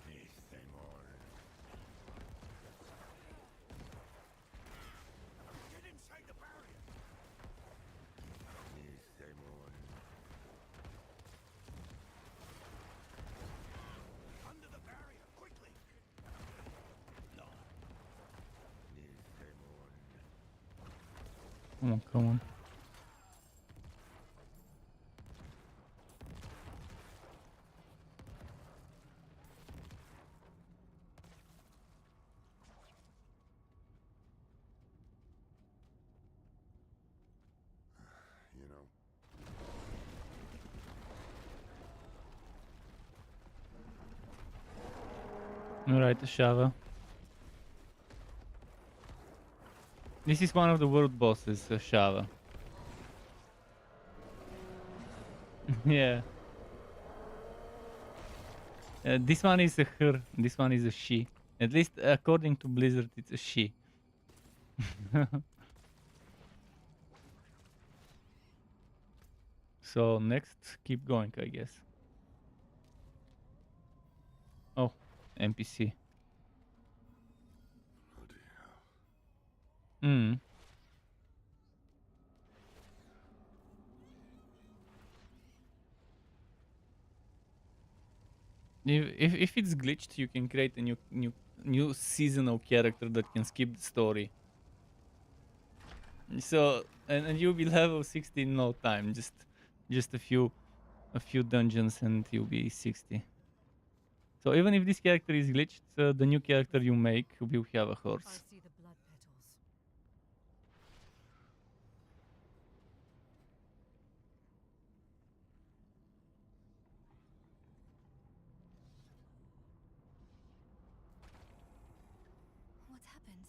Speaker 3: Face them all. Get inside the barrier!
Speaker 1: Come on, come on.
Speaker 7: You know,
Speaker 1: Alright, Shava. This is one of the world bosses, Shava. Yeah. This one is a her, this one is a she. At least according to Blizzard, it's a she. So next, keep going, I guess. Oh, NPC.
Speaker 7: bloody hell.
Speaker 1: Hmm. If it's glitched, you can create a new seasonal character that can skip the story. So and you'll be level 60 in no time. Just a few dungeons and you'll be 60. So even if this character is glitched, the new character you make will have a
Speaker 6: I
Speaker 1: horse.
Speaker 6: see the blood petals.
Speaker 2: What happened?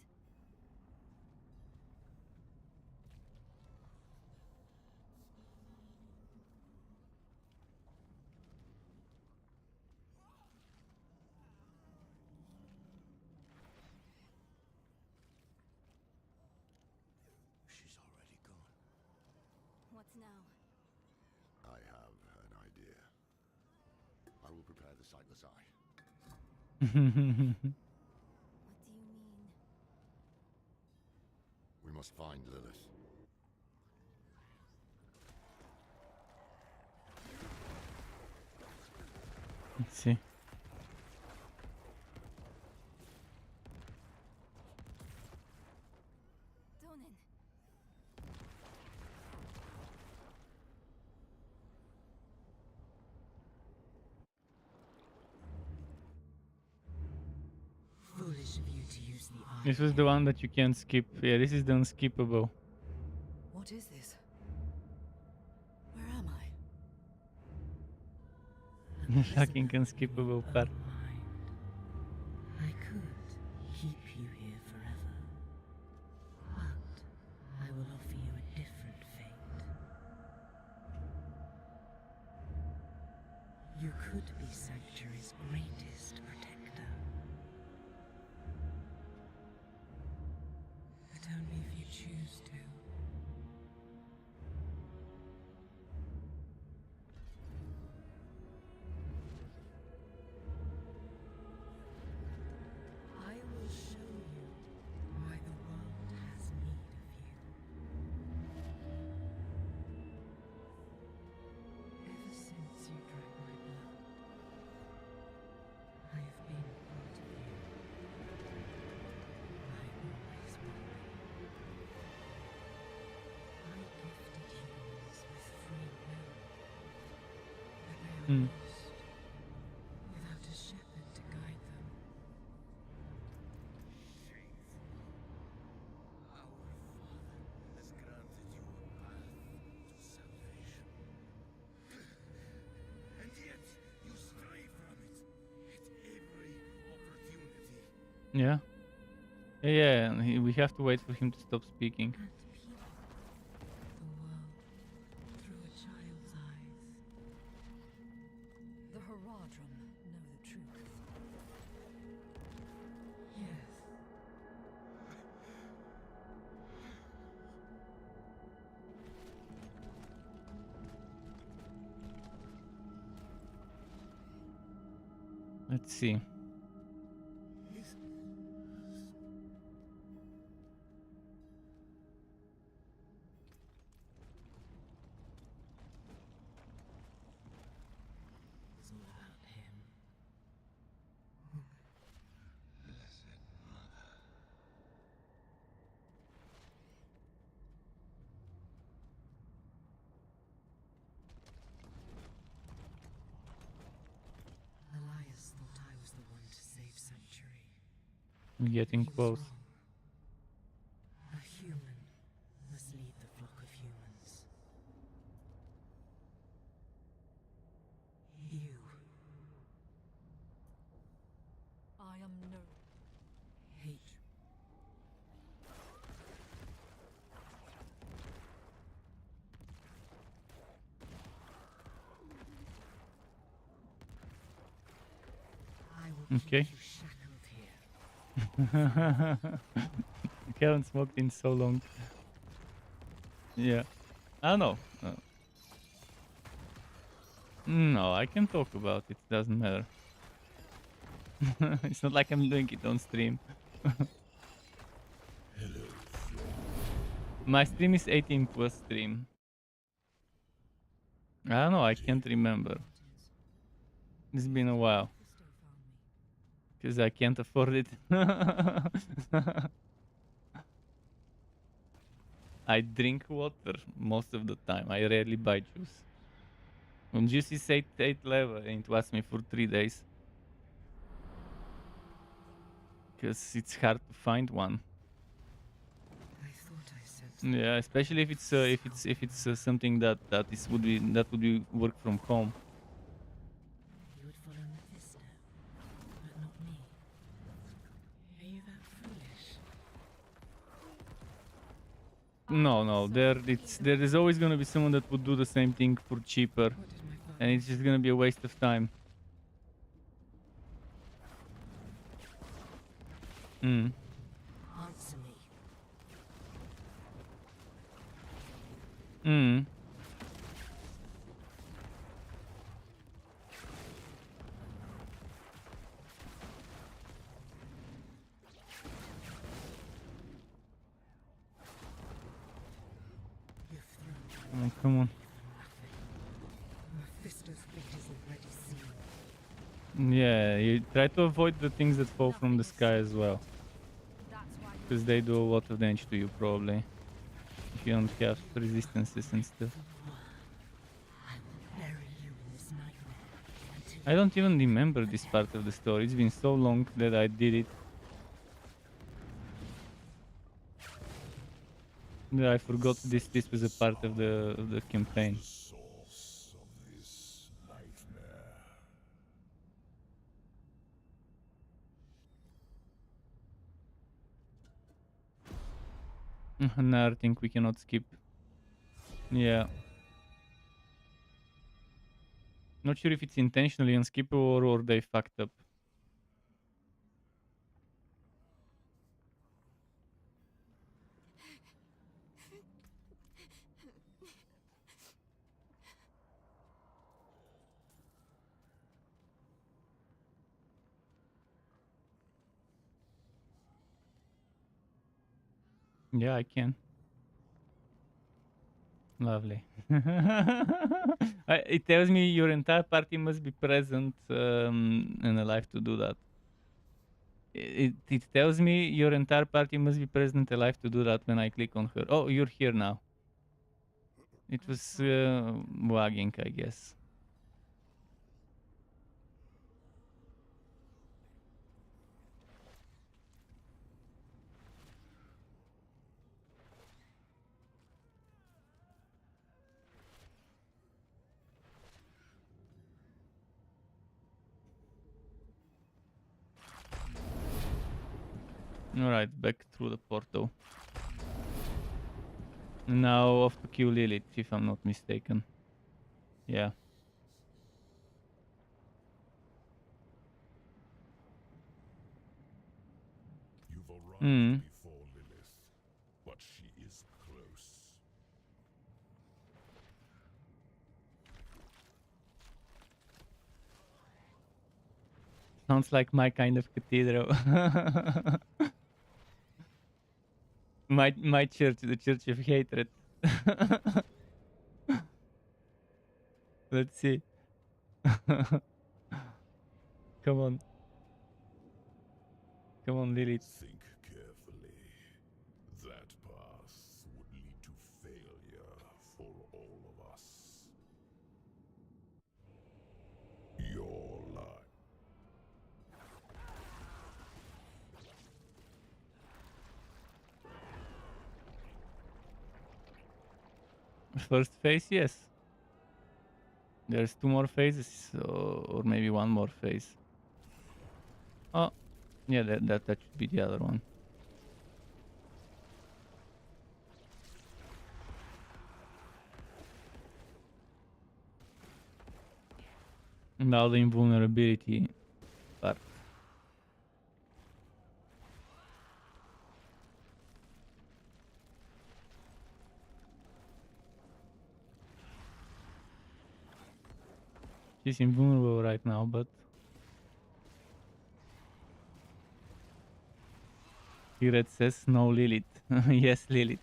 Speaker 3: She's already gone.
Speaker 2: What now?
Speaker 7: I have an idea. I will prepare the sightless eye.
Speaker 2: What do you mean?
Speaker 7: We must find Lilith.
Speaker 1: Let's see.
Speaker 2: Donin.
Speaker 5: Foolish of you to use the eye.
Speaker 1: This was the one that you can't skip. Yeah, this is the unskippable.
Speaker 6: What is this? Where am I?
Speaker 1: Fucking unskippable part.
Speaker 5: I could keep you here forever, but I will offer you a different fate. You could be Sanctuary's greatest protector. But only if you choose to. I will show you why the world has need of you. Ever since you drank my blood, I have been a part of you. I always will be. I gifted humans with free will, but they are
Speaker 1: Hmm.
Speaker 5: lost without a shepherd to guide them.
Speaker 3: Our Father has granted you a path to salvation. And yet you stray from it at every opportunity.
Speaker 1: Yeah. Yeah, and we have to wait for him to stop speaking.
Speaker 5: And people, the world, through a child's eyes.
Speaker 6: The Haradrim know the truth.
Speaker 5: Yes.
Speaker 1: Let's see.
Speaker 5: It's all about him.
Speaker 1: Getting
Speaker 5: He was
Speaker 1: close.
Speaker 5: wrong. A human must lead the flock of humans. You
Speaker 6: I am no.
Speaker 5: hate. I will
Speaker 1: Okay.
Speaker 5: keep you shackled here.
Speaker 1: I haven't smoked in so long. Yeah. I don't know. No, I can talk about it. Doesn't matter. It's not like I'm doing it on stream. My stream is 18 plus stream. I don't know. I can't remember. It's been a while.
Speaker 6: Fisto found me.
Speaker 1: Because I can't afford it. I drink water most of the time. I rarely buy juice. When juice is 8 level and it lasts me for 3 days. Because it's hard to find one.
Speaker 5: I thought I sensed.
Speaker 1: Yeah, especially if it's something that would be work from home.
Speaker 5: You would follow Mephisto, but not me. Are you that foolish?
Speaker 1: No, there is always gonna be someone that would do the same thing for cheaper,
Speaker 5: What did my father
Speaker 1: and it's just gonna be a waste of time. Mm.
Speaker 5: answer me?
Speaker 1: Mm.
Speaker 5: You've thrown
Speaker 1: Oh, come on.
Speaker 5: Mephisto's fate is already seen.
Speaker 1: Yeah, you try to avoid the things that fall from the sky as well,
Speaker 6: That's why you're
Speaker 1: because they do a lot of damage to you probably. If you don't have resistances and stuff.
Speaker 5: I will bury you in this nightmare until
Speaker 1: I don't even remember this part of the story. It's been so long that I did it. That I forgot this was a part of the campaign.
Speaker 7: Source of this nightmare.
Speaker 1: Another thing we cannot skip. Yeah. Not sure if it's intentionally unskippable or they fucked up. Yeah, I can. Lovely. It tells me your entire party must be present and alive to do that. It tells me your entire party must be present alive to do that when I click on her. Oh, you're here now. It was lagging, I guess. Alright, back through the portal. Now off to kill Lilith, if I'm not mistaken. Yeah.
Speaker 7: You've arrived
Speaker 1: Hmm.
Speaker 7: before Lilith, but she is close.
Speaker 1: Sounds like my kind of cathedral. my church, the Church of Hatred. Let's see. Come on. Come on, Lilith.
Speaker 7: Think carefully. That path would lead to failure for all of us. Your life.
Speaker 1: First phase, yes. There's 2 more phases, or maybe 1 more phase. Oh, yeah, that should be the other one. Now the invulnerability part. He's invulnerable right now, but Red says no Lilith. Yes, Lilith.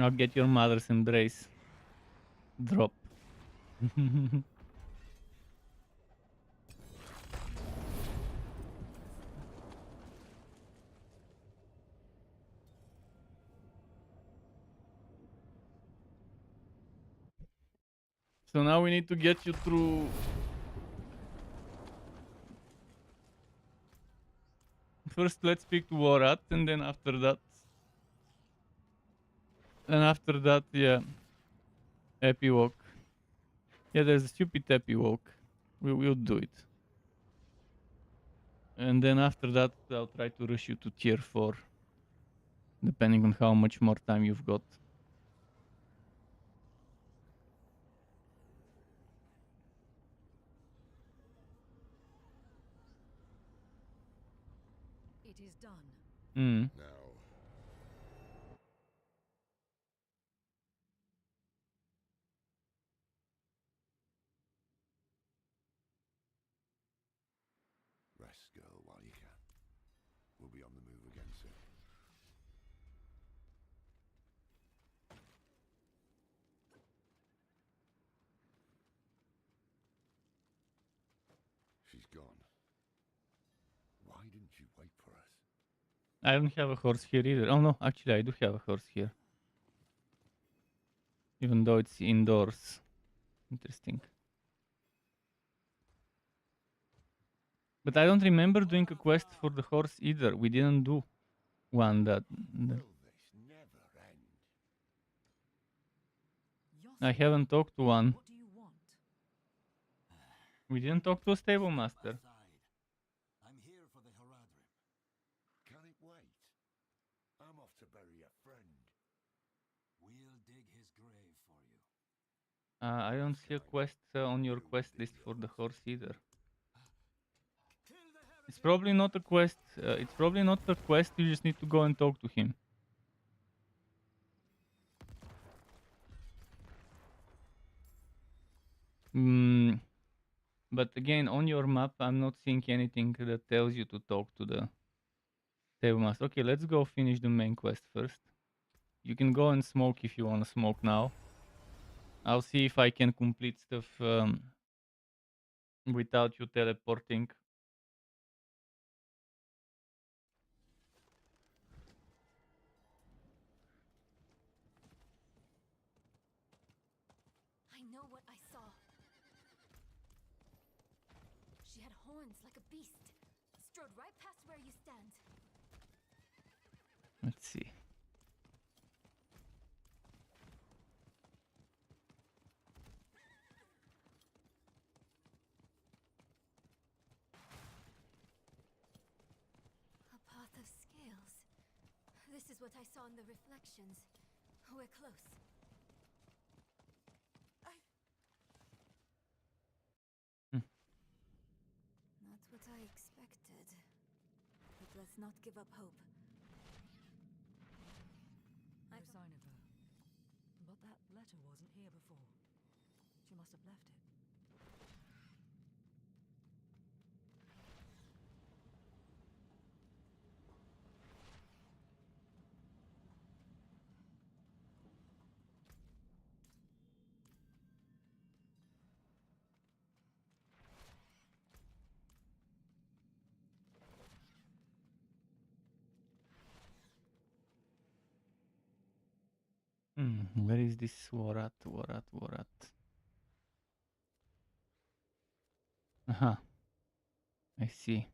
Speaker 1: I'll get your mother's embrace. Drop. So now we need to get you through. First, let's pick Warat, and then after that. And after that, yeah. Epiwalk. Yeah, there's a stupid Epiwalk. We'll do it. And then after that, I'll try to rush you to tier 4. Depending on how much more time you've got.
Speaker 6: It is done.
Speaker 1: Mm.
Speaker 7: Now, rest, girl, while you can. We'll be on the move again soon. She's gone. Why didn't you wait for us?
Speaker 1: I don't have a horse here either. Oh no, actually I do have a horse here. Even though it's indoors. Interesting. But I don't remember doing a quest for the horse either. We didn't do one that...
Speaker 7: Will this never end?
Speaker 1: I haven't talked to one.
Speaker 6: What do you want?
Speaker 1: We didn't talk to a stable master.
Speaker 3: I'm here for the Haradrim.
Speaker 7: Can it wait? I'm off to bury a friend.
Speaker 3: We'll dig his grave for you.
Speaker 1: I don't see a quest on your quest list for the horse either. It's probably not a quest. It's probably not a quest. You just need to go and talk to him. But again, on your map, I'm not seeing anything that tells you to talk to the table master. Okay, let's go finish the main quest first. You can go and smoke if you want to smoke now. I'll see if I can complete stuff without you teleporting.
Speaker 2: I know what I saw. She had horns like a beast, strode right past where you stand.
Speaker 1: Let's see.
Speaker 2: A path of scales. This is what I saw in the reflections. We're close. Not what I expected. But let's not give up hope.
Speaker 6: No sign of her. But that letter wasn't here before. She must have left it.
Speaker 1: Where is this Warat? Warat? Aha, I see.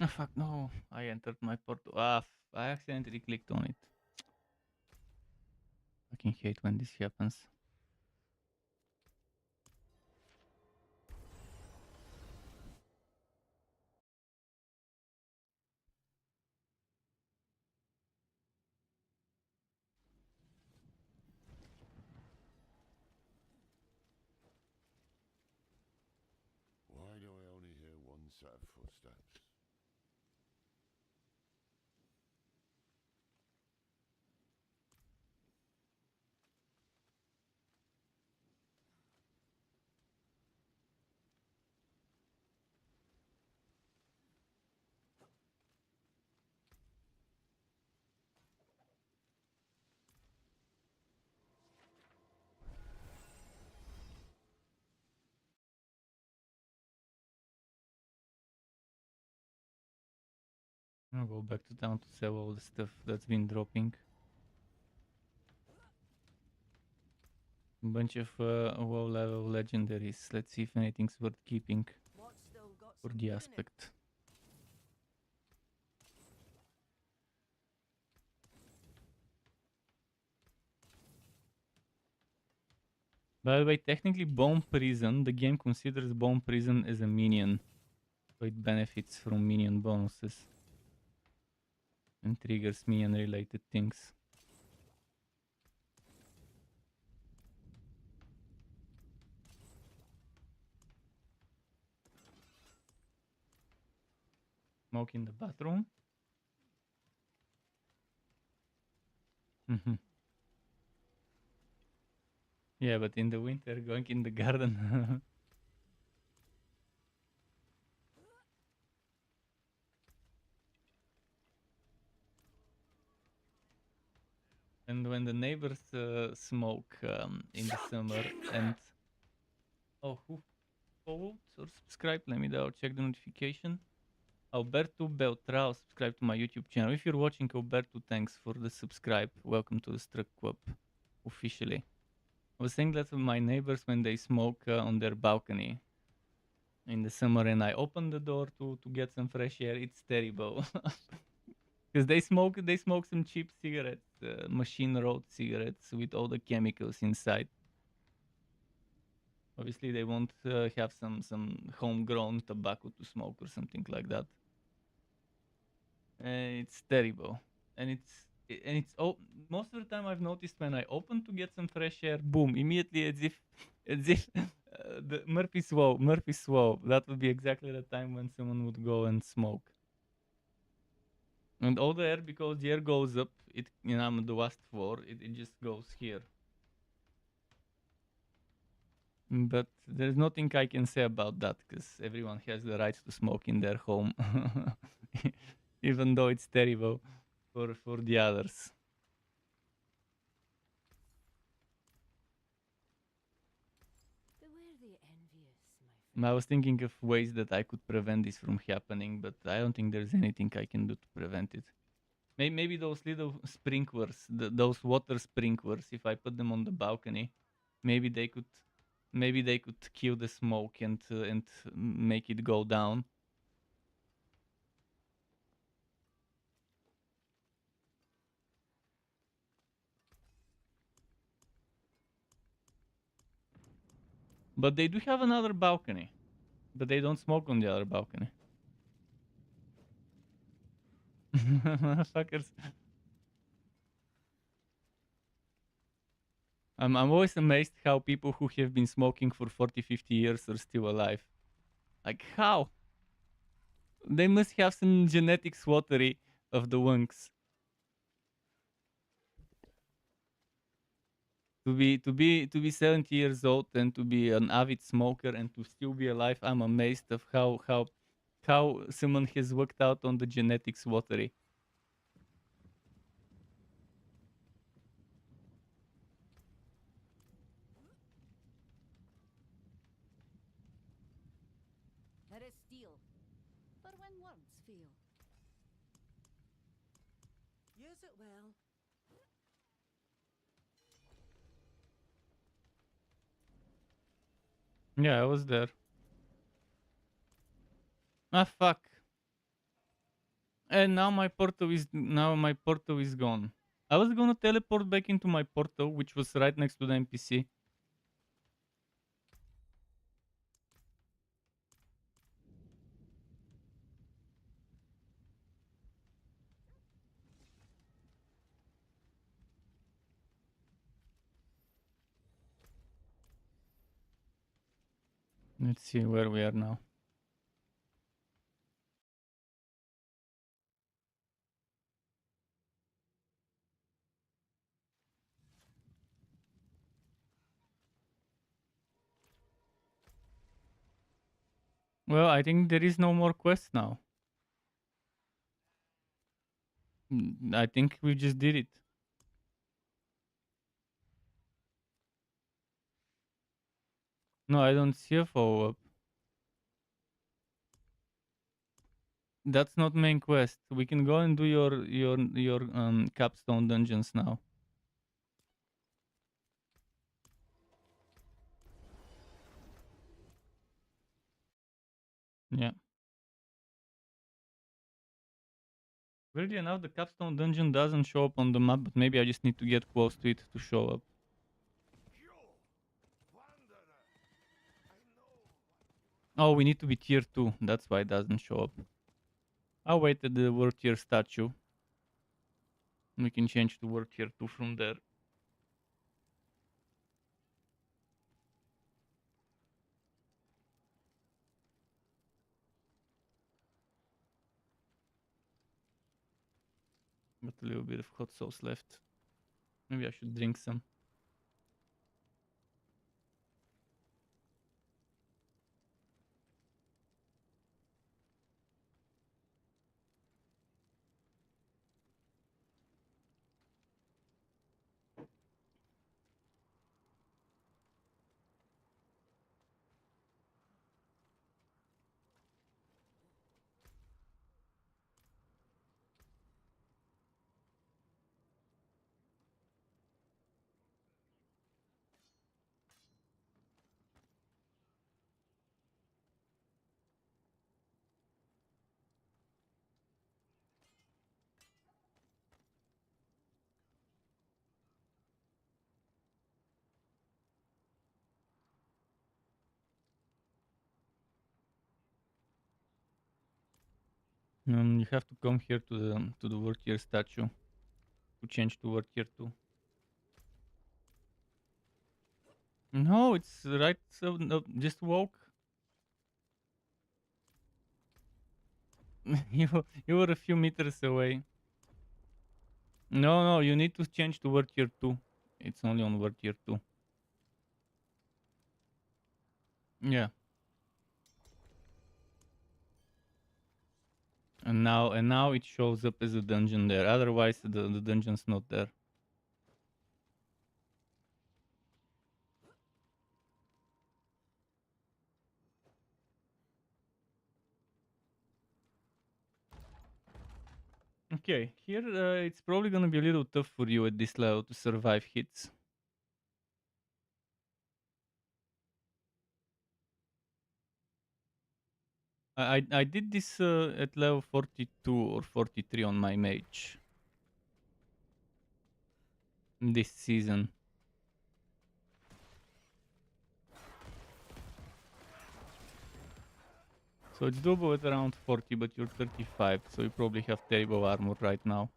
Speaker 1: Oh fuck, no. I entered my portal. I accidentally clicked on it. Fucking hate when this happens.
Speaker 7: Why do I only hear one set of footsteps?
Speaker 1: I'll go back to town to sell all the stuff that's been dropping. A bunch of low level legendaries. Let's see if anything's worth keeping
Speaker 4: What's still got
Speaker 1: for
Speaker 4: some
Speaker 1: the
Speaker 4: good in it?
Speaker 1: aspect. By the way, technically Bone Prison, the game considers Bone Prison as a minion. So it benefits from minion bonuses. And triggers minion related things. Smoke in the bathroom. Yeah, but in the winter, going in the garden. And when the neighbors smoke in the summer and... Oh, who followed or subscribed? Let me check the notification. Alberto Beltrao subscribed to my YouTube channel. If you're watching, Alberto, thanks for the subscribe. Welcome to the Struck Club, officially. I was saying that to my neighbors when they smoke on their balcony in the summer, and I open the door to get some fresh air. It's terrible. Because they smoke some cheap cigarettes, machine rolled cigarettes with all the chemicals inside. Obviously, they won't have some homegrown tobacco to smoke or something like that. It's terrible, and it's oh, most of the time I've noticed when I open to get some fresh air, boom, immediately as if the Murphy's Law. That would be exactly the time when someone would go and smoke. And all the air, because the air goes up, I'm on the last floor, it just goes here. But there's nothing I can say about that, because everyone has the right to smoke in their home. Even though it's terrible for the others.
Speaker 4: Beware the envious, my friend.
Speaker 1: I was thinking of ways that I could prevent this from happening, but I don't think there's anything I can do to prevent it. Maybe those little sprinklers, those water sprinklers, if I put them on the balcony, maybe they could kill the smoke and make it go down. But they do have another balcony, but they don't smoke on the other balcony. Motherfuckers. I'm always amazed how people who have been smoking for 40-50 years are still alive. Like, how? They must have some genetic swattery of the lungs. To be 70 years old and to be an avid smoker and to still be alive, I'm amazed of how someone has worked out on the genetic swattery.
Speaker 6: for when words feel.
Speaker 4: Use it well.
Speaker 1: Yeah, I was there. Ah, fuck. And now my portal is gone. I was gonna teleport back into my portal, which was right next to the NPC. Let's see where we are now. Well, I think there is no more quest now. I think we just did it. No, I don't see a follow-up. That's not main quest. We can go and do your capstone dungeons now. Yeah. Weirdly enough, the capstone dungeon doesn't show up on the map, but maybe I just need to get close to it to show up. Oh, we need to be tier 2. That's why it doesn't show up. I'll wait at the world tier statue. We can change to world tier 2 from there. Got a little bit of hot sauce left. Maybe I should drink some. You have to come here to the world tier statue to change to world tier 2. No, it's right. So no, just walk. You were a few meters away. No, you need to change to world tier 2. It's only on world tier 2. Yeah. And now it shows up as a dungeon there. Otherwise the dungeon's not there. Okay, here it's probably gonna be a little tough for you at this level to survive hits. I did this at level 42 or 43 on my mage this season. So it's doable at around 40, but you're 35, so you probably have terrible armor right now.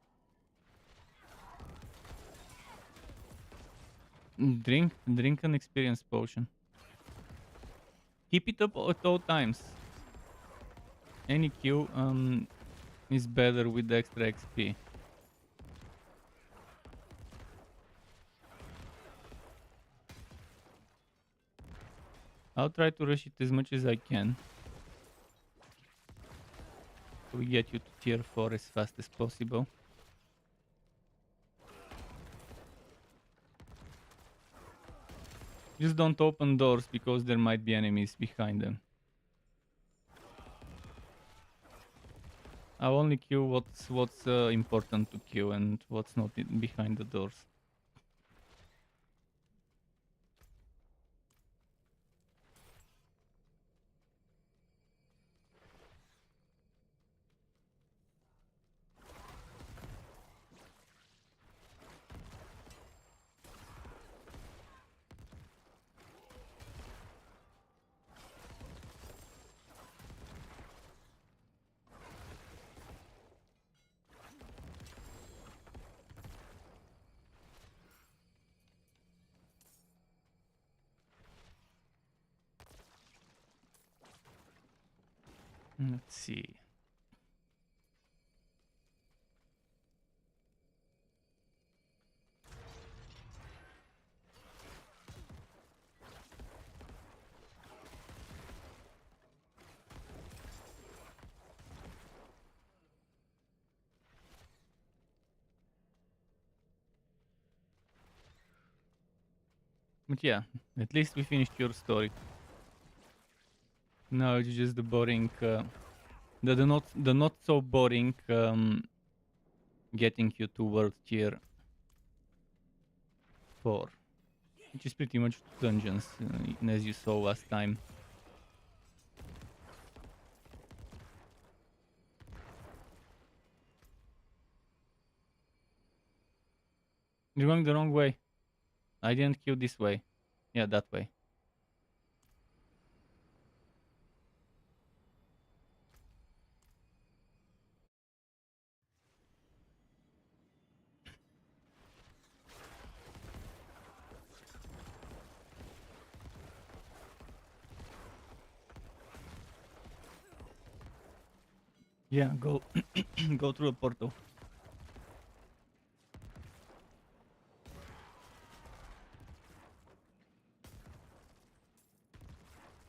Speaker 1: Drink an experience potion. Keep it up at all times. Any kill is better with the extra XP. I'll try to rush it as much as I can. So we get you to tier 4 as fast as possible. Just don't open doors because there might be enemies behind them. I'll only queue what's important to queue and what's not behind the doors. Let's see. But yeah, at least we finished your story. Now it's just the boring, the not so boring getting you to world tier 4, which is pretty much dungeons, as you saw last time. You're going the wrong way. I didn't queue this way. Yeah, that way. Yeah, go go through a portal.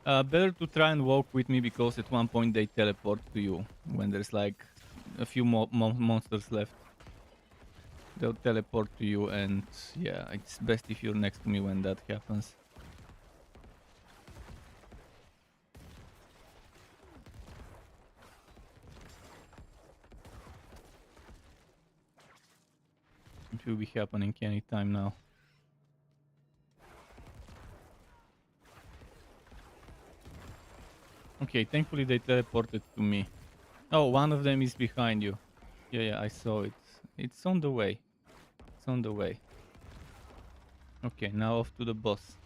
Speaker 1: Better to try and walk with me because at one point they teleport to you when there's like a few more monsters left. They'll teleport to you, and yeah, it's best if you're next to me when that happens. It will be happening anytime now. Okay, thankfully they teleported to me. Oh, one of them is behind you. Yeah, I saw it. It's on the way. It's on the way. Okay, now off to the boss.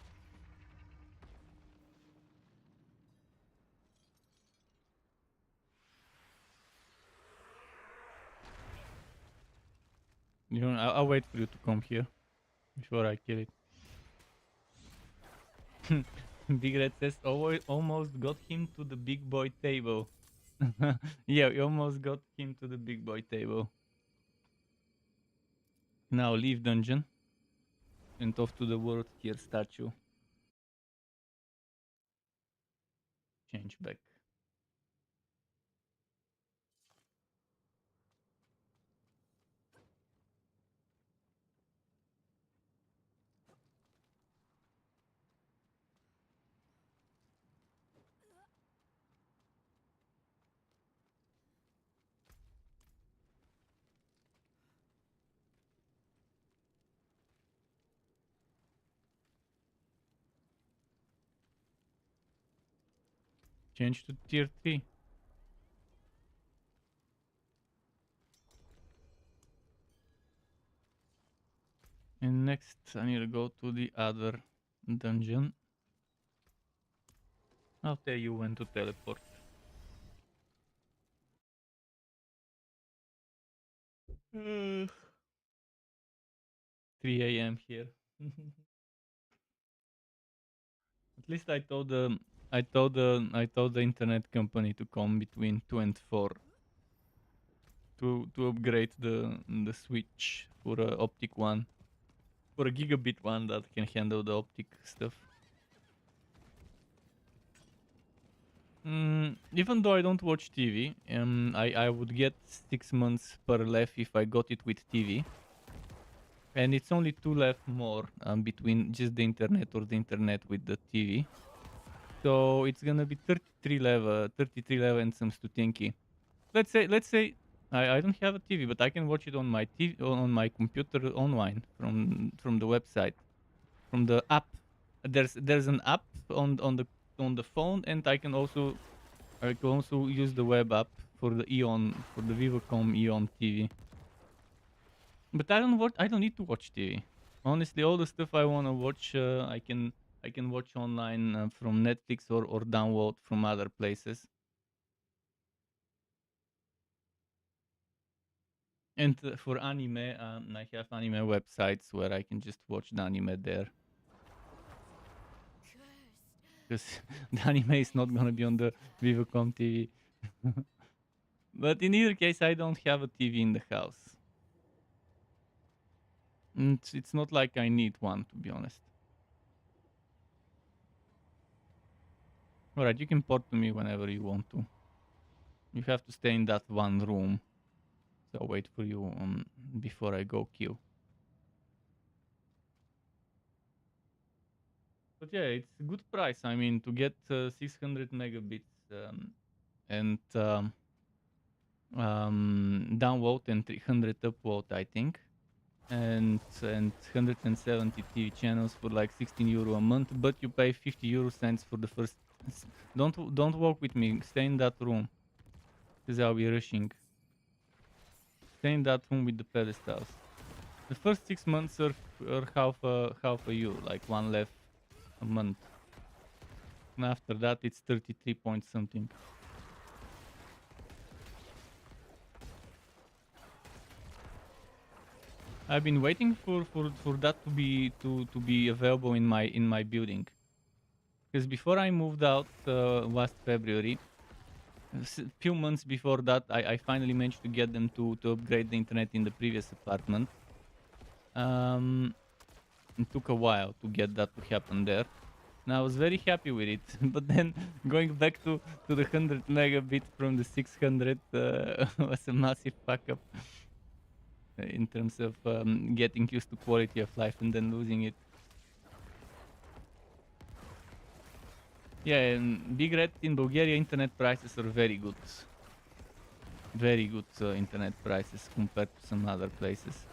Speaker 1: You know, I'll wait for you to come here before I kill it. Big Red says, almost got him to the big boy table. Yeah, we almost got him to the big boy table. Now leave dungeon and off to the world tier statue. Change back. Change to tier 3. And next I need to go to the other dungeon. I'll tell you when to teleport. 3 a.m. here. At least I told the internet company to come between 2 and 4 to upgrade the switch for a optic one, for a gigabit one that can handle the optic stuff. Even though I don't watch TV, I would get 6 months per left if I got it with TV. And it's only 2 left more between just the internet or the internet with the TV. So it's gonna be 33 level and some stutenki. let's say I don't have a TV, but I can watch it on my TV on my computer online from the website, from the app. There's an app on the phone, and I can also use the web app for the Vivo.com Eon TV. But I don't need to watch TV. Honestly, all the stuff I want to watch, I can watch online from Netflix or download from other places. And for anime, I have anime websites where I can just watch the anime there. Because the anime is not gonna be on the Vivo.com TV. But in either case, I don't have a TV in the house. And it's not like I need one, to be honest. Alright, you can port to me whenever you want to. You have to stay in that one room. So I'll wait for you before I go queue. But yeah, it's a good price. I mean, to get 600 megabits and download and 300 upload, I think, and 170 TV channels for like 16 euro a month. But you pay 50 euro cents for the first. Don't walk with me. Stay in that room, because I'll be rushing. Stay in that room with the pedestals. The first 6 months are half a euro, like one left a month. And after that, it's 33 point something. I've been waiting for that to be available in my building, because before I moved out last February, few months before that, I finally managed to get them to upgrade the internet in the previous apartment. It took a while to get that to happen there. And I was very happy with it, but then going back to the 100 megabit from the 600 was a massive fuck up in terms of getting used to quality of life and then losing it. Yeah, and Big Red, in Bulgaria, internet prices are very good. Very good internet prices compared to some other places.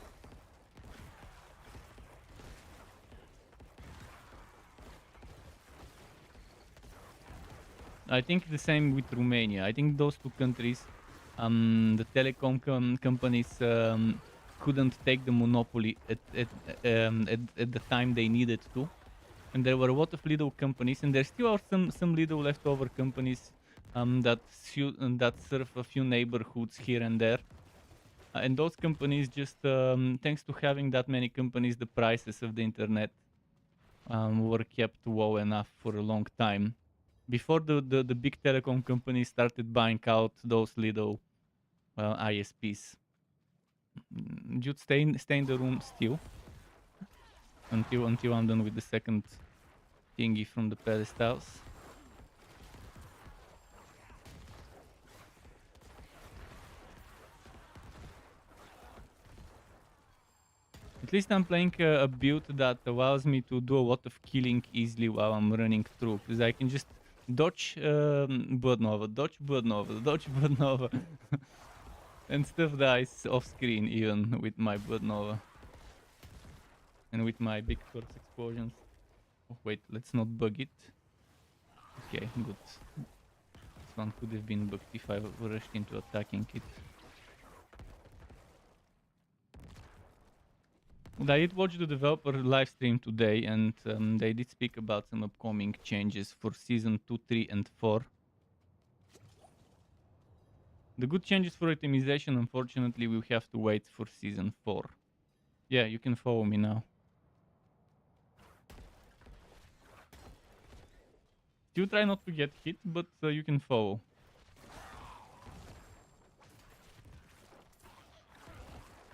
Speaker 1: I think the same with Romania. I think those two countries, the telecom companies couldn't take the monopoly at the time they needed to. And there were a lot of little companies, and there still are some little leftover companies that serve a few neighborhoods here and there. And those companies just, thanks to having that many companies, the prices of the internet were kept low enough for a long time. Before the big telecom companies started buying out those little ISPs. You'd stay in the room still until I'm done with the second thingy from the pedestals. At least I'm playing a build that allows me to do a lot of killing easily while I'm running through, because I can just dodge Blood Nova, dodge Blood Nova, dodge Blood Nova. And stuff dies off screen even with my Blood Nova. And with my big force explosions. Oh, wait, let's not bug it. Okay, good. This one could have been bugged if I rushed into attacking it. I did watch the developer live stream today, and they did speak about some upcoming changes for Season 2, 3, and 4. The good changes for itemization, unfortunately, we'll have to wait for Season 4. Yeah, you can follow me now. Still try not to get hit, but you can follow.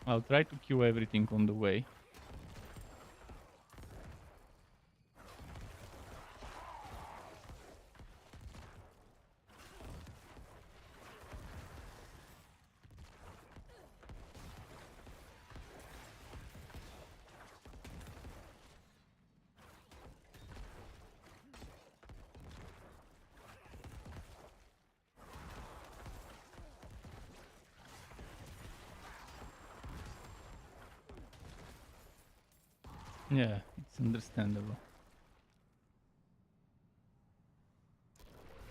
Speaker 1: I'll try to kill everything on the way. Yeah, it's understandable.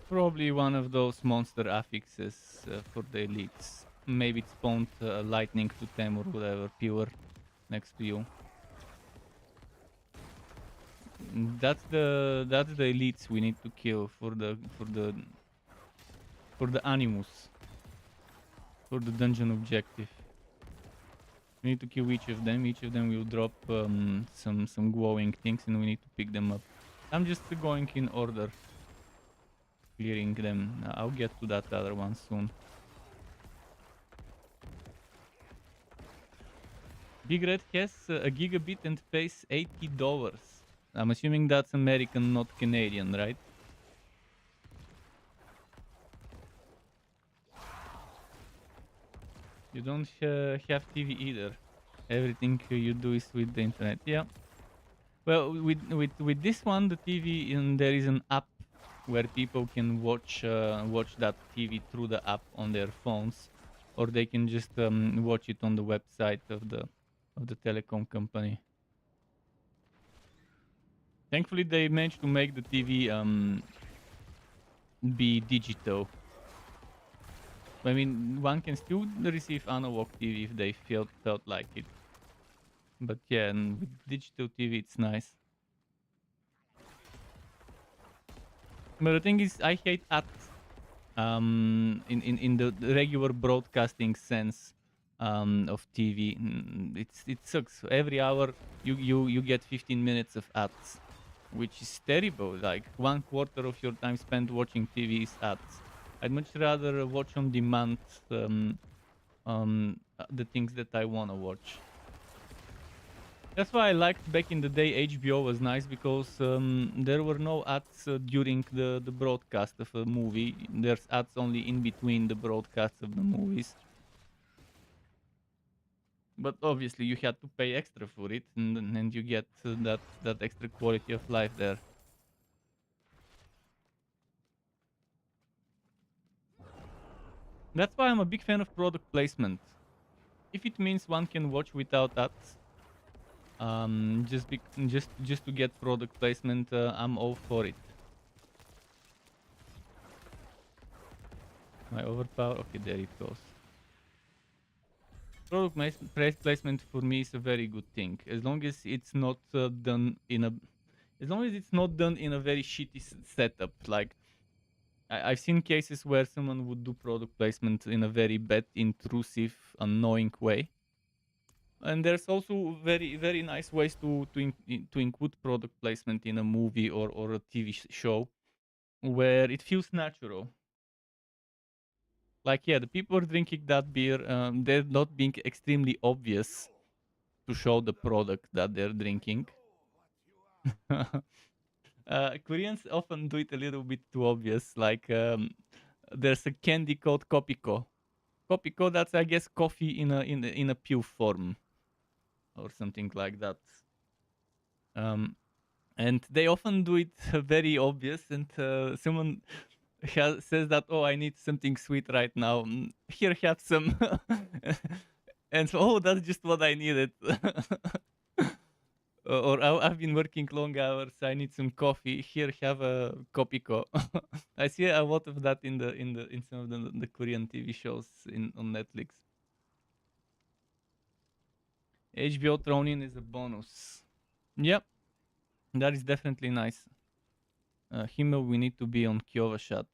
Speaker 1: Probably one of those monster affixes for the elites. Maybe it spawned lightning to them or whatever, pure next to you. That's the elites we need to kill for the animus, for the dungeon objective. We need to kill each of them. Each of them will drop some glowing things, and we need to pick them up. I'm just going in order, clearing them. I'll get to that other one soon. Big Red has a gigabit and pays $80. I'm assuming that's American, not Canadian, right? You don't have TV either. Everything you do is with the internet. Yeah. Well, with this one, the TV, and there is an app where people can watch that TV through the app on their phones, or they can just watch it on the website of the telecom company. Thankfully, they managed to make the TV be digital. I mean, one can still receive analog TV if they felt like it. But yeah, and with digital TV, it's nice. But the thing is, I hate ads. In the regular broadcasting sense of TV, it sucks. Every hour you get 15 minutes of ads, which is terrible. Like 1/4 of your time spent watching TV is ads. I'd much rather watch on demand the things that I wanna watch. That's why I liked back in the day HBO was nice, because there were no ads during the broadcast of a movie. There's ads only in between the broadcasts of the movies. But obviously you had to pay extra for it, and you get that extra quality of life there. That's why I'm a big fan of product placement. If it means one can watch without ads, just to get product placement, I'm all for it. My overpower. Okay, there it goes. Product placement for me is a very good thing, as long as it's not done in a, as long as it's not done in a very shitty setup. Like I've seen cases where someone would do product placement in a very bad, intrusive, annoying way. And there's also very nice ways to include product placement in a movie or a TV show where it feels natural. Like, yeah, the people are drinking that beer, they're not being extremely obvious to show the product that they're drinking. Koreans often do it a little bit too obvious. Like, there's a candy called Kopiko. Kopiko, that's, I guess, coffee in a pure form or something like that. And they often do it very obvious, and someone says that, oh, I need something sweet right now. Here, have some. And so, oh, that's just what I needed. Or I've been working long hours. I need some coffee. Here, have a kopiko. I see a lot of that in some of the Korean TV shows on Netflix. HBO thrown in is a bonus. Yep, that is definitely nice. Himmel, we need to be on Kyowa shot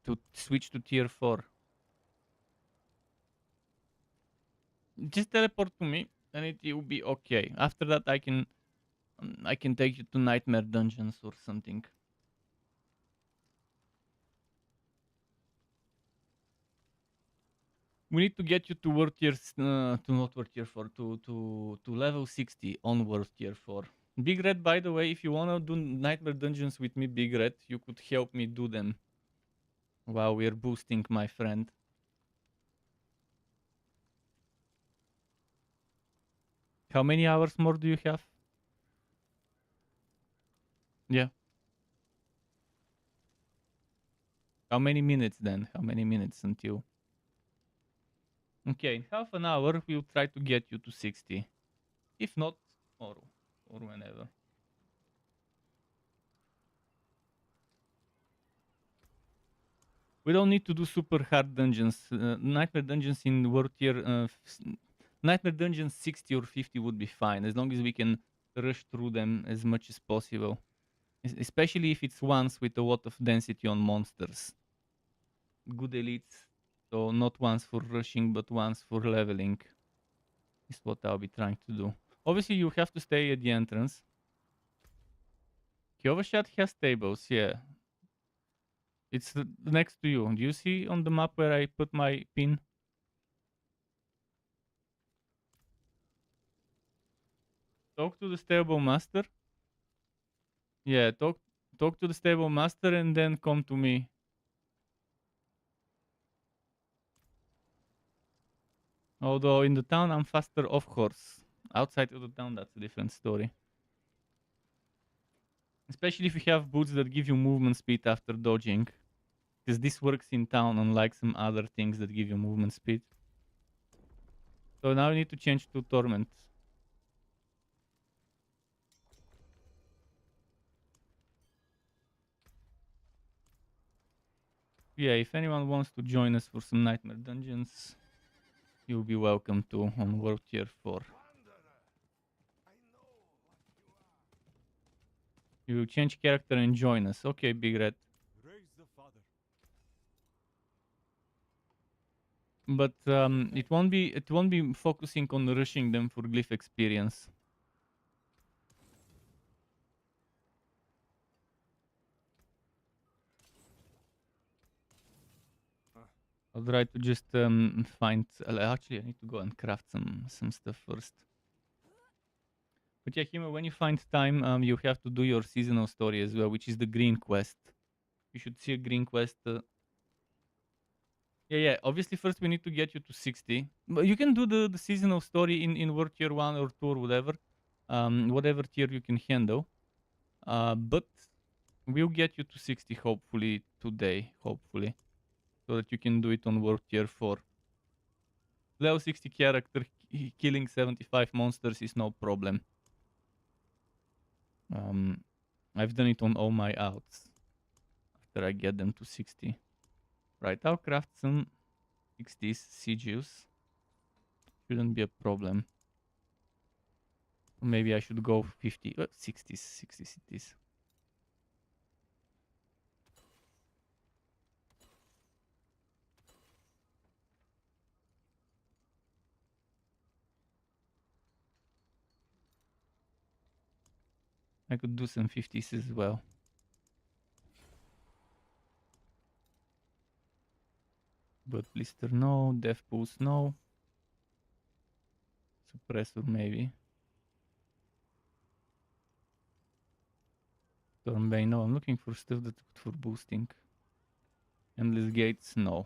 Speaker 1: to switch to tier 4. Just teleport to me, and it will be okay. After that, I can take you to nightmare dungeons or something. We need to get you to world tier, to not world tier 4, to level 60 on world tier 4. Big Red, by the way, if you wanna do nightmare dungeons with me, Big Red, you could help me do them while we're boosting, my friend. How many hours more do you have? Yeah. How many minutes then? How many minutes until? Okay, in half an hour we'll try to get you to 60. If not, tomorrow or whenever. We don't need to do super hard dungeons. Nightmare dungeons in world tier... Nightmare dungeons 60 or 50 would be fine, as long as we can rush through them as much as possible. Especially if it's ones with a lot of density on monsters. Good elites. So not ones for rushing, but ones for leveling. Is what I'll be trying to do. Obviously, you have to stay at the entrance. Kyovashat has tables, yeah. It's next to you. Do you see on the map where I put my pin? Talk to the stable master. Yeah, talk to the stable master and then come to me. Although in the town I'm faster off horse. Outside of the town that's a different story. Especially if you have boots that give you movement speed after dodging. Because this works in town unlike some other things that give you movement speed. So now I need to change to Torment. Yeah, if anyone wants to join us for some Nightmare Dungeons, you'll be welcome to on World Tier 4. You will change character and join us. Okay, Big Red. But it won't be focusing on rushing them for glyph experience. I'll try to just find. Actually, I need to go and craft some stuff first. But yeah, Himo, when you find time, you have to do your seasonal story as well, which is the green quest. You should see a green quest. Yeah. Obviously, first we need to get you to 60. But you can do the seasonal story in World Tier 1 or 2 or whatever. Whatever tier you can handle. But we'll get you to 60 hopefully today. Hopefully. So that you can do it on World Tier 4. Level 60 character killing 75 monsters is no problem. I've done it on all my outs. After I get them to 60. Right, I'll craft some 60s CGs. Shouldn't be a problem. Maybe I should go 50, 60s, 60s it is. I could do some 50s as well. But blister no, death pulse no. Suppressor maybe. Stormbane no, I'm looking for stuff that's good for boosting. Endless gates no.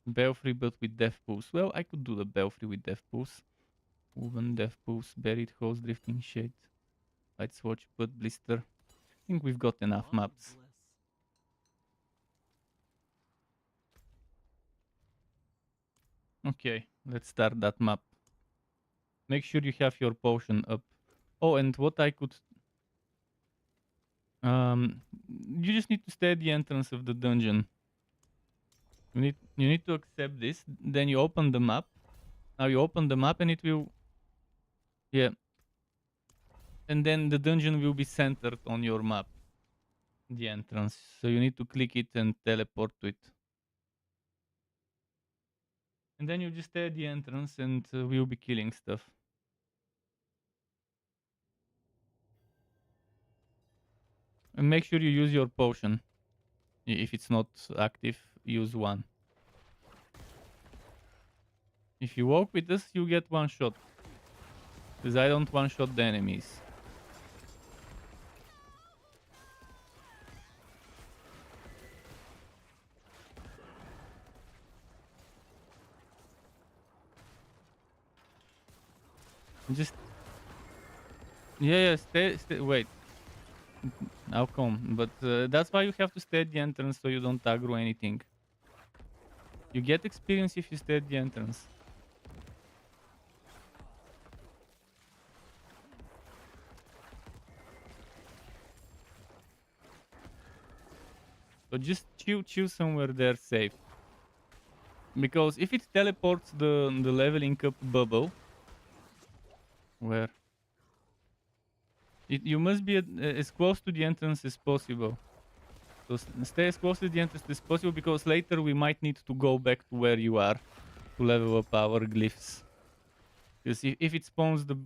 Speaker 1: Belfry but with death pulse. Well, I could do the Belfry with death pulse. Woven, death pulse, buried hose, drifting shade. Light swatch, but blister. I think we've got enough maps. Okay, let's start that map. Make sure you have your potion up. Oh, and what I could... you just need to stay at the entrance of the dungeon. You need to accept this. Then you open the map. Now you open the map and it will... Yeah. And then the dungeon will be centered on your map. The entrance. So you need to click it and teleport to it. And then you just stay at the entrance and we'll be killing stuff. And make sure you use your potion. If it's not active, use one. If you walk with us, you get one shot. Because I don't one shot the enemies. Yeah, stay. Wait, I'll come. But that's why you have to stay at the entrance so you don't aggro anything. You get experience if you stay at the entrance. So just chill somewhere there safe. Because if it teleports the leveling up bubble, where you must be as close to the entrance as possible. So stay as close to the entrance as possible because later we might need to go back to where you are to level up our glyphs. Because if it spawns the...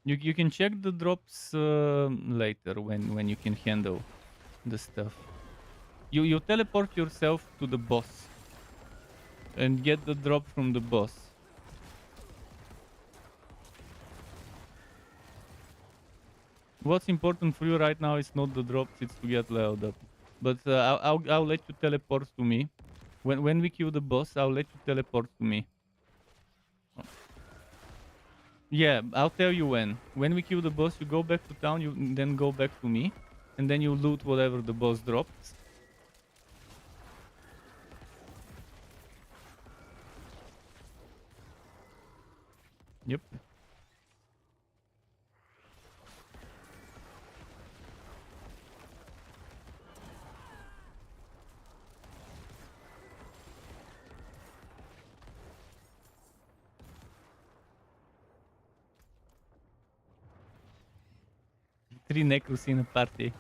Speaker 1: You can check the drops later when you can handle the stuff. You teleport yourself to the boss and get the drop from the boss. What's important for you right now is not the drops, it's to get leveled up. But I'll let you teleport to me. When we kill the boss, I'll let you teleport to me. Yeah, I'll tell you when. When we kill the boss, you go back to town, you then go back to me. And then you loot whatever the boss drops. Yep. Three necros in a party.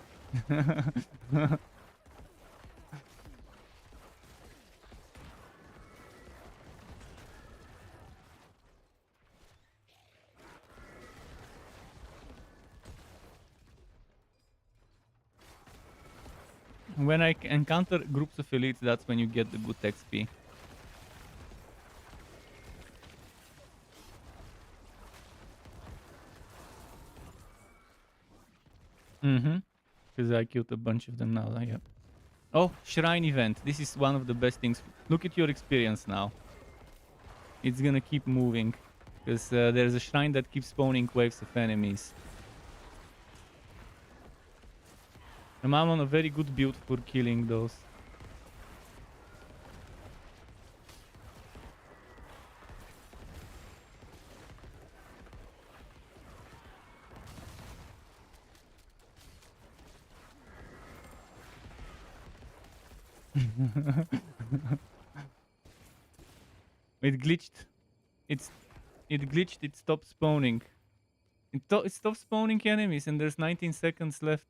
Speaker 1: When I encounter groups of elites, that's when you get the good XP. Mm-hmm. Because I killed a bunch of them now. Yeah. Oh, shrine event. This is one of the best things. Look at your experience now. It's gonna keep moving. Because there's a shrine that keeps spawning waves of enemies. And I'm on a very good build for killing those. It glitched. It glitched. It stopped spawning. It stopped spawning enemies, and there's 19 seconds left.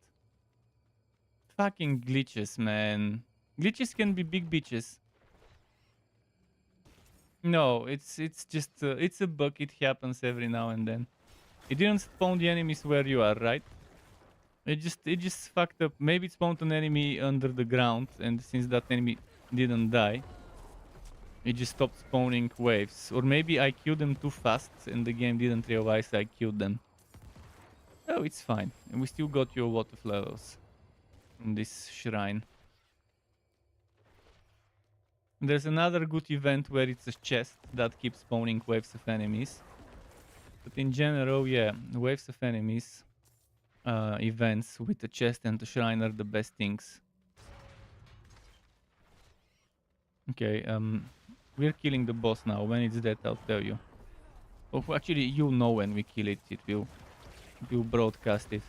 Speaker 1: Fucking glitches, man. Glitches can be big bitches. No, it's just it's a bug. It happens every now and then. It didn't spawn the enemies where you are, right? It just fucked up. Maybe it spawned an enemy under the ground, and since that enemy didn't die, it just stopped spawning waves. Or maybe I killed them too fast, and the game didn't realize I killed them. Oh, it's fine. And we still got you a lot of levels from this shrine. There's another good event where it's a chest that keeps spawning waves of enemies. But in general, yeah, waves of enemies events with the chest and the shrine are the best things. Okay, we're killing the boss now. When it's dead, I'll tell you. Oh, actually, you'll know when we kill it. It will broadcast it.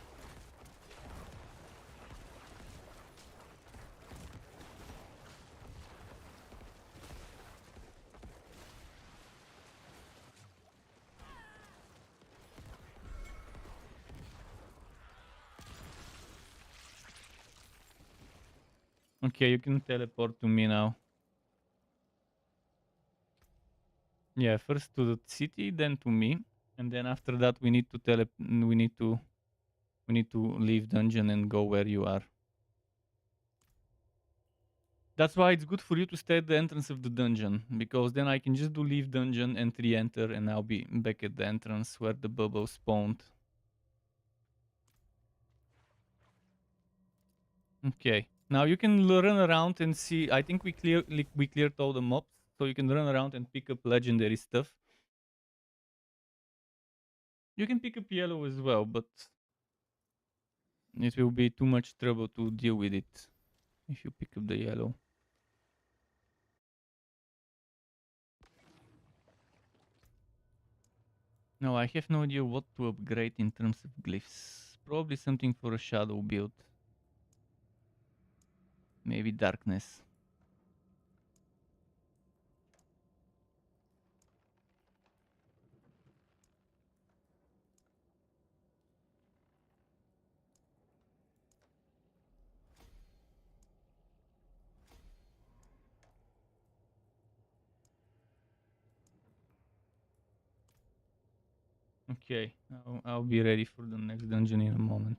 Speaker 1: Okay, you can teleport to me now. Yeah, first to the city, then to me, and then after that we need to leave dungeon and go where you are. That's why it's good for you to stay at the entrance of the dungeon, because then I can just do leave dungeon and re-enter, and I'll be back at the entrance where the bubble spawned. Okay, now you can run around and see. I think we cleared all the mobs, so you can run around and pick up legendary stuff. You can pick up yellow as well, but it will be too much trouble to deal with it if you pick up the yellow. No, I have no idea what to upgrade in terms of glyphs. Probably something for a shadow build. Maybe darkness. Okay, I'll be ready for the next dungeon in a moment.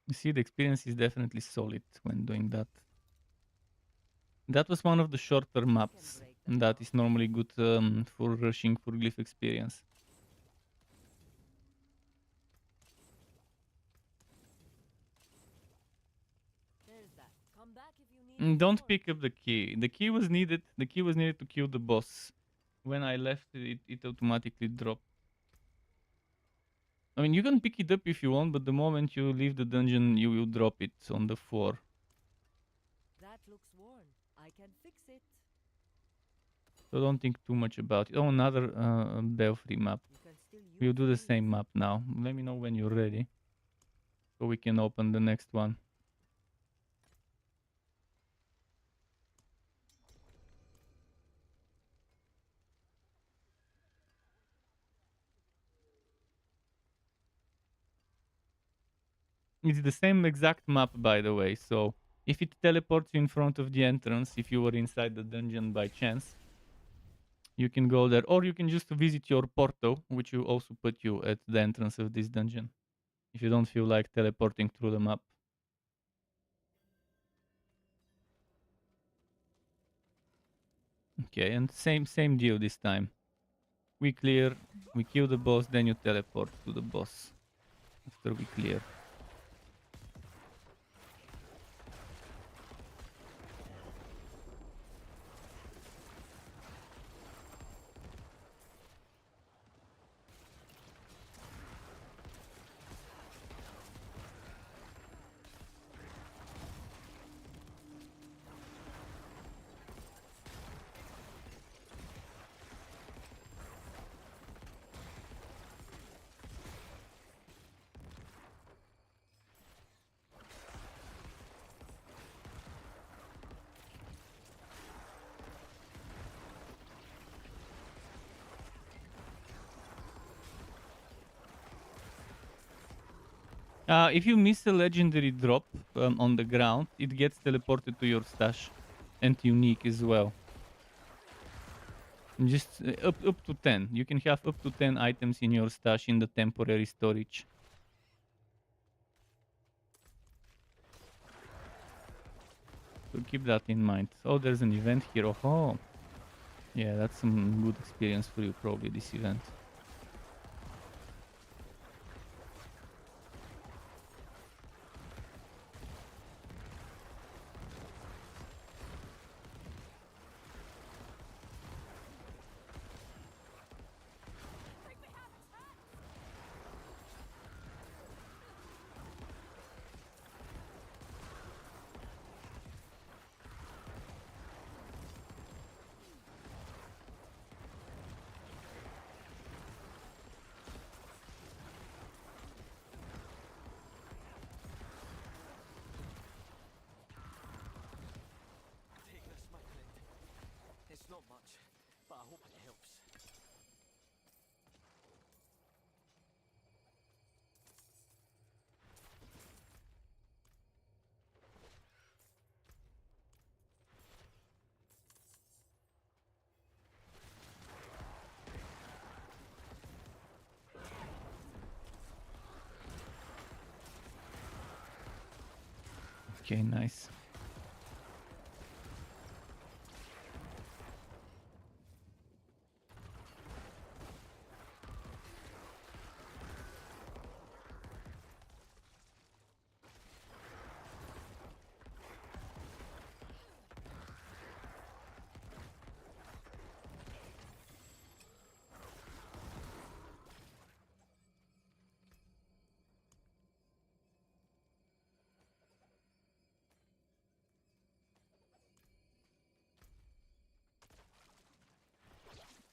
Speaker 1: You see, the experience is definitely solid when doing that. That was one of the shorter maps that is normally good for rushing for glyph experience.
Speaker 4: There's that. Come back if you need
Speaker 1: Don't
Speaker 4: more.
Speaker 1: pick up the key. The key was needed. The key was needed to kill the boss. When I left it, it automatically dropped. I mean, you can pick it up if you want, but the moment you leave the dungeon, you will drop it on the floor.
Speaker 4: That looks worn. I can fix it.
Speaker 1: So don't think too much about it. Oh, another Belfry map.
Speaker 4: You can still use
Speaker 1: We'll do the
Speaker 4: these.
Speaker 1: same map now. Let me know when you're ready, so we can open the next one. It's the same exact map, by the way. So if it teleports you in front of the entrance, if you were inside the dungeon by chance, you can go there, or you can just visit your portal, which will also put you at the entrance of this dungeon, if you don't feel like teleporting through the map. Okay, and same deal this time. We clear, we kill the boss, then you teleport to the boss after we clear. If you miss a legendary drop on the ground, it gets teleported to your stash, and unique as well. Just up to 10. You can have up to 10 items in your stash in the temporary storage. So keep that in mind. Oh, there's an event here. Oh, yeah, that's some good experience for you, probably, this event.
Speaker 8: Take this, my friend. It's not much, but I hope it helps.
Speaker 1: Okay, nice.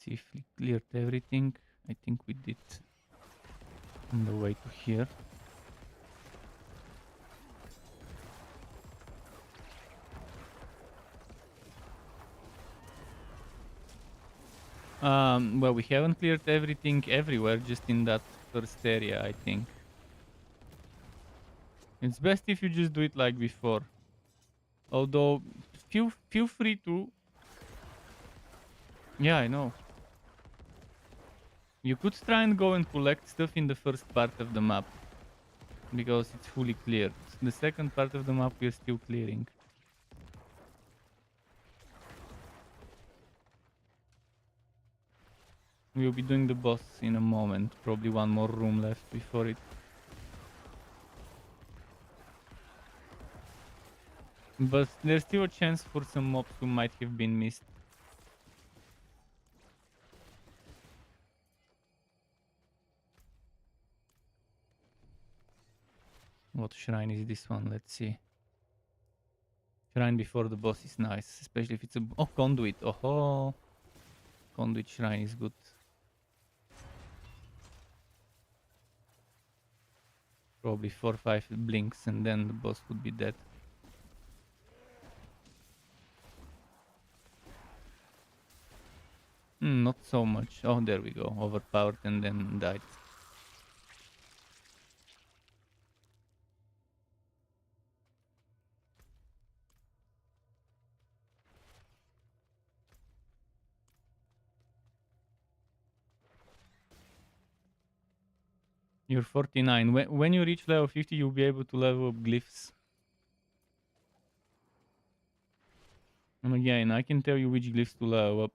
Speaker 1: see if we cleared everything. I think we did on the way to here. Well, we haven't cleared everything everywhere, just in that first area, I think. It's best if you just do it like before. Although, feel free to... Yeah, I know. You could try and go and collect stuff in the first part of the map, because it's fully cleared. The second part of the map we're still clearing. We'll be doing the boss in a moment. Probably one more room left before it. But there's still a chance for some mobs who might have been missed. What shrine is this one? Let's see. Shrine before the boss is nice, especially if it's a... Oh, conduit. Oh, conduit shrine is good. Probably 4 or 5 blinks and then the boss would be dead. Not so much. Oh, there we go. Overpowered and then died. You're 49. When you reach level 50, you'll be able to level up glyphs. And again, I can tell you which glyphs to level up.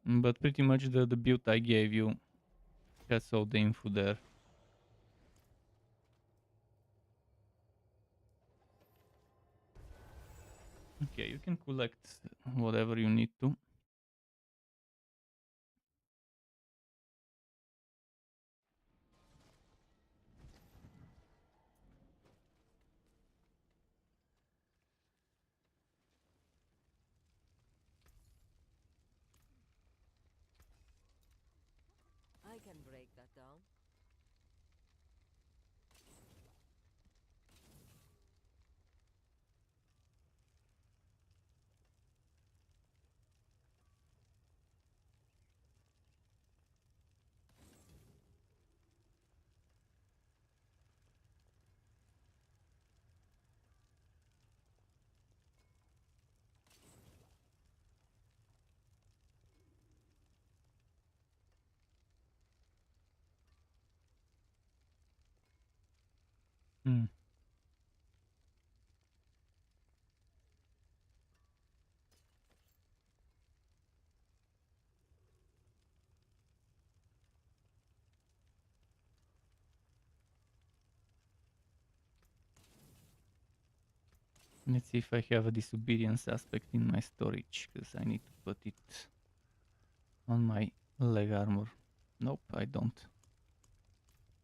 Speaker 1: But pretty much the build I gave you has all the info there. Okay, you can collect whatever you need to.
Speaker 9: I can break that down.
Speaker 1: Hmm. Let's see if I have a disobedience aspect in my storage, because I need to put it on my leg armor. Nope, I don't.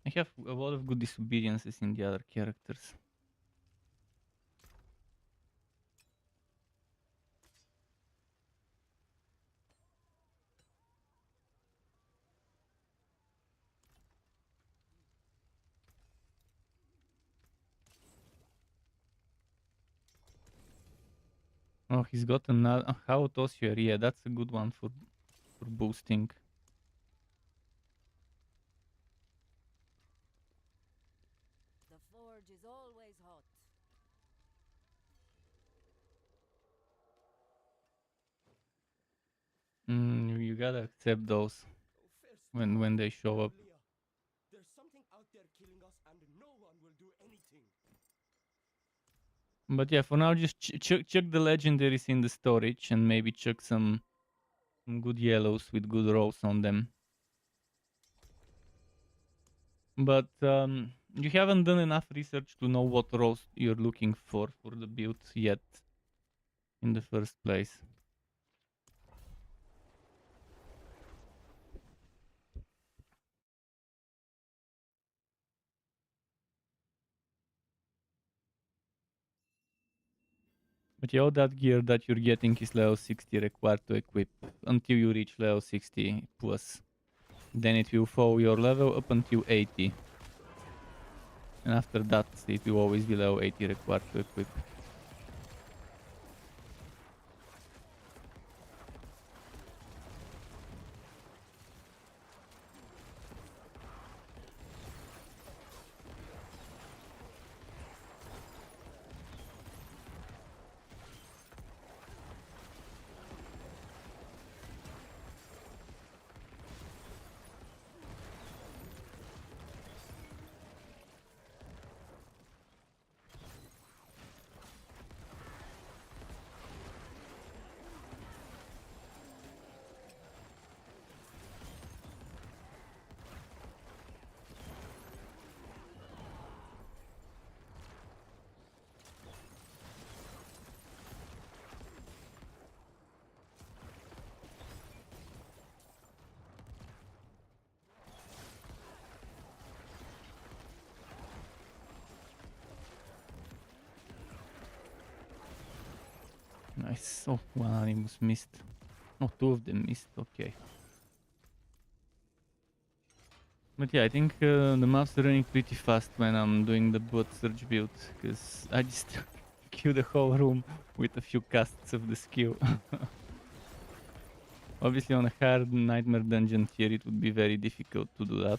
Speaker 1: I have a lot of good disobediences in the other characters. Oh, he's got another how Toshier. Yeah, that's a good one for boosting.
Speaker 9: The forge is always hot.
Speaker 1: You gotta accept those when they show up.
Speaker 8: There's something out there killing us and no one will do anything.
Speaker 1: But yeah, for now, just chuck the legendaries in the storage and maybe chuck some good yellows with good rolls on them. But you haven't done enough research to know what rolls you're looking for the build yet in the first place. But yeah, all that gear that you're getting is level 60 required to equip until you reach level 60 plus. Then it will follow your level up until 80. And after that, it will always be level 80 required to equip. Nice. Oh, one animus missed. Oh, two of them missed. Okay. But yeah, I think the maps are running pretty fast when I'm doing the bot surge build, because I just kill the whole room with a few casts of the skill. Obviously on a hard nightmare dungeon tier it would be very difficult to do that.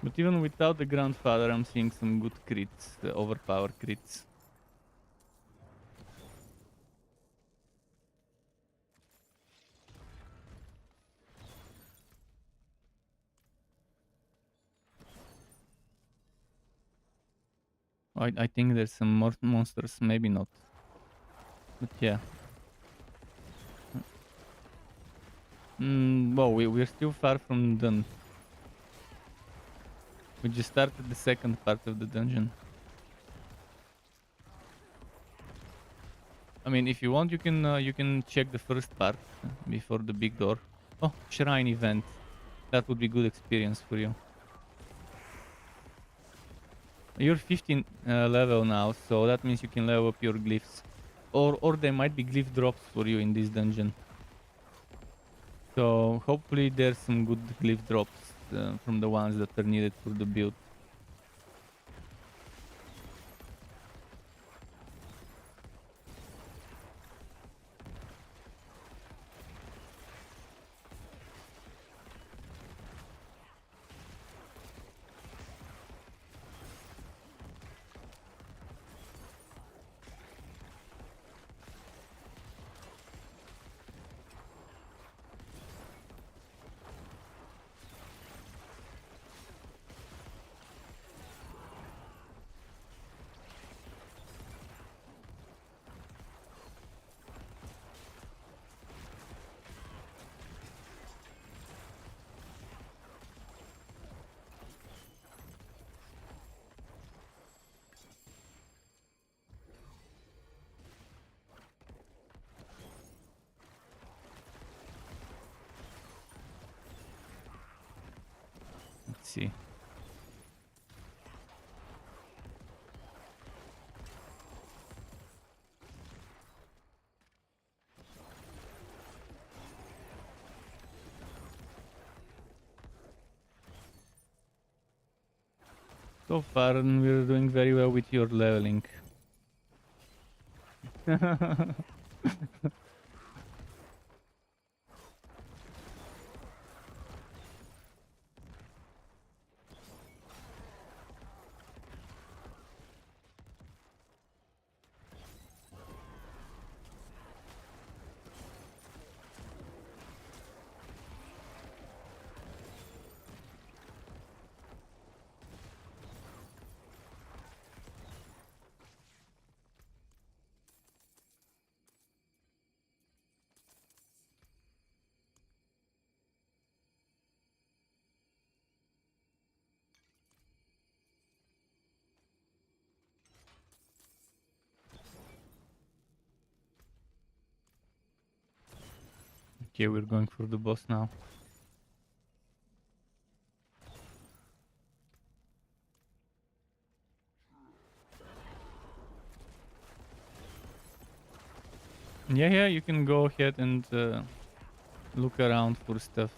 Speaker 1: But even without the grandfather I'm seeing some good crits, the overpower crits. I think there's some more monsters, maybe not. But yeah. Well, we're still far from done. We just started the second part of the dungeon. I mean, if you want, you can check the first part before the big door. Oh, shrine event. That would be good experience for you. You're 15 level now, so that means you can level up your glyphs. Or there might be glyph drops for you in this dungeon. So hopefully there's some good glyph drops from the ones that are needed for the build. Let's see. So far, we're doing very well with your leveling. Okay, we're going for the boss now. Yeah, you can go ahead and look around for stuff.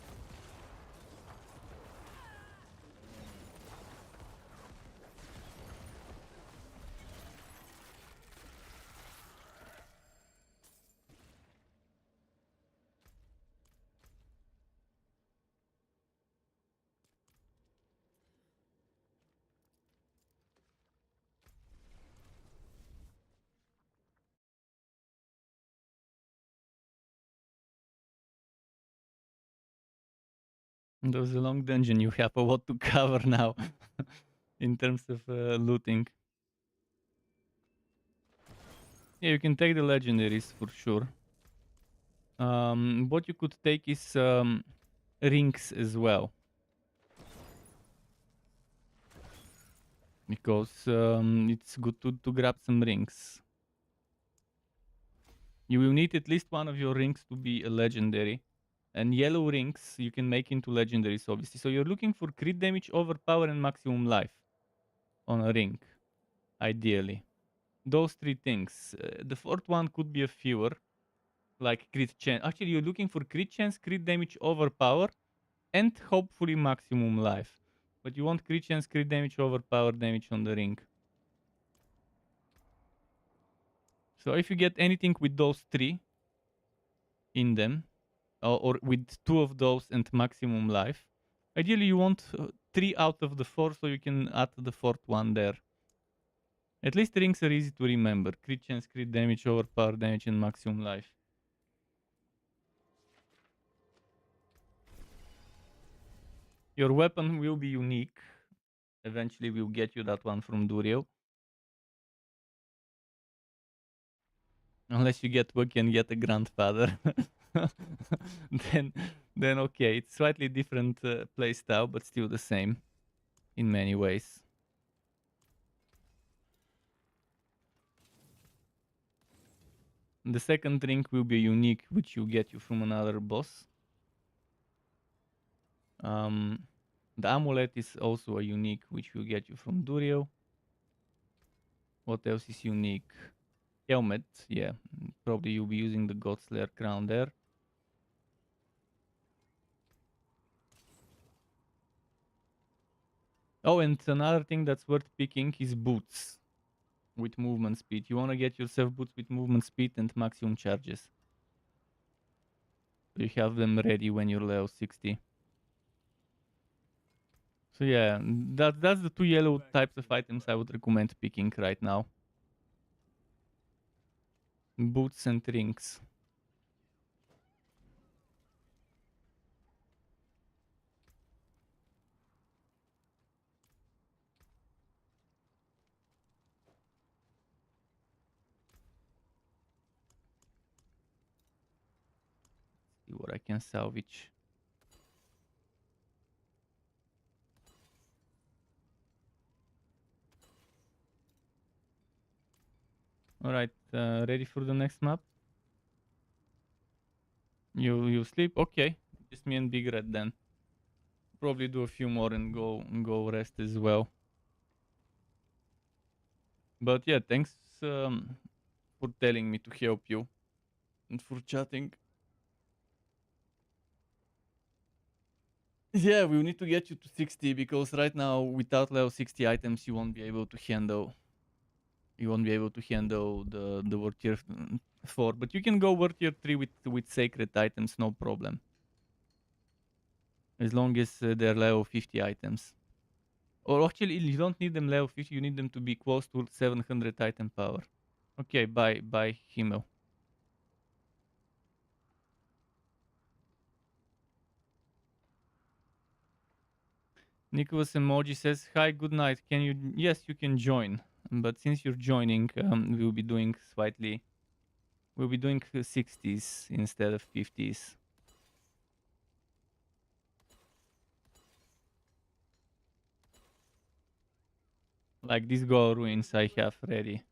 Speaker 1: There was a long dungeon. You have a lot to cover now in terms of looting. Yeah, you can take the legendaries for sure. What you could take is rings as well. Because it's good to grab some rings. You will need at least one of your rings to be a legendary. And yellow rings you can make into legendaries, obviously. So you're looking for crit damage, overpower, and maximum life on a ring, ideally. Those three things. The fourth one could be a fewer, like crit chance. Actually, you're looking for crit chance, crit damage, overpower, and hopefully maximum life. But you want crit chance, crit damage, overpower damage on the ring. So if you get anything with those three in them, or with two of those and maximum life, ideally you want 3 out of the 4 so you can add the fourth one there. At least rings are easy to remember. Crit chance, crit damage, overpower damage, and maximum life. Your weapon will be unique. Eventually we'll get you that one from Durio. Unless you get lucky and get a grandfather. then okay. It's slightly different playstyle, but still the same in many ways. The second ring will be unique, which you get you from another boss. The amulet is also a unique, which will get you from Durio. What else is unique? Helmet, yeah. Probably you'll be using the Godslayer crown there. Oh, and another thing that's worth picking is boots with movement speed. You want to get yourself boots with movement speed and maximum charges. You have them ready when you're level 60. So yeah, that's the two yellow types of items I would recommend picking right now. Boots and rings. See what I can salvage. Alright, ready for the next map? You sleep? Okay. Just me and Big Red then. Probably do a few more and go rest as well. But yeah, thanks for telling me to help you and for chatting. Yeah, we need to get you to 60 because right now without level 60 items you won't be able to handle. You won't be able to handle the World Tier 4, but you can go World Tier 3 with sacred items, no problem. As long as they're level 50 items. Or actually, you don't need them level 50, you need them to be close to 700 item power. Okay, bye Himmel. Nicholas Emoji says, hi, good night. Can you... Yes, you can join. But since you're joining, we'll be doing slightly... We'll be doing 60s instead of 50s. Like these gold ruins I have ready.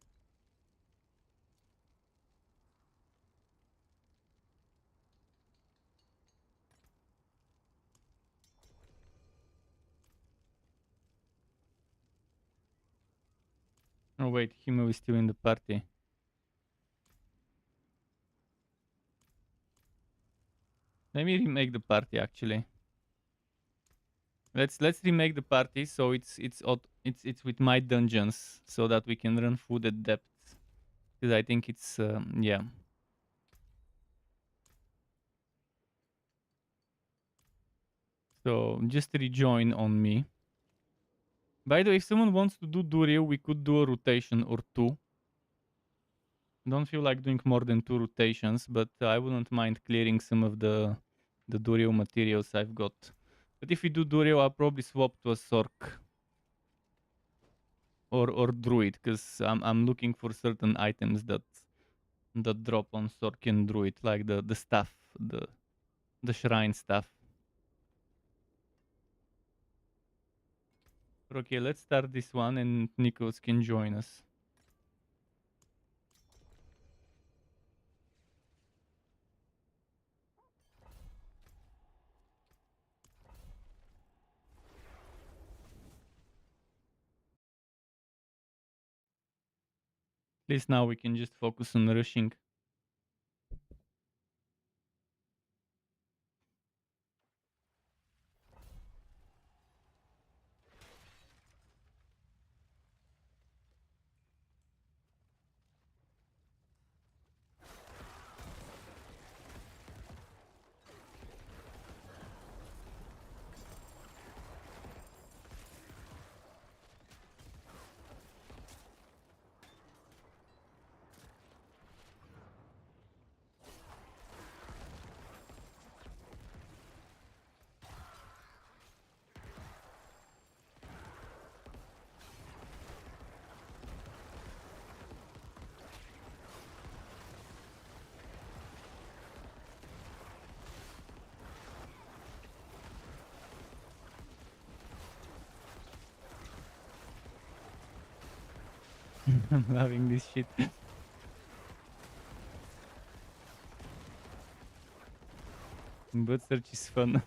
Speaker 1: Oh wait, Himmel is still in the party. Let me remake the party actually. Let's remake the party so it's with my dungeons so that we can run through the depths. Because I think it's yeah. So just rejoin on me. By the way, if someone wants to do Durio, we could do a rotation or two. Don't feel like doing more than 2 rotations, but I wouldn't mind clearing some of the Durio materials I've got. But if we do Durio, I'll probably swap to a Sork or Druid, because I'm looking for certain items that drop on Sork and Druid, like the stuff, the shrine stuff. Okay, let's start this one and Nikos can join us. At least now we can just focus on rushing. I'm loving this shit. Bot search is fun.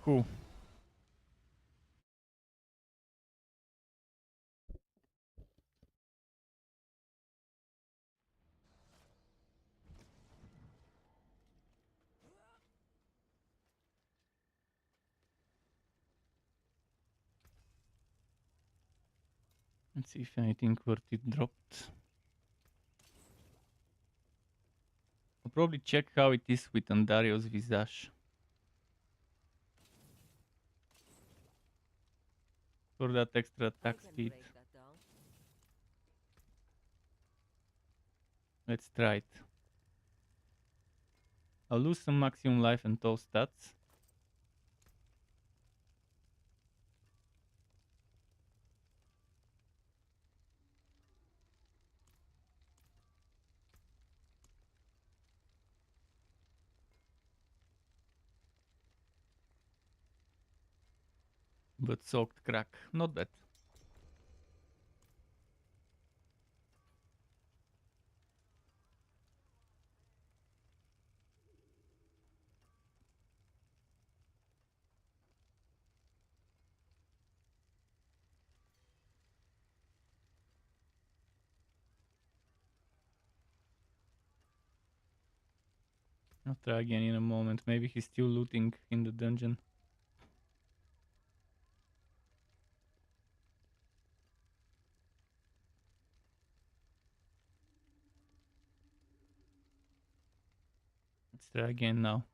Speaker 1: Cool. Let's see if anything worth it dropped. I'll probably check how it is with Andario's Visage. For that extra attack speed. Let's try it. I'll lose some maximum life and toll stats. But soaked crack, not bad. I'll try again in a moment. Maybe he's still looting in the dungeon. Let's try again now.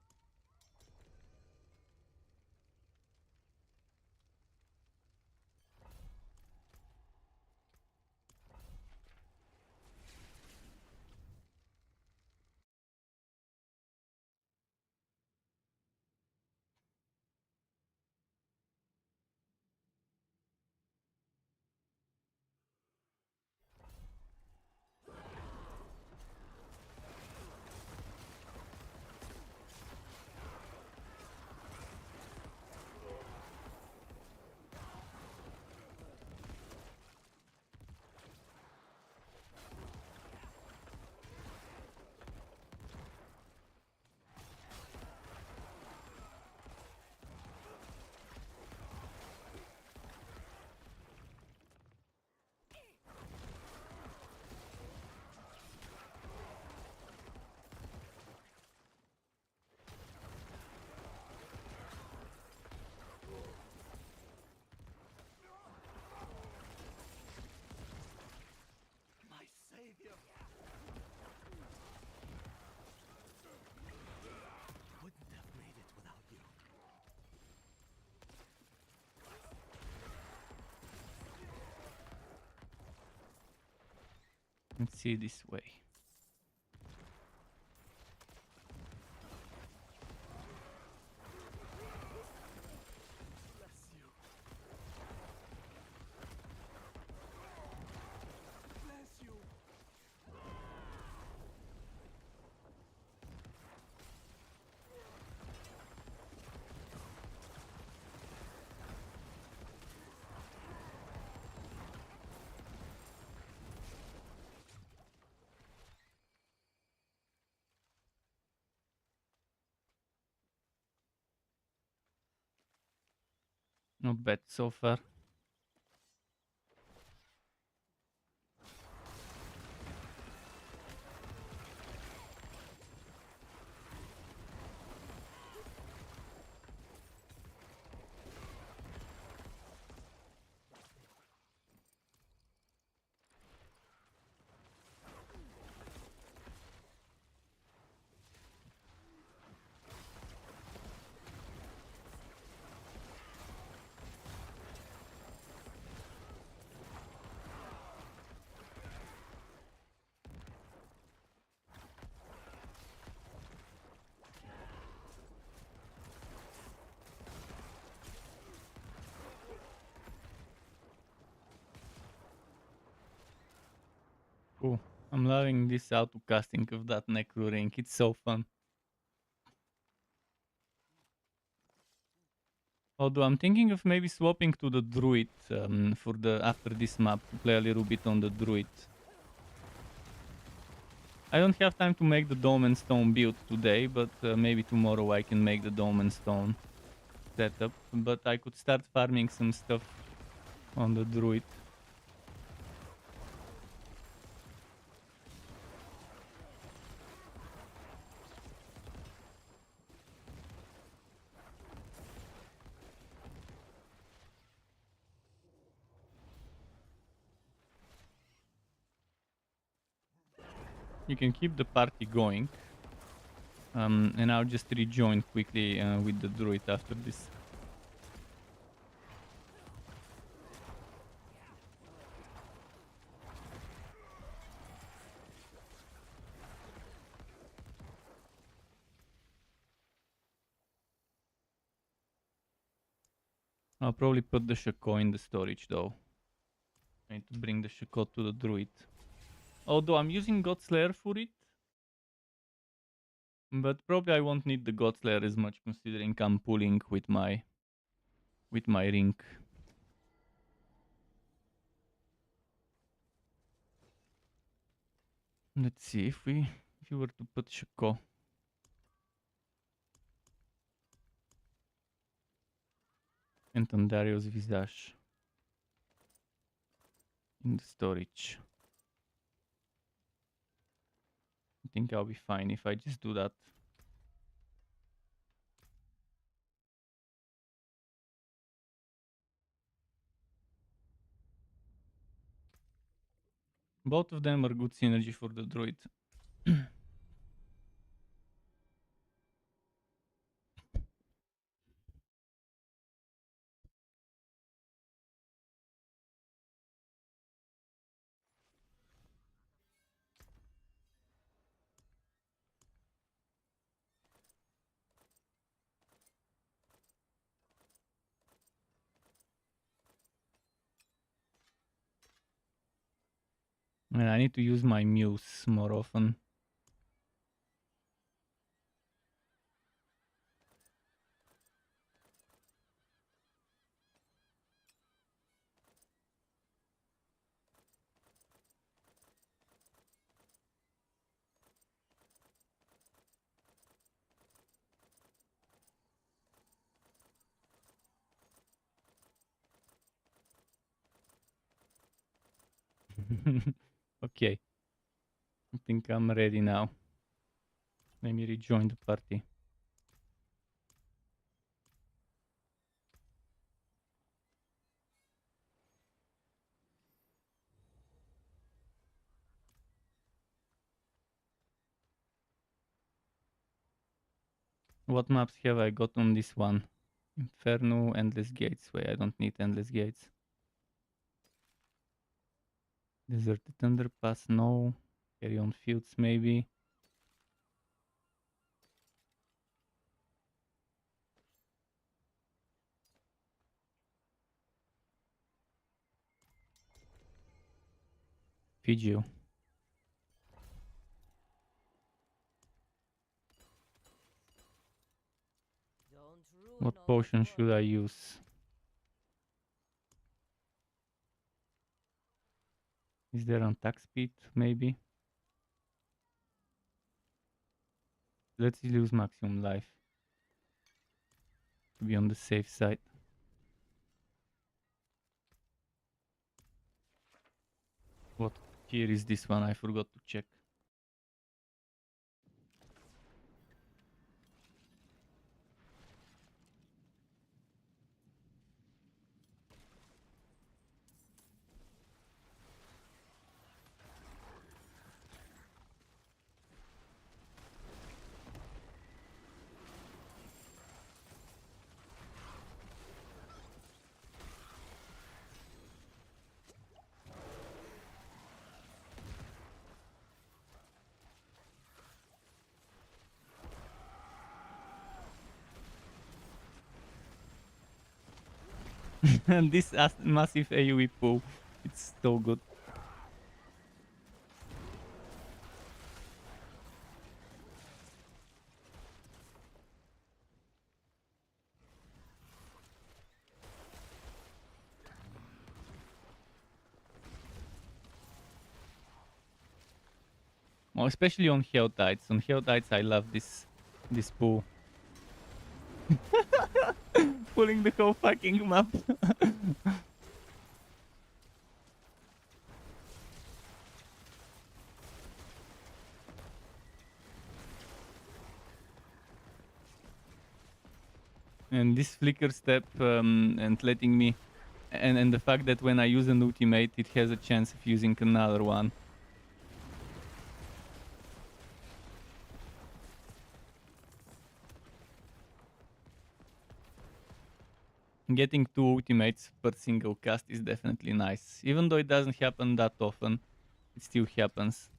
Speaker 8: My savior! Wouldn't have made it without you.
Speaker 1: Let's see this way.
Speaker 8: Bless you. Bless you.
Speaker 1: Not bad so far. Cool. I'm loving this auto casting of that necro ring. It's so fun. Although I'm thinking of maybe swapping to the druid for the after this map to play a little bit on the druid. I don't have time to make the dome and stone build today, but maybe tomorrow I can make the dome and stone setup. But I could start farming some stuff on the druid. You can keep the party going. And I'll just rejoin quickly with the druid after this. I'll probably put the Shako in the storage though. I need to bring the Shako to the druid. Although I'm using Godslayer for it. But probably I won't need the Godslayer as much considering I'm pulling with my ring. Let's see if you were to put Shako. And Dario's Visage in the storage. I think I'll be fine if I just do that. Both of them are good synergy for the druid. And I need to use my muse more often. Okay. I think I'm ready now. Let me rejoin the party. What maps have I got on this one? Inferno, Endless Gates. Wait, I don't need Endless Gates. Deserted Underpass, no. Carry on Fields, maybe. Fiji.
Speaker 9: Don't ruin
Speaker 1: What
Speaker 9: all
Speaker 1: potion
Speaker 9: this
Speaker 1: should
Speaker 9: work.
Speaker 1: I use? Is there on attack speed? Maybe. Let's use maximum life to be on the safe side. What tier is this one? I forgot to check. And this massive AoE pool, it's so good. Well, especially on Helltides. On Helltides, I love this pool. Pulling the whole fucking map. And this flicker step and letting me, and the fact that when I use an ultimate, it has a chance of using another one. Getting 2 ultimates per single cast is definitely nice. Even though it doesn't happen that often, it still happens.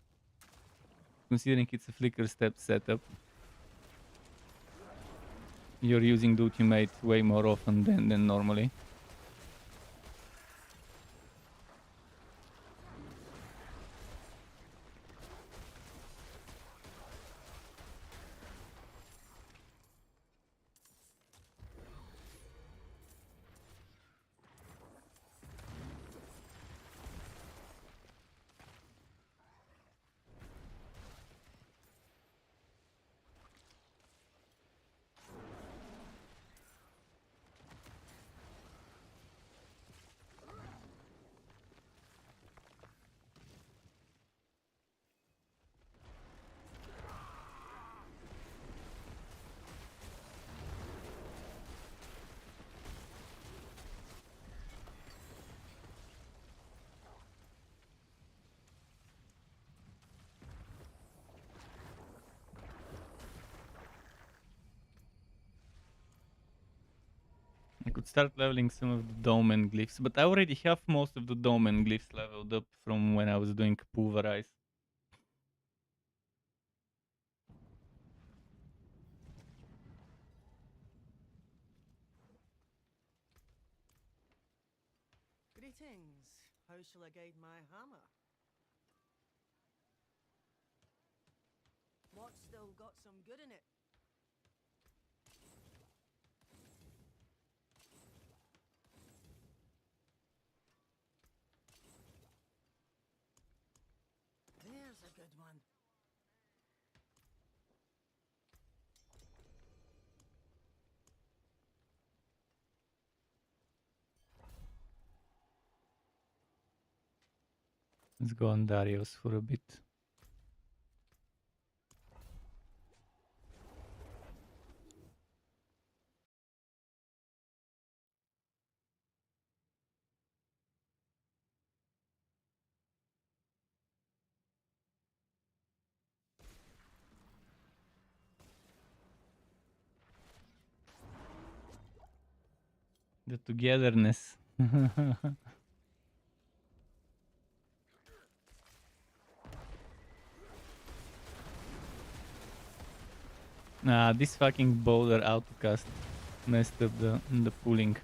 Speaker 1: Considering it's a flicker step setup, you're using the ultimate way more often than normally. should start leveling some of the dome and glyphs, but I already have most of the dome and glyphs leveled up from when I was doing pulverize.
Speaker 10: Greetings. How shall I guide my hammer? What's still got some good in it? There's a good one.
Speaker 1: Let's go on Darius for a bit. The togetherness. Nah, this fucking boulder autocast messed up the pulling.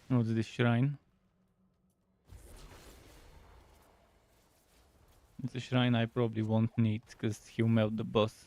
Speaker 1: What's this shrine? It's a shrine I probably won't need because he'll melt the boss.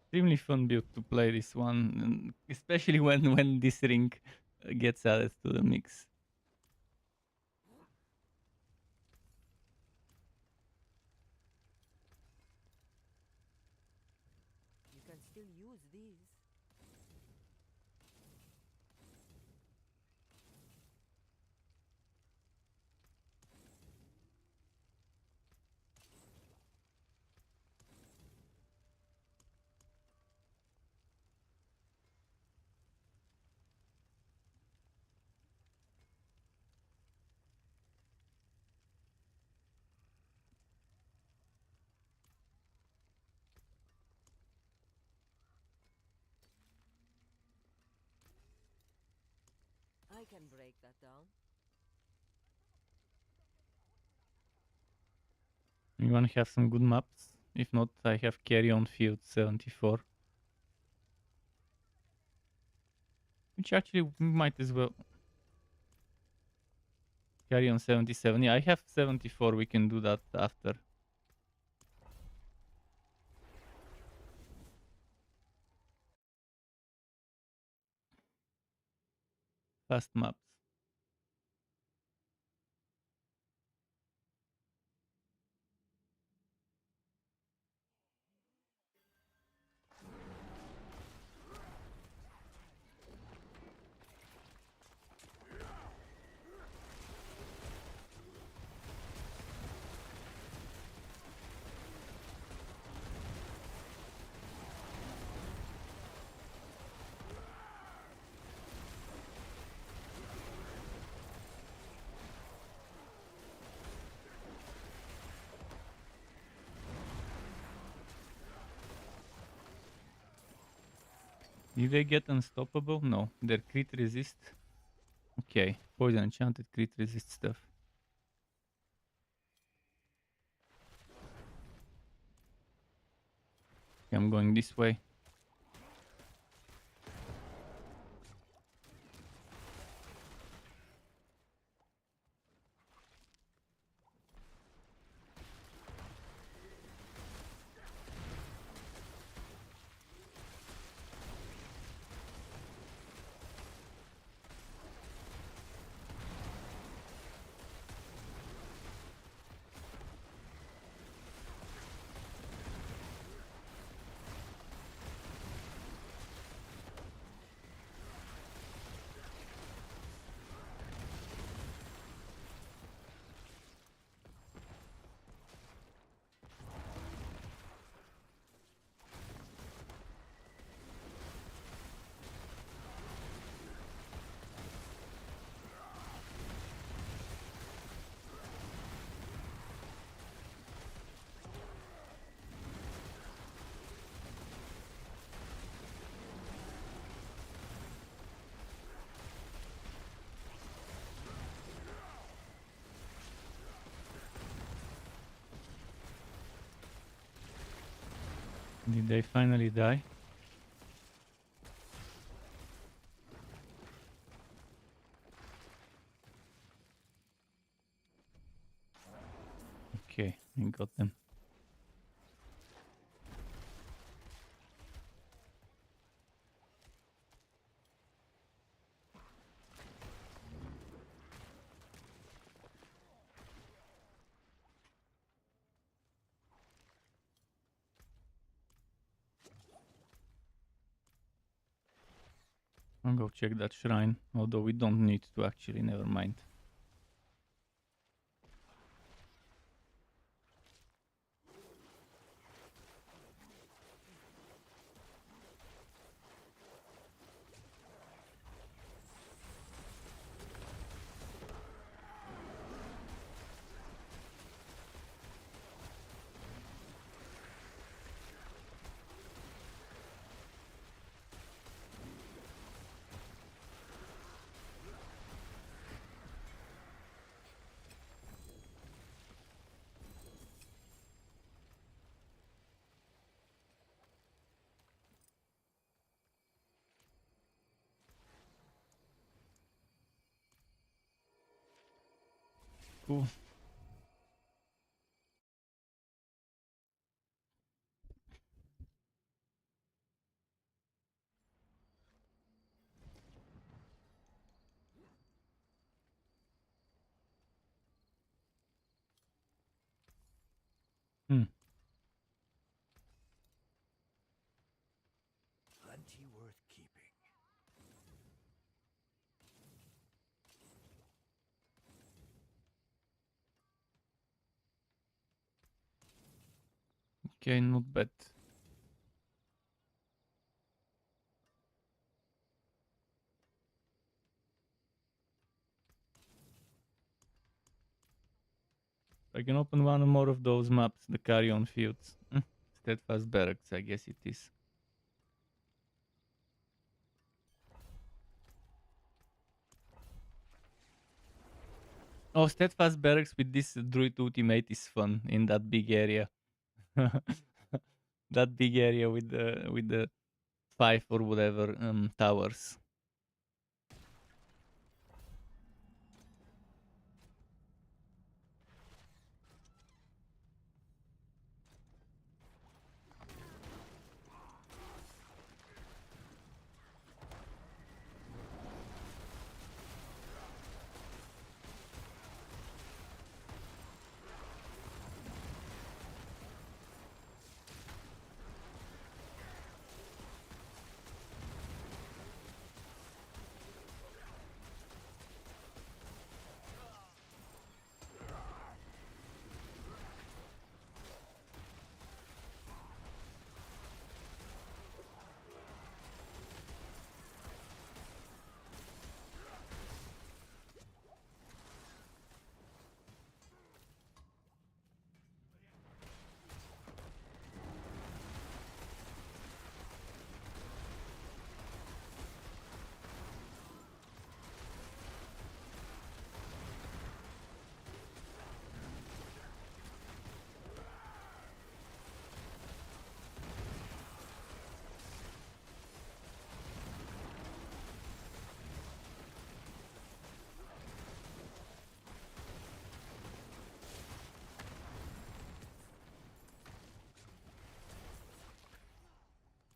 Speaker 1: Extremely fun build to play this one, and especially when this ring gets added to the mix.
Speaker 9: You can still use these. I can break that down.
Speaker 1: You wanna have some good maps? If not, I have Carrion Field 74. Which actually we might as well. Carrion 77. Yeah, I have 74. We can do that after. Fast maps. Did they get unstoppable? No. Their crit resist. Okay. Poison enchanted crit resist stuff. I'm going this way. Did they finally die? Okay, I got them. I'll go check that shrine, although we don't need to actually, never mind. Cool. Hmm.
Speaker 3: Plenty worth keeping.
Speaker 1: Okay, not bad. I can open one more of those maps, the carry-on fields. Steadfast Barracks, I guess it is. Oh, Steadfast Barracks with this Druid Ultimate is fun in that big area. That big area with the 5 or whatever towers.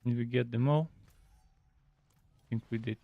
Speaker 1: Did we get them all? I think we did.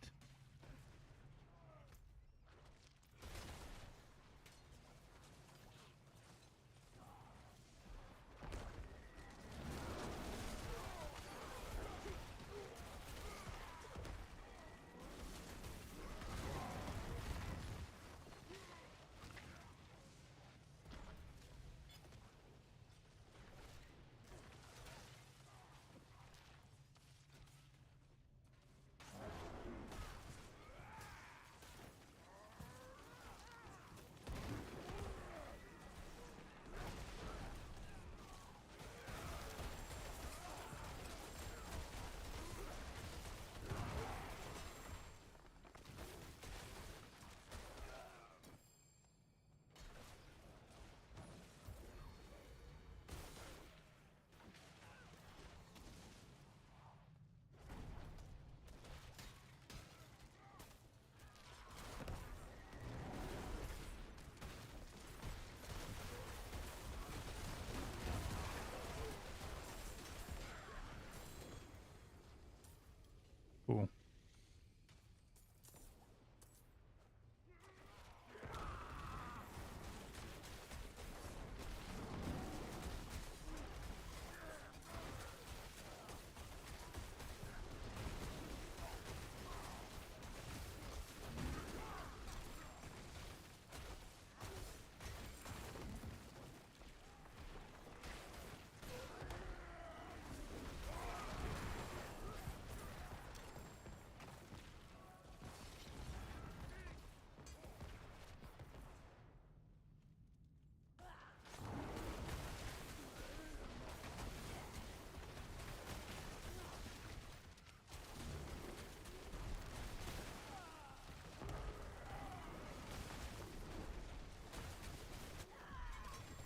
Speaker 1: Cool.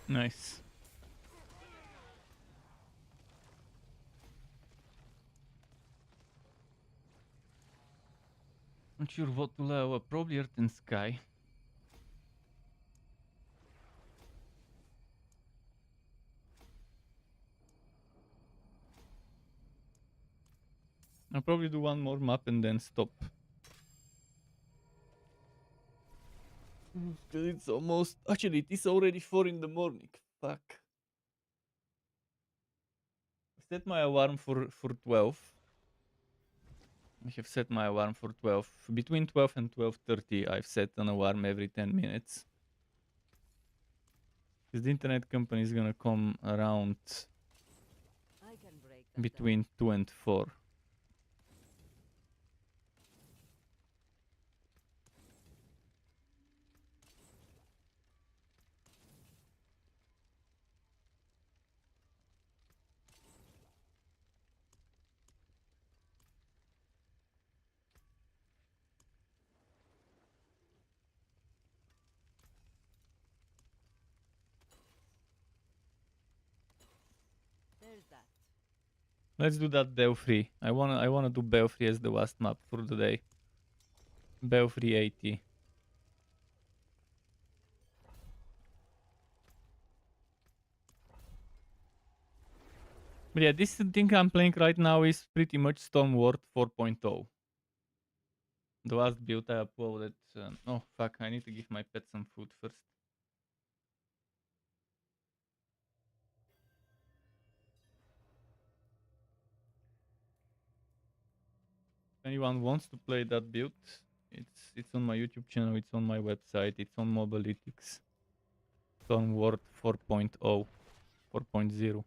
Speaker 1: Nice. Not sure what to level. Probably Earth and Sky. I'll probably do one more map and then stop. Cause it's almost... Actually, it is already 4 in the morning. Fuck. Set my alarm for 12. I have set my alarm for 12. Between 12 and 12:30, I've set an alarm every 10 minutes. Because the internet company is gonna come around
Speaker 9: I can break that
Speaker 1: between 2 and 4.
Speaker 9: There's that.
Speaker 1: Let's do that Belfry. I wanna do Belfry as the last map for the day. Belfry 80. But yeah, this thing I'm playing right now is pretty much Stormward 4.0. The last build I uploaded. Oh fuck! I need to give my pet some food first. If anyone wants to play that build, it's on my YouTube channel. It's on my website. It's on Mobalytics. Stormward 4.0, 4.0.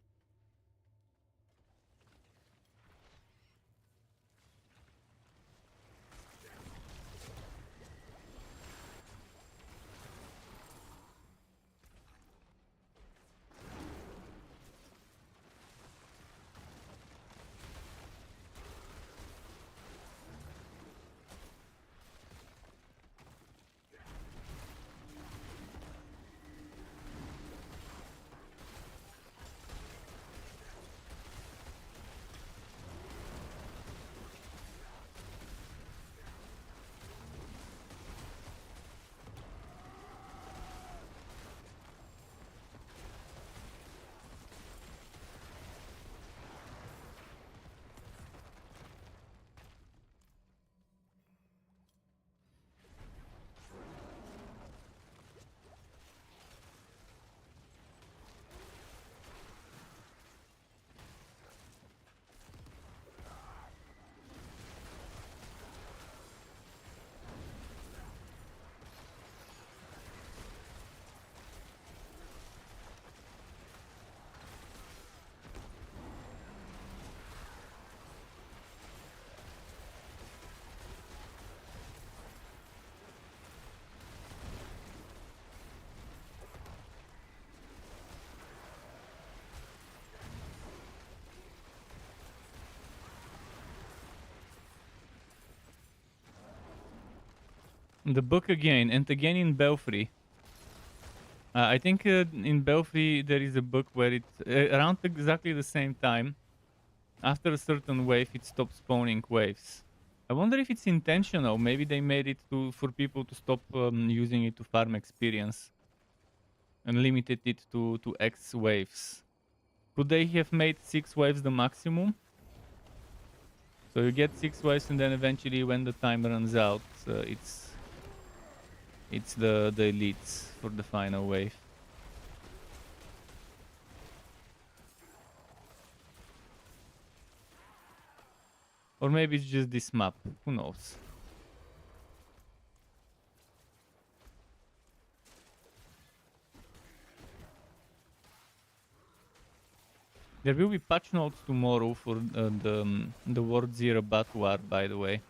Speaker 1: The book again, and again in Belfry. I think in Belfry there is a book where it's around exactly the same time. After a certain wave, it stops spawning waves. I wonder if it's intentional. Maybe they made it for people to stop using it to farm experience and limited it to X waves. Could they have made 6 waves the maximum? So you get 6 waves, and then eventually, when the time runs out, it's the elites for the final wave. Or maybe it's just this map. Who knows? There will be patch notes tomorrow for the World Zero Batwar, by the way.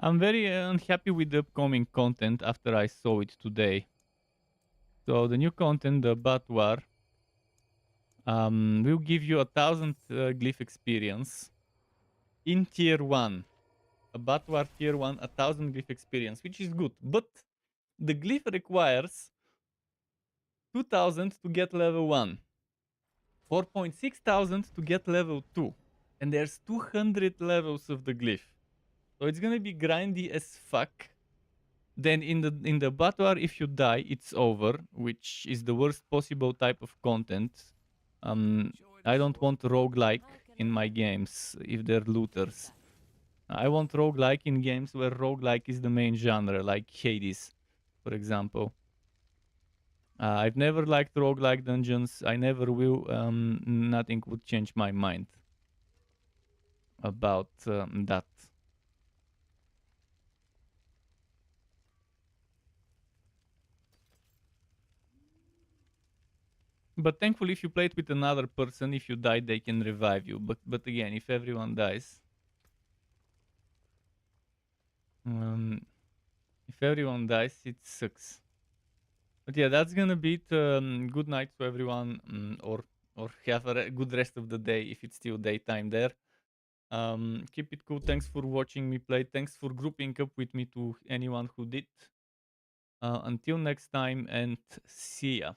Speaker 1: I'm very unhappy with the upcoming content after I saw it today. So the new content, the Batwar, will give you 1,000 glyph experience in tier 1. A Batwar tier 1, 1,000 glyph experience, which is good. But the glyph requires 2,000 to get level 1. 4,600 to get level 2. And there's 200 levels of the glyph. So it's gonna be grindy as fuck. Then in the Batwar, if you die, it's over, which is the worst possible type of content. I don't want roguelike in my games if they're looters. I want roguelike in games where roguelike is the main genre, like Hades, for example. I've never liked roguelike dungeons. I never will. Nothing would change my mind about that. But thankfully, if you play it with another person, if you die, they can revive you. But again, if everyone dies, if everyone dies, it sucks. But yeah, that's gonna be it. Good night to everyone, or have a good rest of the day if it's still daytime there. Keep it cool. Thanks for watching me play. Thanks for grouping up with me to anyone who did. Until next time, and see ya.